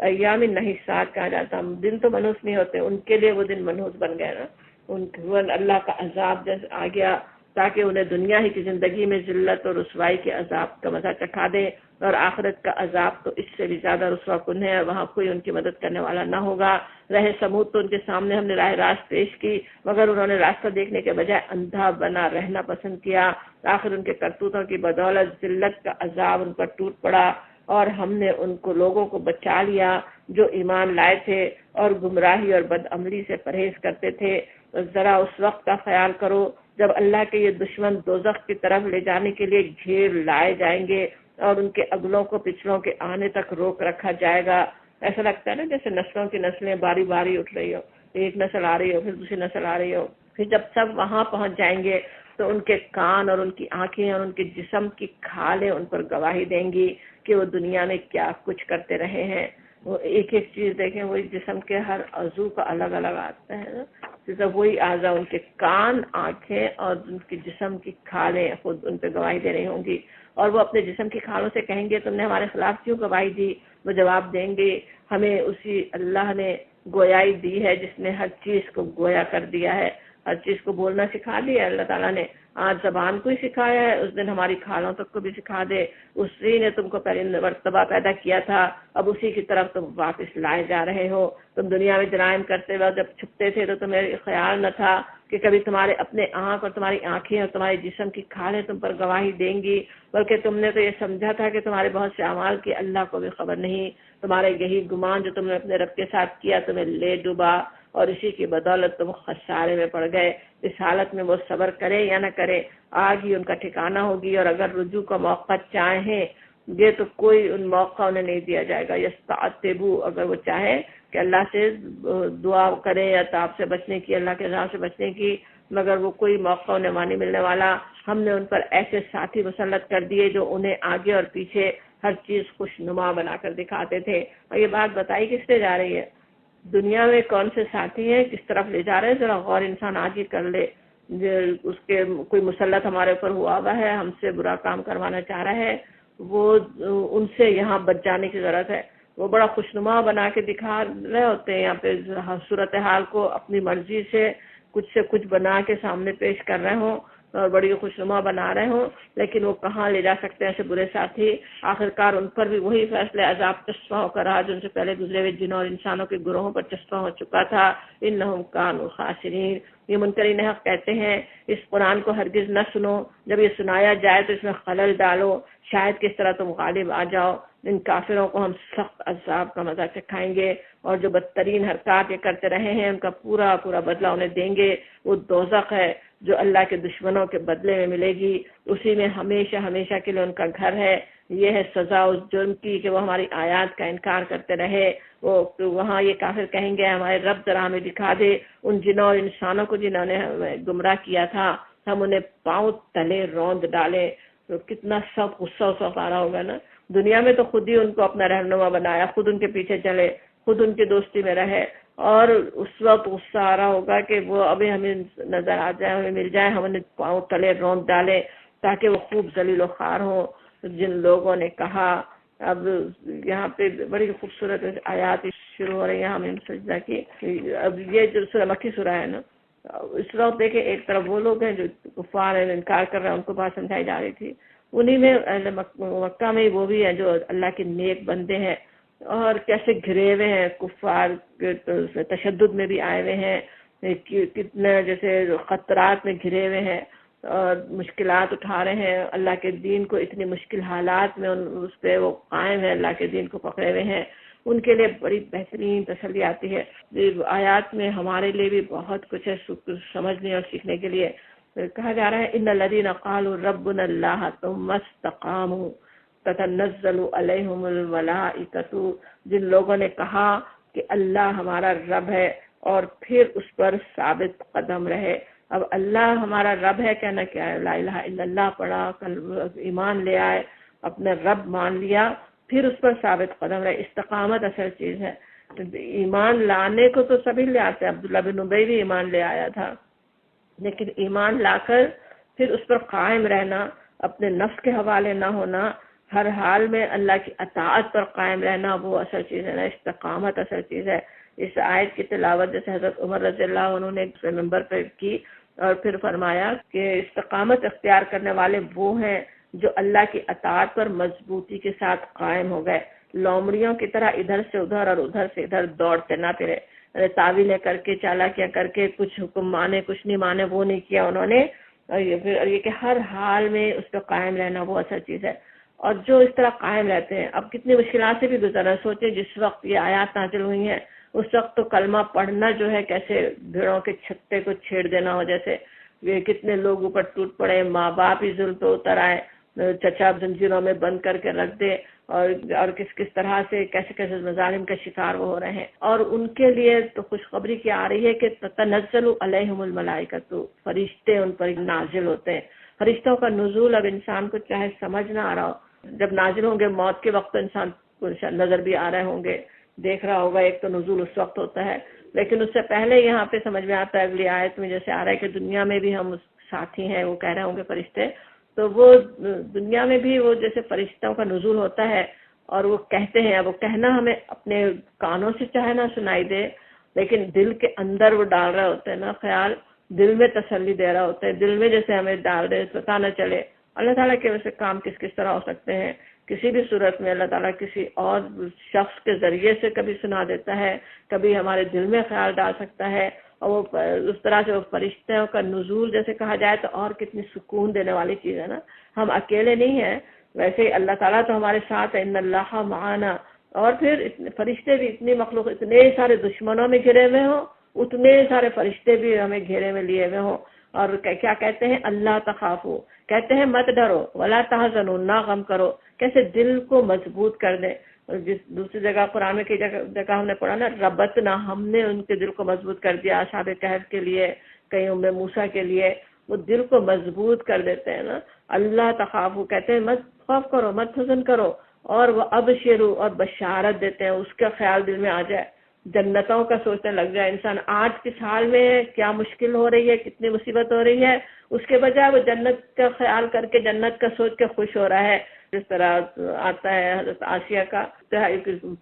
ایام نحسات کہا جاتا، دن تو منحوس نہیں ہوتے، ان کے لیے وہ دن منحوس بن گئے نا، ان اللہ کا عذاب جیسے آ گیا تاکہ انہیں دنیا ہی کی زندگی میں ذلت اور رسوائی کے عذاب کا مزہ چکھا دے، اور آخرت کا عذاب تو اس سے بھی زیادہ رسوا کن ہے، وہاں کوئی ان کی مدد کرنے والا نہ ہوگا۔ رہے سمود تو ان کے سامنے ہم نے راہ راست پیش کی، مگر انہوں نے راستہ دیکھنے کے بجائے اندھا بنا رہنا پسند کیا۔ آخر ان کے کرتوتوں کی بدولت ذلت کا عذاب ان پر ٹوٹ پڑا، اور ہم نے ان کو لوگوں کو بچا لیا جو ایمان لائے تھے اور گمراہی اور بدعملی سے پرہیز کرتے تھے۔ ذرا اس وقت کا خیال کرو جب اللہ کے یہ دشمن دوزخ کی طرف لے جانے کے لیے گھیر لائے جائیں گے اور ان کے اگلوں کو پچھلوں کے آنے تک روک رکھا جائے گا۔ ایسا لگتا ہے نا جیسے نسلوں کی نسلیں باری باری اٹھ رہی ہو، ایک نسل آ رہی ہو پھر دوسری نسل آ رہی ہو، پھر جب سب وہاں پہنچ جائیں گے تو ان کے کان اور ان کی آنکھیں اور ان کے جسم کی کھالیں ان پر گواہی دیں گی کہ وہ دنیا میں کیا کچھ کرتے رہے ہیں۔ وہ ایک ایک چیز دیکھیں، وہی جسم کے ہر عضو کا الگ الگ آتا ہے نا، جیسے وہی اعضاء، ان کے کان، آنکھیں اور ان کے جسم کی کھالیں خود ان پہ گواہی دے رہی ہوں گی، اور وہ اپنے جسم کی کھالوں سے کہیں گے تم نے ہمارے خلاف کیوں گواہی دی؟ وہ جواب دیں گے ہمیں اسی اللہ نے گویائی دی ہے جس نے ہر چیز کو گویا کر دیا ہے، ہر چیز کو بولنا سکھا دیا اللہ تعالیٰ نے، آج زبان کو ہی سکھایا ہے، اس دن ہماری کھالوں تک کو بھی سکھا دے۔ اسی نے تم کو پہلے مرتبہ پیدا کیا تھا، اب اسی کی طرف تم واپس لائے جا رہے ہو۔ تم دنیا میں جرائم کرتے وقت جب چھپتے تھے تو تمہیں خیال نہ تھا کہ کبھی تمہارے اپنے آنکھ اور تمہاری آنکھیں اور تمہارے جسم کی کھالیں تم پر گواہی دیں گی، بلکہ تم نے تو یہ سمجھا تھا کہ تمہارے بہت سے اعمال کی اللہ کو بھی خبر نہیں۔ تمہارے یہی گمان جو تم نے اپنے رب کے ساتھ کیا تمہیں لے ڈوبا، اور اسی کی بدولت تم خسارے میں پڑ گئے۔ اس حالت میں وہ صبر کرے یا نہ کرے، آگ ہی ان کا ٹھکانہ ہوگی، اور اگر رجوع کا موقع چاہیں یہ تو کوئی ان موقع انہیں نہیں دیا جائے گا۔ یستعتبوا، اگر وہ چاہے کہ اللہ سے دعا کرے یا عذاب سے بچنے کی، اللہ کے عذاب سے بچنے کی، مگر وہ کوئی موقع انہیں نہیں ملنے والا۔ ہم نے ان پر ایسے ساتھی مسلط کر دیے جو انہیں آگے اور پیچھے ہر چیز خوش نما بنا کر دکھاتے تھے۔ اور یہ بات بتائی کس سے جا رہی ہے؟ دنیا میں کون سے ساتھی ہیں، کس طرف لے جا رہے ہیں، ذرا غور انسان آج ہی کر لے. اس کے کوئی مسلط ہمارے اوپر ہوا ہے، ہم سے برا کام کروانا چاہ رہا ہے، وہ ان سے یہاں بچ جانے کی ضرورت ہے. وہ بڑا خوشنما بنا کے دکھا رہے ہوتے ہیں یہاں پہ صورتحال کو، اپنی مرضی سے کچھ بنا کے سامنے پیش کر رہے ہوں اور بڑی خوشنما بنا رہے ہوں، لیکن وہ کہاں لے جا سکتے ہیں ایسے برے ساتھی. آخرکار ان پر بھی وہی فیصلے عذاب چسپاں ہو کر رہا جو ان سے پہلے گزرے ہوئے جنوں اور انسانوں کے گروہوں پر چسپاں ہو چکا تھا. انہم کانوا خاسرین. یہ منکرین حق کہتے ہیں اس قرآن کو ہرگز نہ سنو، جب یہ سنایا جائے تو اس میں خلل ڈالو، شاید کس طرح تم غالب آ جاؤ. ان کافروں کو ہم سخت عذاب کا مزہ چکھائیں گے، اور جو بدترین حرکات یہ کرتے رہے ہیں ان کا پورا بدلہ انہیں دیں گے. وہ دوزخ ہے جو اللہ کے دشمنوں کے بدلے میں ملے گی، اسی میں ہمیشہ کے لیے ان کا گھر ہے. یہ ہے سزا اس جرم کی کہ وہ ہماری آیات کا انکار کرتے رہے. وہ وہاں یہ کافر کہیں گے ہمارے رب ذرا ہمیں دکھا دے ان جنوں اور انسانوں کو جنہوں نے گمراہ کیا تھا، ہم انہیں پاؤں تلے روند ڈالے. تو کتنا سخت غصہ آ رہا ہوگا نا. دنیا میں تو خود ہی ان کو اپنا رہنما بنایا، خود ان کے پیچھے چلے، خود ان کی دوستی میں رہے، اور اس وقت غصہ آ رہا ہوگا کہ وہ ابھی ہمیں نظر آ جائے، ہمیں مل جائے، ہم انہیں پاؤں تلے روند ڈالے تاکہ وہ خوب ذلیل و خوار ہوں. جن لوگوں نے کہا، اب یہاں پہ بڑی خوبصورت آیات شروع ہو رہی ہیں. ہم نے سجدہ کی. اب یہ جو سورہ مکی سورہ ہے نا، اس وقت دیکھیں ایک طرف وہ لوگ ہیں جو کفار ہیں، انکار کر رہے ہیں، ان کو بات سمجھائی جا رہی تھی. انہی میں مکہ میں وہ بھی ہیں جو اللہ کے نیک بندے ہیں، اور کیسے گھرے ہوئے ہیں کفار تشدد میں بھی آئے ہوئے ہیں، کتنے جیسے خطرات میں گھرے ہوئے ہیں اور مشکلات اٹھا رہے ہیں. اللہ کے دین کو اتنی مشکل حالات میں اس پہ وہ قائم ہے، اللہ کے دین کو پکڑے ہوئے ہیں. ان کے لیے بڑی بہترین تسلی آتی ہے. آیات میں ہمارے لیے بھی بہت کچھ ہے سمجھنے اور سیکھنے کے لیے. کہا جا رہا ہے ان الذین قالوا ربنا اللہ ثم استقاموا تتنزل علیہم الملائکۃ. جن لوگوں نے کہا کہ اللہ ہمارا رب ہے اور پھر اس پر ثابت قدم رہے. اب اللہ ہمارا رب ہے کہنا کیا ہے؟ لا الہ الا اللہ پڑھا، ایمان لے آئے، اپنا رب مان لیا، پھر اس پر ثابت قدم رہے. استقامت اصل چیز ہے. ایمان لانے کو تو سبھی لے آتے ہیں، عبداللہ بن ابی بھی ایمان لے آیا تھا، لیکن ایمان لا کر پھر اس پر قائم رہنا، اپنے نفس کے حوالے نہ ہونا، ہر حال میں اللہ کی اطاعت پر قائم رہنا، وہ اصل چیز ہے نا. استقامت اصل چیز ہے. اس آیت کی تلاوت جیسے حضرت عمر رضی اللہ عنہ نے ممبر پر کی اور پھر فرمایا کہ استقامت اختیار کرنے والے وہ ہیں جو اللہ کی اطاعت پر مضبوطی کے ساتھ قائم ہو گئے. لومڑیوں کی طرح ادھر سے ادھر اور ادھر سے ادھر دوڑتے نہ پھرے، تعویلیں کر کے، چالاکیاں کر کے، کچھ حکم مانے کچھ نہیں مانے، وہ نہیں کیا انہوں نے. اور یہ کہ ہر حال میں اس پہ قائم رہنا وہ اصل چیز ہے. اور جو اس طرح قائم رہتے ہیں، اب کتنی مشکلات سے بھی گزرنا. سوچیں جس وقت یہ آیات نازل ہوئی ہیں اس وقت تو کلمہ پڑھنا جو ہے کیسے بھیڑوں کے چھتے کو چھیڑ دینا ہو جیسے. یہ کتنے لوگ اوپر ٹوٹ پڑے، ماں باپ ہی ظلم پہ اتر آئے، چچا زنجیروں میں بند کر کے رکھ دے، اور کس طرح سے کیسے مظالم کا شکار وہ ہو رہے ہیں. اور ان کے لیے تو خوشخبری کیا آ رہی ہے کہ تنزل علیہم الملائکۃ، فرشتے ان پر نازل ہوتے ہیں. فرشتوں کا نزول اب انسان کو چاہے سمجھ نہ آ رہا ہو، جب نازل ہوں گے موت کے وقت انسان کو نظر بھی آ رہے ہوں گے، دیکھ رہا ہوگا. ایک تو نزول اس وقت ہوتا ہے، لیکن اس سے پہلے یہاں پہ سمجھ میں آتا ہے اگلی آیت میں جیسے آ رہا ہے کہ دنیا میں بھی ہم ساتھی ہیں. وہ کہہ رہے ہوں گے فرشتے، تو وہ دنیا میں بھی وہ جیسے فرشتوں کا نزول ہوتا ہے اور وہ کہتے ہیں. اب وہ کہنا ہمیں اپنے کانوں سے چاہے نہ سنائی دے، لیکن دل کے اندر وہ ڈال رہے ہوتے ہیں نا خیال، دل میں تسلی دے رہا ہوتا ہے، دل میں جیسے ہمیں ڈال دے پتہ نہ چلے. اللہ تعالیٰ کے ویسے کام کس طرح ہو سکتے ہیں. کسی بھی صورت میں اللہ تعالیٰ کسی اور شخص کے ذریعے سے کبھی سنا دیتا ہے، کبھی ہمارے دل میں خیال ڈال سکتا ہے. اور وہ اس طرح سے وہ فرشتوں کا نزول جیسے کہا جائے تو اور کتنی سکون دینے والی چیز ہے نا. ہم اکیلے نہیں ہیں، ویسے ہی اللہ تعالیٰ تو ہمارے ساتھ ہے، ان اللہ معانا. اور پھر فرشتے بھی، اتنی مخلوق، اتنے سارے دشمنوں میں گھرے ہوئے ہوں، اتنے سارے فرشتے بھی ہمیں گھیرے میں لیے ہوئے ہوں. اور کیا کہتے ہیں؟ اللہ تخافو، کہتے ہیں مت ڈرو، ولا تحزنوا، نہ غم کرو. کیسے دل کو مضبوط کر دیں. جس دوسری جگہ قرآن میں کی جگہ ہم نے پڑھا نا، ربطنا، ہم نے ان کے دل کو مضبوط کر دیا. اصحاب کہف کے لیے، کہیں ام موسیٰ کے لیے، وہ دل کو مضبوط کر دیتے ہیں نا. اللہ تخافو کہتے ہیں مت خوف کرو، مت حزن کرو. اور وہ ابشروا، اور بشارت دیتے ہیں، اس کا خیال دل میں آ جائے. جنتوں کا سوچنے لگ جائے انسان آج کس حال میں ہے، کیا مشکل ہو رہی ہے، کتنی مصیبت ہو رہی ہے، اس کے بجائے وہ جنت کا خیال کر کے جنت کا سوچ کے خوش ہو رہا ہے. جس طرح آتا ہے حضرت آسیہ کا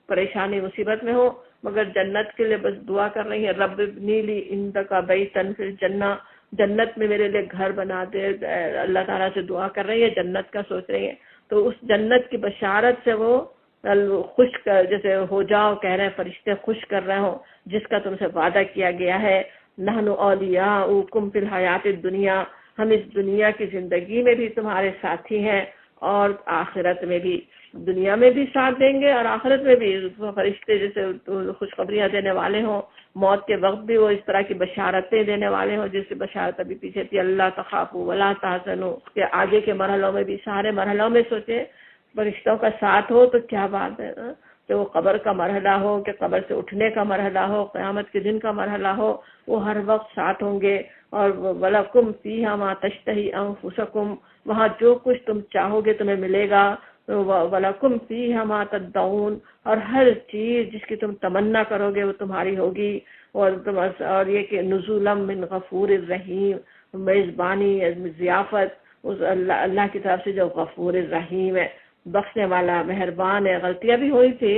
پریشانی مصیبت میں ہو مگر جنت کے لیے بس دعا کر رہی ہے، رب ابنی لی عندک بیتن فی الجنہ، جنت میں میرے لیے گھر بنا دے. اللہ تعالیٰ سے دعا کر رہی ہے، جنت کا سوچ رہی ہے. تو اس جنت کی بشارت سے وہ خوش کر، جیسے ہو جاؤ کہہ رہے ہیں فرشتے، خوش کر رہے ہوں جس کا تم سے وعدہ کیا گیا ہے. نحن اولیاؤکم فی الحیات الدنیا، ہم اس دنیا کی زندگی میں بھی تمہارے ساتھی ہیں اور آخرت میں بھی، دنیا میں بھی ساتھ دیں گے اور آخرت میں بھی. فرشتے جیسے خوشخبریاں دینے والے ہوں، موت کے وقت بھی وہ اس طرح کی بشارتیں دینے والے ہوں جس سے بشارت ابھی پیچھے تھی، اللہ تخافوا ولا تحزنوا. اس کے آگے کے مرحلوں میں بھی، سارے مرحلوں میں سوچے فرشتوں کا ساتھ ہو تو کیا بات ہے. کہ وہ قبر کا مرحلہ ہو، کہ قبر سے اٹھنے کا مرحلہ ہو، قیامت کے دن کا مرحلہ ہو، وہ ہر وقت ساتھ ہوں گے. اور وَلَكُمْ فِيهَا مَا تَشْتَهِي أَنفُسُكُمْ، وہاں جو کچھ تم چاہو گے تمہیں ملے گا. وَلَكُمْ فِيهَا مَا تَدَّعُونَ، اور ہر چیز جس کی تم تمنا کرو گے وہ تمہاری ہوگی. اور یہ کہ نزولا من غفور الرحیم، میزبانی ضیافت اس اللہ کی طرف سے جو غفور الرحیم ہے، بخشنے والا مہربان ہے. غلطیاں بھی ہوئی تھی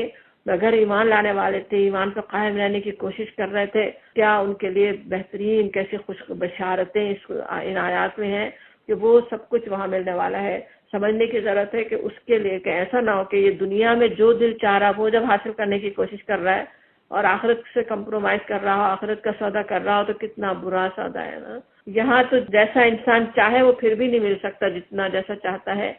مگر ایمان لانے والے تھے، ایمان پہ قائم رہنے کی کوشش کر رہے تھے. کیا ان کے لیے بہترین کیسی خوش بشارتیں ان آیات میں ہیں کہ وہ سب کچھ وہاں ملنے والا ہے. سمجھنے کی ضرورت ہے کہ اس کے لیے کہ ایسا نہ ہو کہ یہ دنیا میں جو دل چاہ رہا وہ جب حاصل کرنے کی کوشش کر رہا ہے اور آخرت سے کمپرومائز کر رہا ہو، آخرت کا سودا کر رہا ہو تو کتنا برا سودا ہے نا. یہاں تو جیسا انسان چاہے وہ پھر بھی نہیں مل سکتا جتنا جیسا چاہتا ہے،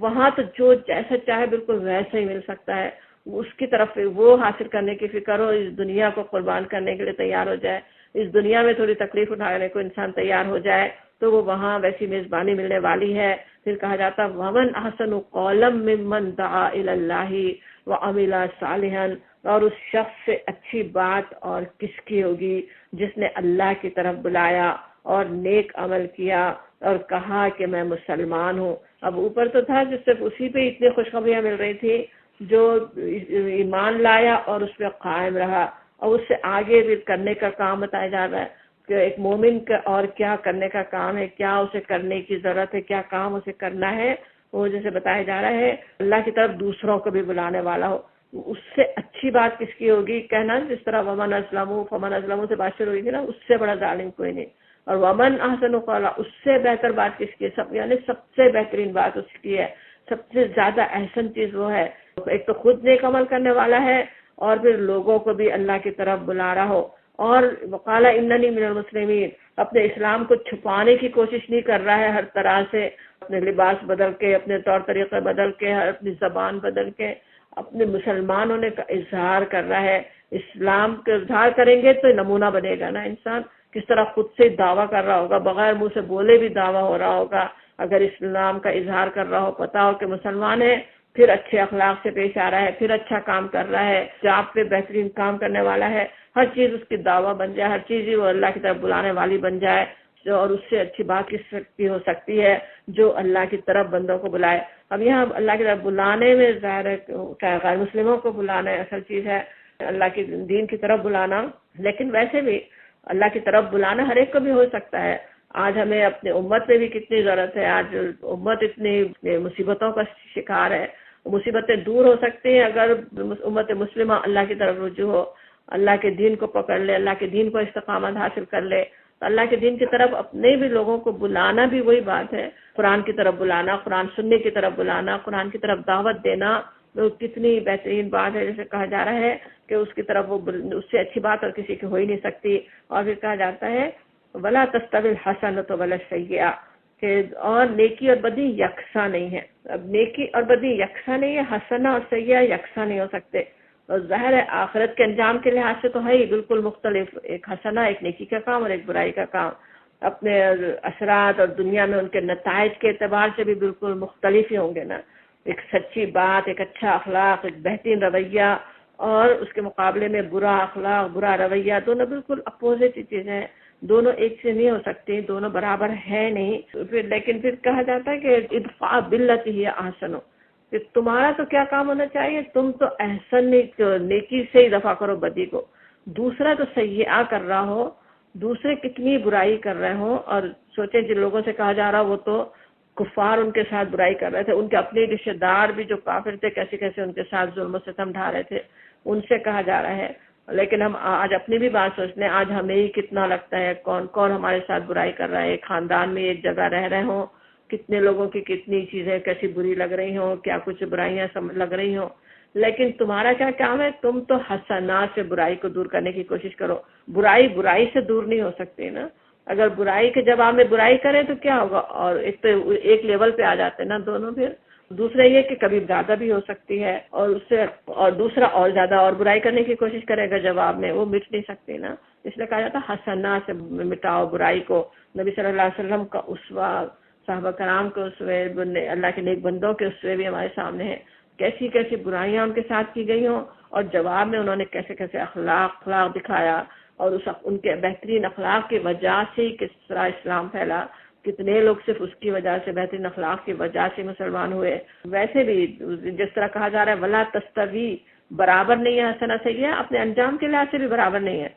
وہاں تو جو جیسا چاہے بالکل ویسا ہی مل سکتا ہے. اس کی طرف وہ حاصل کرنے کی فکر ہو، اس دنیا کو قربان کرنے کے لیے تیار ہو جائے، اس دنیا میں تھوڑی تکلیف اٹھانے کو انسان تیار ہو جائے تو وہ وہاں ویسی میزبانی ملنے والی ہے. پھر کہا جاتا وَمَنْ أَحْسَنُ قَوْلًا مِّمَّنْ دَعَا إِلَى اللَّهِ وَعَمِلَ صَالِحًا، اور اس شخص سے اچھی بات اور کس کی ہوگی جس نے اللہ کی طرف بلایا اور نیک عمل کیا اور کہا کہ میں مسلمان ہوں. اب اوپر تو تھا جس سے اسی پہ اتنی خوشخبریاں مل رہی تھی جو ایمان لایا اور اس پہ قائم رہا، اور اس سے آگے بھی کرنے کا کام بتایا جا رہا ہے کہ ایک مومن کا اور کیا کرنے کا کام ہے، کیا اسے کرنے کی ضرورت ہے، کیا کام اسے کرنا ہے. وہ جیسے بتایا جا رہا ہے اللہ کی طرف دوسروں کو بھی بلانے والا ہو. اس سے اچھی بات کس کی ہوگی کہنا، جس طرح ومن اسلموا فمن اسلموا سے بات شروع ہوئی تھی نا، اس سے بڑا ظالم کوئی نہیں. اور ومن احسن قولا، اس سے بہتر بات کس کی ہے، سب یعنی سب سے بہترین بات اس کی ہے، سب سے زیادہ احسن چیز وہ ہے. ایک تو خود نیک عمل کرنے والا ہے اور پھر لوگوں کو بھی اللہ کی طرف بلا رہا ہو. اور وقال اننی من المسلمین، اپنے اسلام کو چھپانے کی کوشش نہیں کر رہا ہے ہر طرح سے، اپنے لباس بدل کے، اپنے طور طریقے بدل کے، اپنی زبان بدل کے اپنے مسلمان ہونے کا اظہار کر رہا ہے. اسلام کا اظہار کریں گے تو نمونہ بنے گا نا انسان. کس طرح خود سے دعویٰ کر رہا ہوگا، بغیر منہ سے بولے بھی دعویٰ ہو رہا ہوگا. اگر اسلام کا اظہار کر رہا ہو، پتا ہو کہ مسلمان ہے، پھر اچھے اخلاق سے پیش آ رہا ہے، پھر اچھا کام کر رہا ہے، جاب پہ بہترین کام کرنے والا ہے، ہر چیز اس کی دعویٰ بن جائے، ہر چیز ہی وہ اللہ کی طرف بلانے والی بن جائے. اور اس سے اچھی بات کس کی ہو سکتی ہے جو اللہ کی طرف بندوں کو بلائے. اب یہاں اللہ کی طرف بلانے میں ظاہر ہے کہ غیر مسلموں کو بلانا اصل چیز ہے، اللہ کی دین کی طرف بلانا. لیکن ویسے بھی اللہ کی طرف بلانا ہر ایک کو بھی ہو سکتا ہے. آج ہمیں اپنے امت میں بھی کتنی ضرورت ہے، آج امت اتنی مصیبتوں کا شکار ہے. مصیبتیں دور ہو سکتی ہیں اگر امت مسلمہ اللہ کی طرف رجوع ہو، اللہ کے دین کو پکڑ لے، اللہ کے دین کو استقامت حاصل کر لے. اللہ کے دین کی طرف اپنے بھی لوگوں کو بلانا بھی وہی بات ہے، قرآن کی طرف بلانا، قرآن سننے کی طرف بلانا، قرآن کی طرف دعوت دینا کتنی بہترین بات ہے. جیسے کہا جا رہا ہے کہ اس کی طرف اس سے اچھی بات اور کسی کی ہو ہی نہیں سکتی. اور پھر کہا جاتا ہے وَلَا تَسْتَوِي الْحَسَنَةُ وَلَا السَّيِّئَةُ، کہ اور نیکی اور بدی یکساں نہیں ہے. اب نیکی اور بدی یکساں نہیں ہے، حسنہ اور سیئہ یکساں نہیں ہو سکتے. اور ظاہر ہے آخرت کے انجام کے لحاظ سے تو ہے ہی بالکل مختلف، ایک حسنہ ایک نیکی کا کام اور ایک برائی کا کام، اپنے اثرات اور دنیا میں ان کے نتائج کے اعتبار سے بھی بالکل مختلف ہی ہوں گے نا. ایک سچی بات، ایک اچھا اخلاق، ایک بہترین رویہ، اور اس کے مقابلے میں برا اخلاق، برا رویہ، دونوں بالکل اپوزٹ چیزیں ہیں، دونوں ایک سے نہیں ہو سکتی، دونوں برابر ہے نہیں. لیکن پھر کہا جاتا ہے کہ ادفع باللتی ہی احسن، کہ تمہارا تو کیا کام ہونا چاہیے، تم تو احسن نیکی سے ہی دفع کرو بدی کو. دوسرا تو سیئہ کر رہا ہو، دوسرے کتنی برائی کر رہے ہوں، اور سوچیں جن لوگوں سے کہا جا رہا وہ تو کفار ان کے ساتھ برائی کر رہے تھے، ان کے اپنے رشتے دار بھی جو کافر تھے کیسے کیسے ان کے ساتھ ظلم و ستم ڈھا رہے تھے، ان سے کہا جا رہا ہے. لیکن ہم آج اپنی بھی بات سوچتے ہیں، آج ہمیں ہی کتنا لگتا ہے کون کون ہمارے ساتھ برائی کر رہا ہے. ایک خاندان میں ایک جگہ رہ رہے ہوں، کتنے لوگوں کی کتنی چیزیں کیسی بری لگ رہی ہوں، کیا کچھ برائیاں لگ رہی ہوں، لیکن تمہارا کیا کام ہے؟ تم تو حسنات سے برائی کو دور کرنے کی کوشش کرو. برائی سے دور نہیں ہو سکتی نا. اگر برائی کے جواب میں برائی کریں تو کیا ہوگا؟ اور ایک لیول پہ آ جاتے ہیں نا دونوں. پھر دوسرا یہ کہ کبھی زیادہ بھی ہو سکتی ہے، اور اس سے اور دوسرا اور زیادہ اور برائی کرنے کی کوشش کرے گا جواب میں، وہ مٹ نہیں سکتی نا. اس لیے کہا جاتا حسنات سے مٹاؤ برائی کو. نبی صلی اللہ علیہ وسلم کا اسوہ، صحابہ کرام کے اسوے، اللہ کے نیک بندوں کے اسوے بھی ہمارے سامنے ہیں. کیسی کیسی برائیاں ان کے ساتھ کی گئی ہوں، اور جواب میں انہوں نے کیسے کیسے اخلاق دکھایا، اور ان کے بہترین اخلاق کی وجہ سے ہی کس طرح اسلام پھیلا. کتنے لوگ صرف اس کی وجہ سے، بہترین اخلاق کی وجہ سے مسلمان ہوئے. ویسے بھی جس طرح کہا جا رہا ہے ولا تستوی، برابر نہیں ہے حسنہ سیئہ، اپنے انجام کے لحاظ سے بھی برابر نہیں ہے.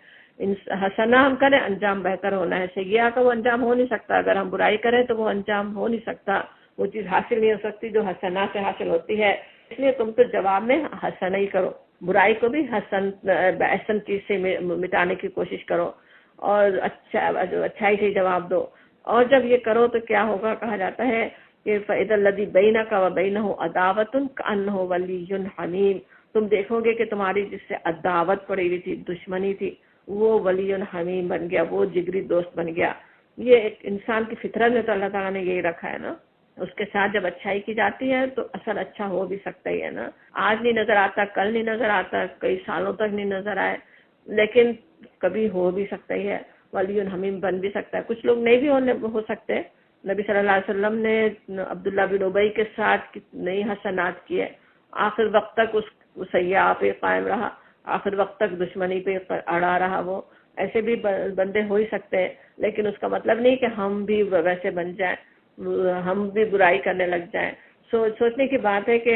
حسنہ ہم کریں انجام بہتر ہونا ہے، سیئہ کا وہ انجام ہو نہیں سکتا. اگر ہم برائی کریں تو وہ انجام ہو نہیں سکتا، وہ چیز حاصل نہیں ہو سکتی جو حسنہ سے حاصل ہوتی ہے. اس لیے تم تو جواب میں حسنہ ہی کرو، برائی کو بھی احسن چیز سے مٹانے کی کوشش کرو، اور اچھائی سے جواب دو. اور جب یہ کرو تو کیا ہوگا؟ کہا جاتا ہے کہ فَإِذَا الَّذِي بَيْنَكَ وَبَيْنَهُ عَدَاوَةٌ كَأَنَّهُ وَلِيٌّ حَمِيمٌ. تم دیکھو گے کہ تمہاری جس سے عداوت پڑی ہوئی تھی، دشمنی تھی، وہ ولی حمیم بن گیا، وہ جگری دوست بن گیا. یہ ایک انسان کی فطرت میں تو اللہ تعالیٰ نے یہی رکھا ہے نا. اس کے ساتھ جب اچھائی کی جاتی ہے تو اثر اچھا ہو بھی سکتا ہی ہے نا. آج نہیں نظر آتا، کل نہیں نظر آتا، کئی سالوں تک نہیں نظر آئے، لیکن کبھی ہو بھی سکتا ہی ہے، ولی حمیم بن بھی سکتا ہے. کچھ لوگ نہیں بھی ہو سکتے. نبی صلی اللہ علیہ وسلم نے عبداللہ بن ابی کے ساتھ کتنے حسنات کیے، آخر وقت تک اس سیئہ پہ قائم رہا، آخر وقت تک دشمنی پہ اڑا رہا. وہ ایسے بھی بندے ہو ہی سکتے ہیں، لیکن اس کا مطلب نہیں کہ ہم بھی ویسے بن جائیں، ہم بھی برائی کرنے لگ جائیں. سوچنے کی بات ہے کہ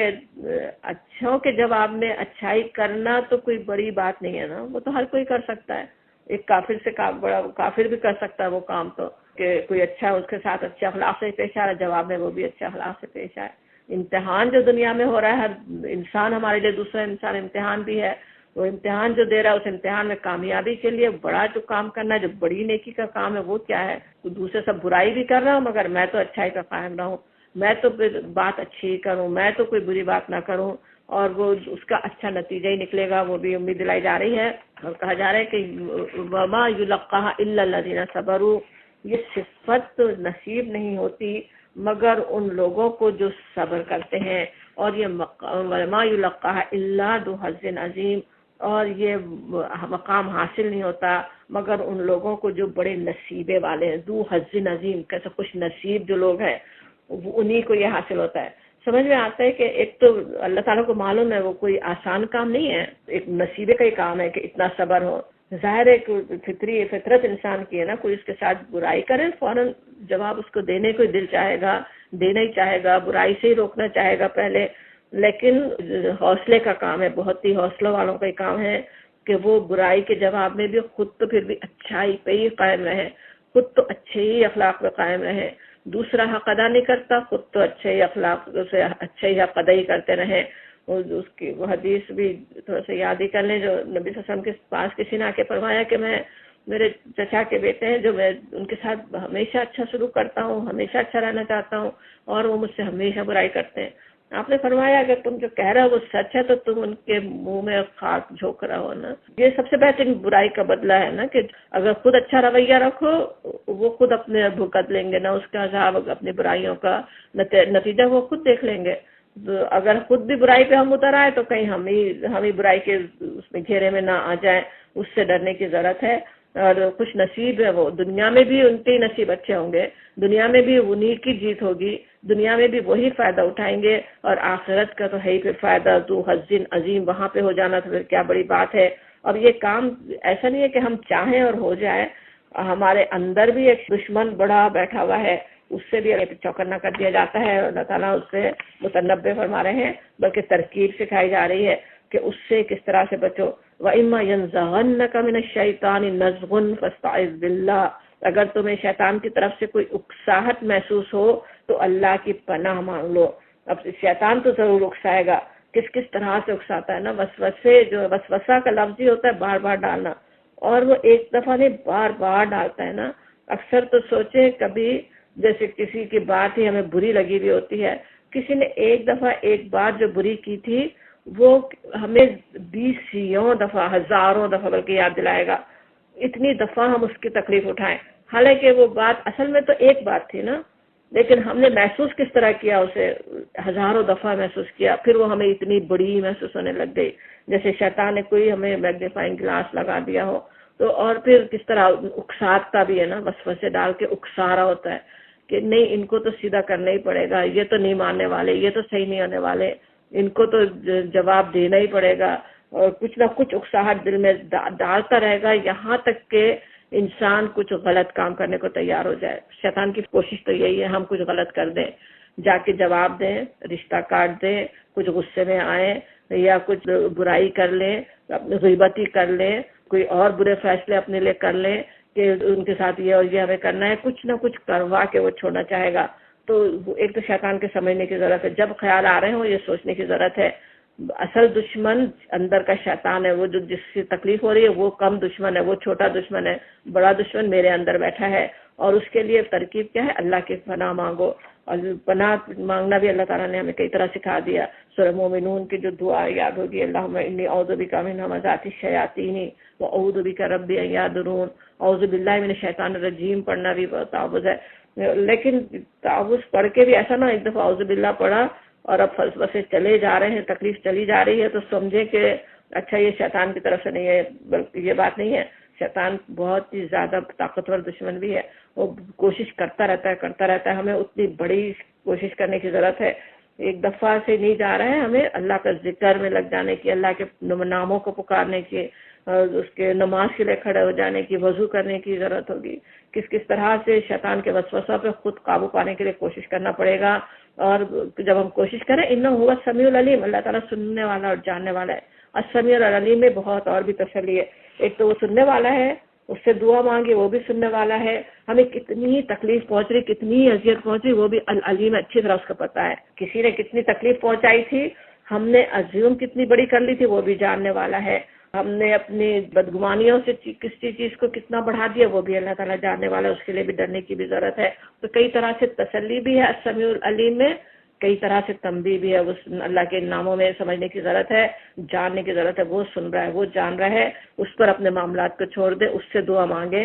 اچھوں کے جواب میں اچھائی کرنا تو کوئی بڑی بات نہیں ہے نا، وہ تو ہر کوئی کر سکتا ہے. ایک کافر سے بڑا کافر بھی کر سکتا ہے وہ کام، تو کہ کوئی اچھا اس کے ساتھ اچھے اخلاق سے پیش آ رہا ہے، جواب میں وہ بھی اچھے اخلاق سے پیش آئے. امتحان جو دنیا میں ہو رہا ہے، ہر انسان ہمارے لیے دوسرا انسان امتحان بھی ہے. وہ امتحان جو دے رہا ہے اس امتحان میں کامیابی کے لیے بڑا جو کام کرنا ہے، جو بڑی نیکی کا کام ہے وہ کیا ہے؟ تو دوسرے سب برائی بھی کر رہا ہوں مگر میں تو اچھائی کا قائم رہوں، میں تو بات اچھی ہی کروں، میں تو کوئی بری بات نہ کروں، اور وہ اس کا اچھا نتیجہ ہی نکلے گا. وہ بھی امید دلائی جا رہی ہے، اور کہا جا رہا ہے کہ وما یلقاها الا الذین صبروا، یہ صفت نصیب نہیں ہوتی مگر ان لوگوں کو جو صبر کرتے ہیں. اور یہ وما یلقاها الا ذو حظ عظیم، اور یہ مقام حاصل نہیں ہوتا مگر ان لوگوں کو جو بڑے نصیبے والے ہیں. ذو حظ عظیم، کیسے خوش نصیب جو لوگ ہیں انہی کو یہ حاصل ہوتا ہے. سمجھ میں آتا ہے کہ ایک تو اللہ تعالیٰ کو معلوم ہے وہ کوئی آسان کام نہیں ہے، ایک نصیبے کا ہی کام ہے کہ اتنا صبر ہو. ظاہر ہے کہ فطرت انسان کی ہے نا، کوئی اس کے ساتھ برائی کرے فوراً جواب اس کو دینے کو دل چاہے گا، دینا ہی چاہے گا، برائی سے ہی روکنا چاہے گا پہلے. لیکن حوصلے کا کام ہے، بہت ہی حوصلوں والوں کا ہی کام ہے کہ وہ برائی کے جواب میں بھی خود تو پھر بھی اچھائی پہ ہی قائم رہے، خود تو اچھے ہی اخلاق پہ قائم رہے. دوسرا حق ادا نہیں کرتا، خود تو اچھے ہی اخلاق سے اچھے ہی حق ادا ہی کرتے رہیں. اس کی وہ حدیث بھی تھوڑا سا یاد ہی کر لیں جو نبی صلی اللہ علیہ وسلم کے پاس کسی نے آ کے فرمایا کہ میں میرے چچا کے بیٹے ہیں جو میں ان کے ساتھ ہمیشہ اچھا سلوک کرتا ہوں، ہمیشہ اچھا رہنا چاہتا ہوں، اور وہ مجھ سے ہمیشہ برائی کرتے ہیں. آپ نے فرمایا اگر تم جو کہہ رہے ہو وہ سچ ہے تو تم ان کے منہ میں خاک جھونک رہا ہو نا. یہ سب سے بہترین برائی کا بدلہ ہے نا کہ اگر خود اچھا رویہ رکھو وہ خود اپنے بھگت لیں گے نا اس کا عذاب، اپنی برائیوں کا نتیجہ وہ خود دیکھ لیں گے. اگر خود بھی برائی پہ ہم اتر آئے تو کہیں ہم ہی برائی کے اس میں گھیرے میں نہ آ جائیں، اس سے ڈرنے کی ضرورت ہے. اور خوش نصیب ہے وہ، دنیا میں بھی ان کے نصیب اچھے ہوں گے، دنیا میں بھی انہی کی جیت ہوگی، دنیا میں بھی وہی فائدہ اٹھائیں گے، اور آخرت کا تو ہے ہی پھر فائدہ ذو حظ عظیم، وہاں پہ ہو جانا تو پھر کیا بڑی بات ہے. اور یہ کام ایسا نہیں ہے کہ ہم چاہیں اور ہو جائے، ہمارے اندر بھی ایک دشمن بڑا بیٹھا ہوا ہے، اس سے بھی چوکنا کر دیا جاتا ہے. اللہ تعالیٰ اس سے متنبع فرما رہے ہیں، بلکہ ترکیب سکھائی جا رہی ہے کہ اس سے کس طرح سے بچو. وَإِمَّا يَنزَغَنَّكَ مِنَ الشَّيْطَانِ نَزْغٌ فَاسْتَعِذْ بِاللَّهِ، اگر تمہیں شیطان کی طرف سے کوئی اکساہٹ محسوس ہو تو اللہ کی پناہ مانگ لو۔ اب شیطان تو ضرور اکسائے گا، کس طرح سے اکساتا ہے نا، وسوسے، جو وسوسہ کا لفظ ہی ہوتا ہے بار بار ڈالنا، اور وہ ایک دفعہ نہیں بار بار ڈالتا ہے نا۔ اکثر تو سوچیں کبھی جیسے کسی کی بات ہی ہمیں بری لگی ہوئی ہوتی ہے، کسی نے ایک دفعہ ایک بات جو بری کی تھی وہ ہمیں 20 دفعہ، ہزاروں دفعہ بلکہ یاد دلائے گا، اتنی دفعہ ہم اس کی تکلیف اٹھائیں، حالانکہ وہ بات اصل میں تو ایک بات تھی نا، لیکن ہم نے محسوس کس طرح کیا، اسے ہزاروں دفعہ محسوس کیا، پھر وہ ہمیں اتنی بڑی محسوس ہونے لگ گئی، جیسے شیطان نے کوئی ہمیں میگنیفائنگ گلاس لگا دیا ہو تو، اور پھر کس طرح اکساتا بھی ہے نا، وسوسے ڈال کے اکسا رہا ہوتا ہے کہ نہیں ان کو تو سیدھا کرنا ہی پڑے گا، یہ تو نہیں ماننے والے، یہ تو صحیح نہیں ہونے والے، ان کو تو جواب دینا ہی پڑے گا، اور کچھ نہ کچھ اکساہٹ دل میں ڈالتا رہے گا یہاں تک کہ انسان کچھ غلط کام کرنے کو تیار ہو جائے۔ شیطان کی کوشش تو یہی ہے ہم کچھ غلط کر دیں، جا کے جواب دیں، رشتہ کاٹ دیں، کچھ غصے میں آئیں یا کچھ برائی کر لیں، اپنی غیبت ہی کر لیں، کوئی اور برے فیصلے اپنے لیے کر لیں کہ ان کے ساتھ یہ اور یہ ہمیں کرنا ہے، کچھ نہ کچھ کروا کے وہ چھوڑنا چاہے گا۔ تو ایک تو شیطان کے سمجھنے کی ضرورت ہے، جب خیال آ رہے ہوں یہ سوچنے کی ضرورت ہے اصل دشمن اندر کا شیطان ہے، وہ جو جس سے تکلیف ہو رہی ہے وہ کم دشمن ہے، وہ چھوٹا دشمن ہے، بڑا دشمن میرے اندر بیٹھا ہے، اور اس کے لیے ترکیب کیا ہے، اللہ کی پناہ مانگو، اور پناہ مانگنا بھی اللہ تعالیٰ نے ہمیں کئی طرح سکھا دیا۔ سورہ مومنون کی جو دعا یاد ہوگی، اللہم انی اعوذ بک من ہمزات الشیاطین واعوذ بک رب ان یحضرون، اعوذ باللہ من الشیطان الرجیم پڑھنا بھی تعوذ ہے، لیکن تعوذ پڑھ کے بھی ایسا نہ ایک دفعہ اعوذ باللہ پڑھا اور اب فلسفے چلے جا رہے ہیں، تکلیف چلی جا رہی ہے تو سمجھے کہ اچھا یہ شیطان کی طرف سے نہیں ہے، بلکہ یہ بات نہیں ہے، شیطان بہت ہی زیادہ طاقتور دشمن بھی ہے، وہ کوشش کرتا رہتا ہے، ہمیں اتنی بڑی کوشش کرنے کی ضرورت ہے، ایک دفعہ سے نہیں جا رہا ہے، ہمیں اللہ کا ذکر میں لگ جانے کی، اللہ کے ناموں کو پکارنے کی، اس کے نماز کے لیے کھڑے ہو جانے کی، وضو کرنے کی ضرورت ہوگی، کس طرح سے شیطان کے وسوسہ پہ خود قابو پانے کے لیے کوشش کرنا پڑے گا، اور جب ہم کوشش کریں انہ ہوا السمیع العلیم، اللہ تعالیٰ سننے والا اور جاننے والا ہے، السمیع العلیم میں بہت اور بھی تسلی ہے، ایک تو وہ سننے والا ہے، اس سے دعا مانگے وہ بھی سننے والا ہے، ہمیں کتنی تکلیف پہنچ رہی، کتنی اذیت پہنچ رہی وہ بھی العلیم اچھی طرح اس کو پتہ ہے، کسی نے کتنی تکلیف پہنچائی تھی، ہم نے ازیوم کتنی بڑی کر لی تھی وہ بھی جاننے والا ہے، ہم نے اپنی بدگمانیوں سے کسی چیز کو کتنا بڑھا دیا وہ بھی اللہ تعالیٰ جاننے والا ہے، اس کے لیے بھی ڈرنے کی بھی ضرورت ہے۔ تو کئی طرح سے تسلی بھی ہے السمیع العلیم میں، کئی طرح سے تنبیہ بھی ہے، وہ اللہ کے ناموں میں سمجھنے کی ضرورت ہے، جاننے کی ضرورت ہے، وہ سن رہا ہے، وہ جان رہا ہے، اس پر اپنے معاملات کو چھوڑ دے، اس سے دعا مانگے،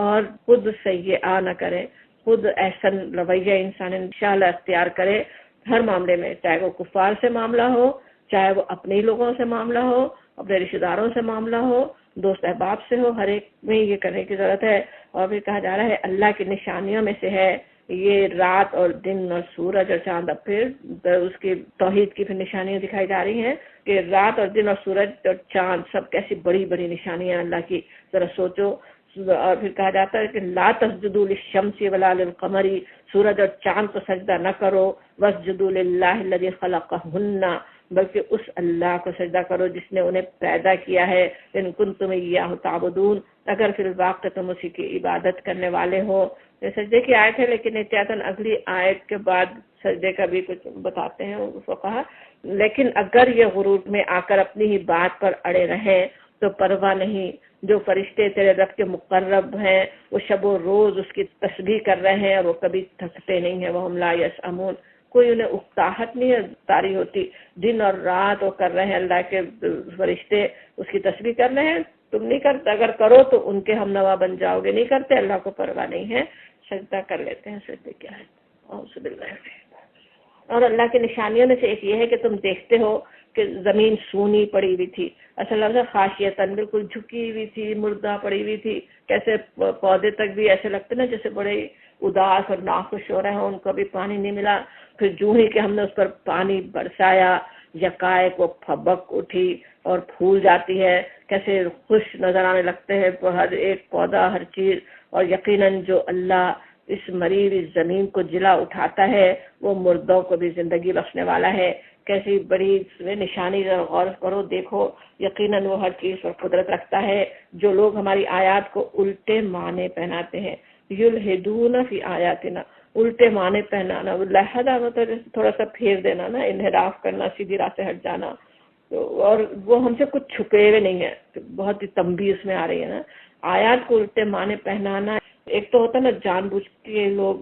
اور خود سیئہ نہ کرے، خود احسن رویہ انسان انشاءاللہ اختیار کرے ہر معاملے میں، چاہے وہ کفار سے معاملہ ہو، چاہے وہ اپنے لوگوں سے معاملہ ہو، اپنے رشتہ داروں سے معاملہ ہو، دوست احباب سے ہو، ہر ایک میں یہ کرنے کی ضرورت ہے۔ اور بھی کہا جا رہا ہے اللہ کی نشانیوں میں سے ہے یہ رات اور دن اور سورج اور چاند، اب پھر اس کی توحید کی پھر نشانیاں دکھائی جا رہی ہیں کہ رات اور دن اور سورج اور چاند سب کیسی بڑی بڑی نشانیاں اللہ کی، ذرا سوچو۔ اور پھر کہا جاتا ہے کہ لا تسجدوا للشمس ولا للقمر، سورج اور چاند کو سجدہ نہ کرو، واسجدوا للہ الذی خلقہن، بلکہ اس اللہ کو سجدہ کرو جس نے انہیں پیدا کیا ہے، ان کنتم ایاہ تعبدون، اگر فی الواقع تم اسی کی عبادت کرنے والے ہو۔ یہ سجدے کی آیت ہے، لیکن احتیاطاً اگلی آیت کے بعد سجدے کا بھی کچھ بتاتے ہیں فقہا، لیکن اگر یہ غرور میں آ کر اپنی ہی بات پر اڑے رہیں تو پرواہ نہیں، جو فرشتے تیرے رب کے مقرب ہیں وہ شب و روز اس کی تسبیح کر رہے ہیں اور وہ کبھی تھکتے نہیں ہیں، وہم لا یسأمون، کوئی انہیں اکتاہٹ نہیں ہے تاری ہوتی، دن اور رات وہ کر رہے ہیں، اللہ کے فرشتے اس کی تسبیح کر رہے ہیں، تم نہیں کرتے، اگر کرو تو ان کے ہم نوا بن جاؤ گے، نہیں کرتے اللہ کو پرواہ نہیں ہے، سجدہ کر لیتے ہیں۔ سجدے کیا ہے؟ اعوذ باللہ۔ اور اللہ کی نشانیوں میں سے ایک یہ ہے کہ تم دیکھتے ہو کہ زمین سونی پڑی ہوئی تھی، اصل لفظ خاشیتاً، بالکل جھکی ہوئی تھی، مردہ پڑی ہوئی تھی، کیسے پودے تک بھی ایسے لگتے نا جیسے بڑے اداس اور ناخوش ہو رہے ہیں، ان کو بھی پانی نہیں ملا، پھر جو ہی کہ ہم نے اس پر پانی برسایا، یکائک وہ پھبک اٹھی اور پھول جاتی ہے، کیسے خوش نظر آنے لگتے ہیں ہر ایک پودا، ہر چیز، اور یقیناً جو اللہ اس مریض اس زمین کو جلا اٹھاتا ہے، وہ مردوں کو بھی زندگی بخشنے والا ہے۔ کیسی بڑی نشانی، غور کرو دیکھو، یقیناً وہ ہر چیز پر قدرت رکھتا ہے۔ جو لوگ ہماری آیات کو الٹے معنی پہناتے ہیں، یلحدون فی آیاتنا، الٹے معنی پہنانا، لہدا مطلب تھوڑا سا پھیر دینا نا، انحراف کرنا، سیدھی راہ سے ہٹ جانا، اور وہ ہم سے کچھ چھپے ہوئے نہیں ہے، بہت ہی تنبیہ اس میں آ رہی ہے نا۔ آیات کو الٹے معنی پہنانا، ایک تو ہوتا ہے نا جان بوجھ کے لوگ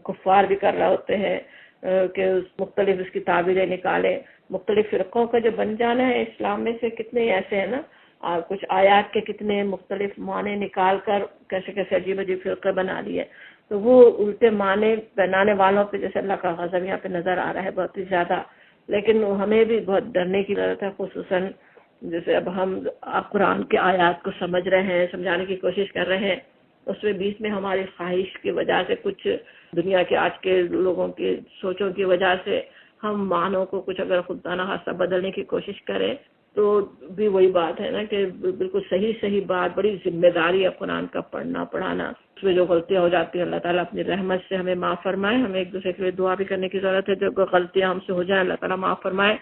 کفار بھی کر رہے ہوتے ہیں کہ مختلف اس کی تعبیریں نکالیں، مختلف فرقوں کا جو بن جانا ہے اسلام میں سے کتنے ایسے ہیں نا، اور کچھ آیات کے کتنے مختلف معنی نکال کر کیسے کیسے عجیب عجیب فرقے بنا دیے، تو وہ الٹے معنی بنانے والوں پہ جیسے اللہ کا غضب یہاں پہ نظر آ رہا ہے بہت ہی زیادہ۔ لیکن ہمیں بھی بہت ڈرنے کی ضرورت ہے، خصوصاً جیسے اب ہم قرآن کے آیات کو سمجھ رہے ہیں، سمجھانے کی کوشش کر رہے ہیں، اس میں بیچ میں ہماری خواہش کی وجہ سے، کچھ دنیا کے آج کے لوگوں کی سوچوں کی وجہ سے ہم معنوں کو کچھ اگر خدا نہ خواستہ بدلنے کی کوشش کریں تو بھی وہی بات ہے نا کہ بالکل صحیح بات، بڑی ذمہ داری ہے قرآن کا پڑھنا پڑھانا۔ اس میں جو غلطیاں ہو جاتی ہیں اللہ تعالیٰ اپنی رحمت سے ہمیں معاف فرمائے، ہمیں ایک دوسرے کے لیے دعا بھی کرنے کی ضرورت ہے، جو غلطیاں ہم سے ہو جائیں اللہ تعالیٰ معاف فرمائے۔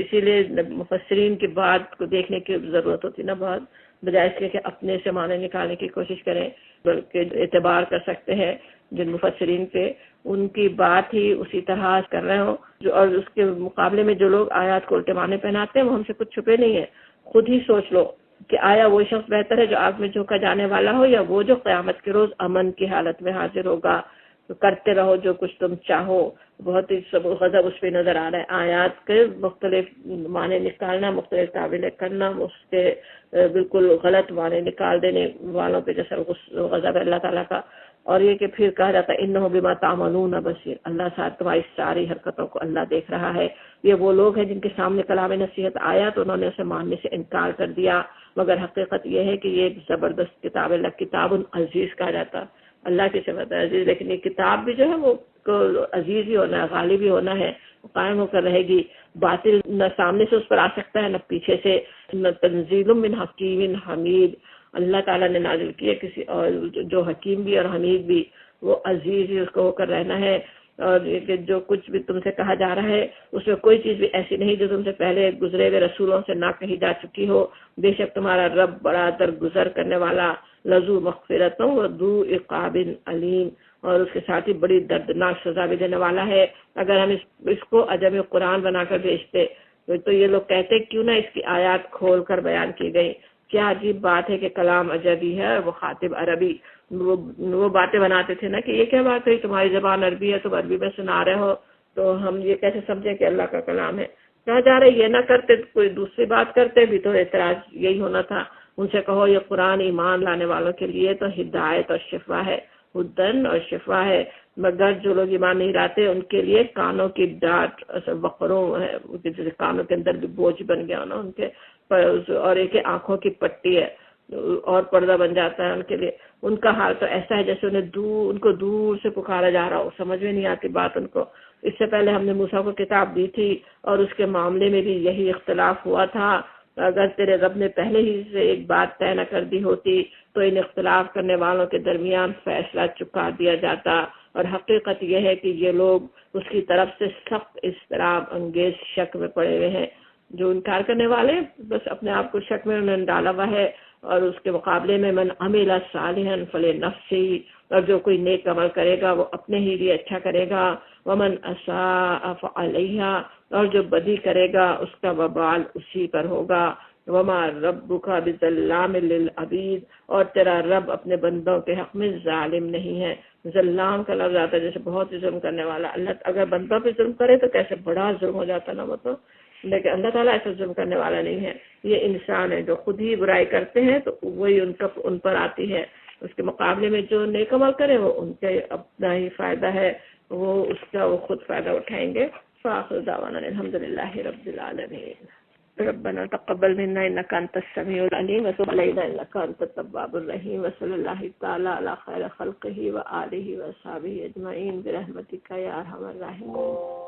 اسی لیے مفسرین کی بات کو دیکھنے کی ضرورت ہوتی ہے نا، بہت بجائے اس کے کہ اپنے سے معنی نکالنے کی کوشش کریں، بلکہ اعتبار کر سکتے ہیں جن مفسرین پہ، ان کی بات ہی اسی طرح کر رہے ہوں اور اس کے مقابلے میں جو لوگ آیات کو الٹے معنی پہناتے ہیں وہ ہم سے کچھ چھپے نہیں ہیں۔ خود ہی سوچ لو کہ آیا وہ شخص بہتر ہے جو آگ میں جھونکا جانے والا ہو، یا وہ جو قیامت کے روز امن کی حالت میں حاضر ہوگا؟ تو کرتے رہو جو کچھ تم چاہو، بہت ہی غضب اس پہ نظر آ رہا ہے۔ آیات کے مختلف معنی نکالنا، مختلف تعبیریں کرنا، اس کے بالکل غلط معنی نکال دینے والوں پہ جیسا غضب ہے اللہ تعالیٰ کا۔ اور یہ کہ پھر کہا جاتا ہے انہ بما تعملون بصیر، اللہ ساتھ تمہاری ساری حرکتوں کو اللہ دیکھ رہا ہے۔ یہ وہ لوگ ہیں جن کے سامنے کلام نصیحت آیا تو انہوں نے اسے ماننے سے انکار کر دیا، مگر حقیقت یہ ہے کہ یہ ایک زبردست کتاب ہے، اللہ کتاب عزیز کہا جاتا، اللہ کی صفت ہے عزیز، لیکن یہ کتاب بھی جو ہے وہ عزیز ہی ہونا ہے، غالب ہی ہونا ہے، قائم ہو کر رہے گی۔ باطل نہ سامنے سے اس پر آ سکتا ہے نہ پیچھے سے، نہ تنزیل من حکیم حمید، اللہ تعالیٰ نے نازل کیا کسی اور جو حکیم بھی اور حمید بھی، وہ عزیز ہی اس کو ہو کر رہنا ہے۔ اور کہ جو کچھ بھی تم سے کہا جا رہا ہے اس میں کوئی چیز بھی ایسی نہیں جو تم سے پہلے گزرے ہوئے رسولوں سے نہ کہی جا چکی ہو، بے شک تمہارا رب بڑا درگزر کرنے والا، لذو مغفرتوں و ذو عقاب علیم، اور اس کے ساتھ ہی بڑی دردناک سزا بھی دینے والا ہے۔ اگر ہم اس کو عجم قرآن بنا کر بھیجتے تو یہ لوگ کہتے کیوں نہ اس کی آیات کھول کر بیان کی گئی، کیا عجیب بات ہے کہ کلام عجبی ہے اور وہ خاطب عربی۔ وہ باتیں بناتے تھے نا کہ یہ کیا بات ہے، تمہاری زبان عربی ہے، تم عربی میں سنا رہے ہو، تو ہم یہ کیسے سمجھیں کہ اللہ کا کلام ہے؟ کہا جا رہا ہے یہ نہ کرتے کوئی دوسری بات کرتے بھی تو اعتراض یہی ہونا تھا۔ ان سے کہو یہ قرآن ایمان لانے والوں کے لیے تو ہدایت اور شفا ہے، ہدن اور شفا ہے، مگر جو لوگ ایمان نہیں لاتے ان کے لیے کانوں کی ڈانٹ، بقروں ہے، جیسے کانوں کے اندر بھی بوجھ بن گیا نا ان کے، اور ایک آنکھوں کی پٹی ہے اور پردہ بن جاتا ہے ان کے لیے۔ ان کا حال تو ایسا ہے جیسے ان کو دور سے پکارا جا رہا ہو، سمجھ میں نہیں آتی بات ان کو۔ اس سے پہلے ہم نے موسیٰ کو کتاب دی تھی اور اس کے معاملے میں بھی یہی اختلاف ہوا تھا، اگر تیرے رب نے پہلے ہی سے ایک بات طے نہ کر دی ہوتی تو ان اختلاف کرنے والوں کے درمیان فیصلہ چکا دیا جاتا، اور حقیقت یہ ہے کہ یہ لوگ اس کی طرف سے سخت اضطراب انگیز شک میں پڑے ہوئے ہیں۔ جو انکار کرنے والے بس اپنے آپ کو شک میں انہوں نے ڈالا ہوا ہے، اور اس کے مقابلے میں من عمل صالحا فلنفسہ، اور جو کوئی نیک عمل کرے گا وہ اپنے ہی لیے اچھا کرے گا، ومن اساء فعلیہا، اور جو بدی کرے گا اس کا وبال اسی پر ہوگا، وما ربک بظلام للعبید، اور تیرا رب اپنے بندوں کے حق میں ظالم نہیں ہے۔ ظلام کا لفظ آتا ہے جیسے بہت ہی ظلم کرنے والا، اللہ اگر بندوں پہ ظلم کرے تو کیسے بڑا ظلم ہو جاتا نا وہ تو، لیکن اللہ تعالیٰ ایسا ظلم کرنے والا نہیں ہے۔ یہ انسان ہے جو خود ہی برائی کرتے ہیں تو وہی ان پر آتی ہے، اس کے مقابلے میں جو نیک عمل کرے وہ ان کے اپنا ہی فائدہ ہے، وہ اس کا وہ خود فائدہ اٹھائیں گے۔ فآخر دعوانا الحمدللہ رب العالمین۔ ربنا تقبل منا انك انت السميع العليم وتب علينا انك انت التواب الرحيم، وصلى الله تعالى على خير خلقه وآله وصحبه اجمعين برحمتك يا ارحم الراحمين۔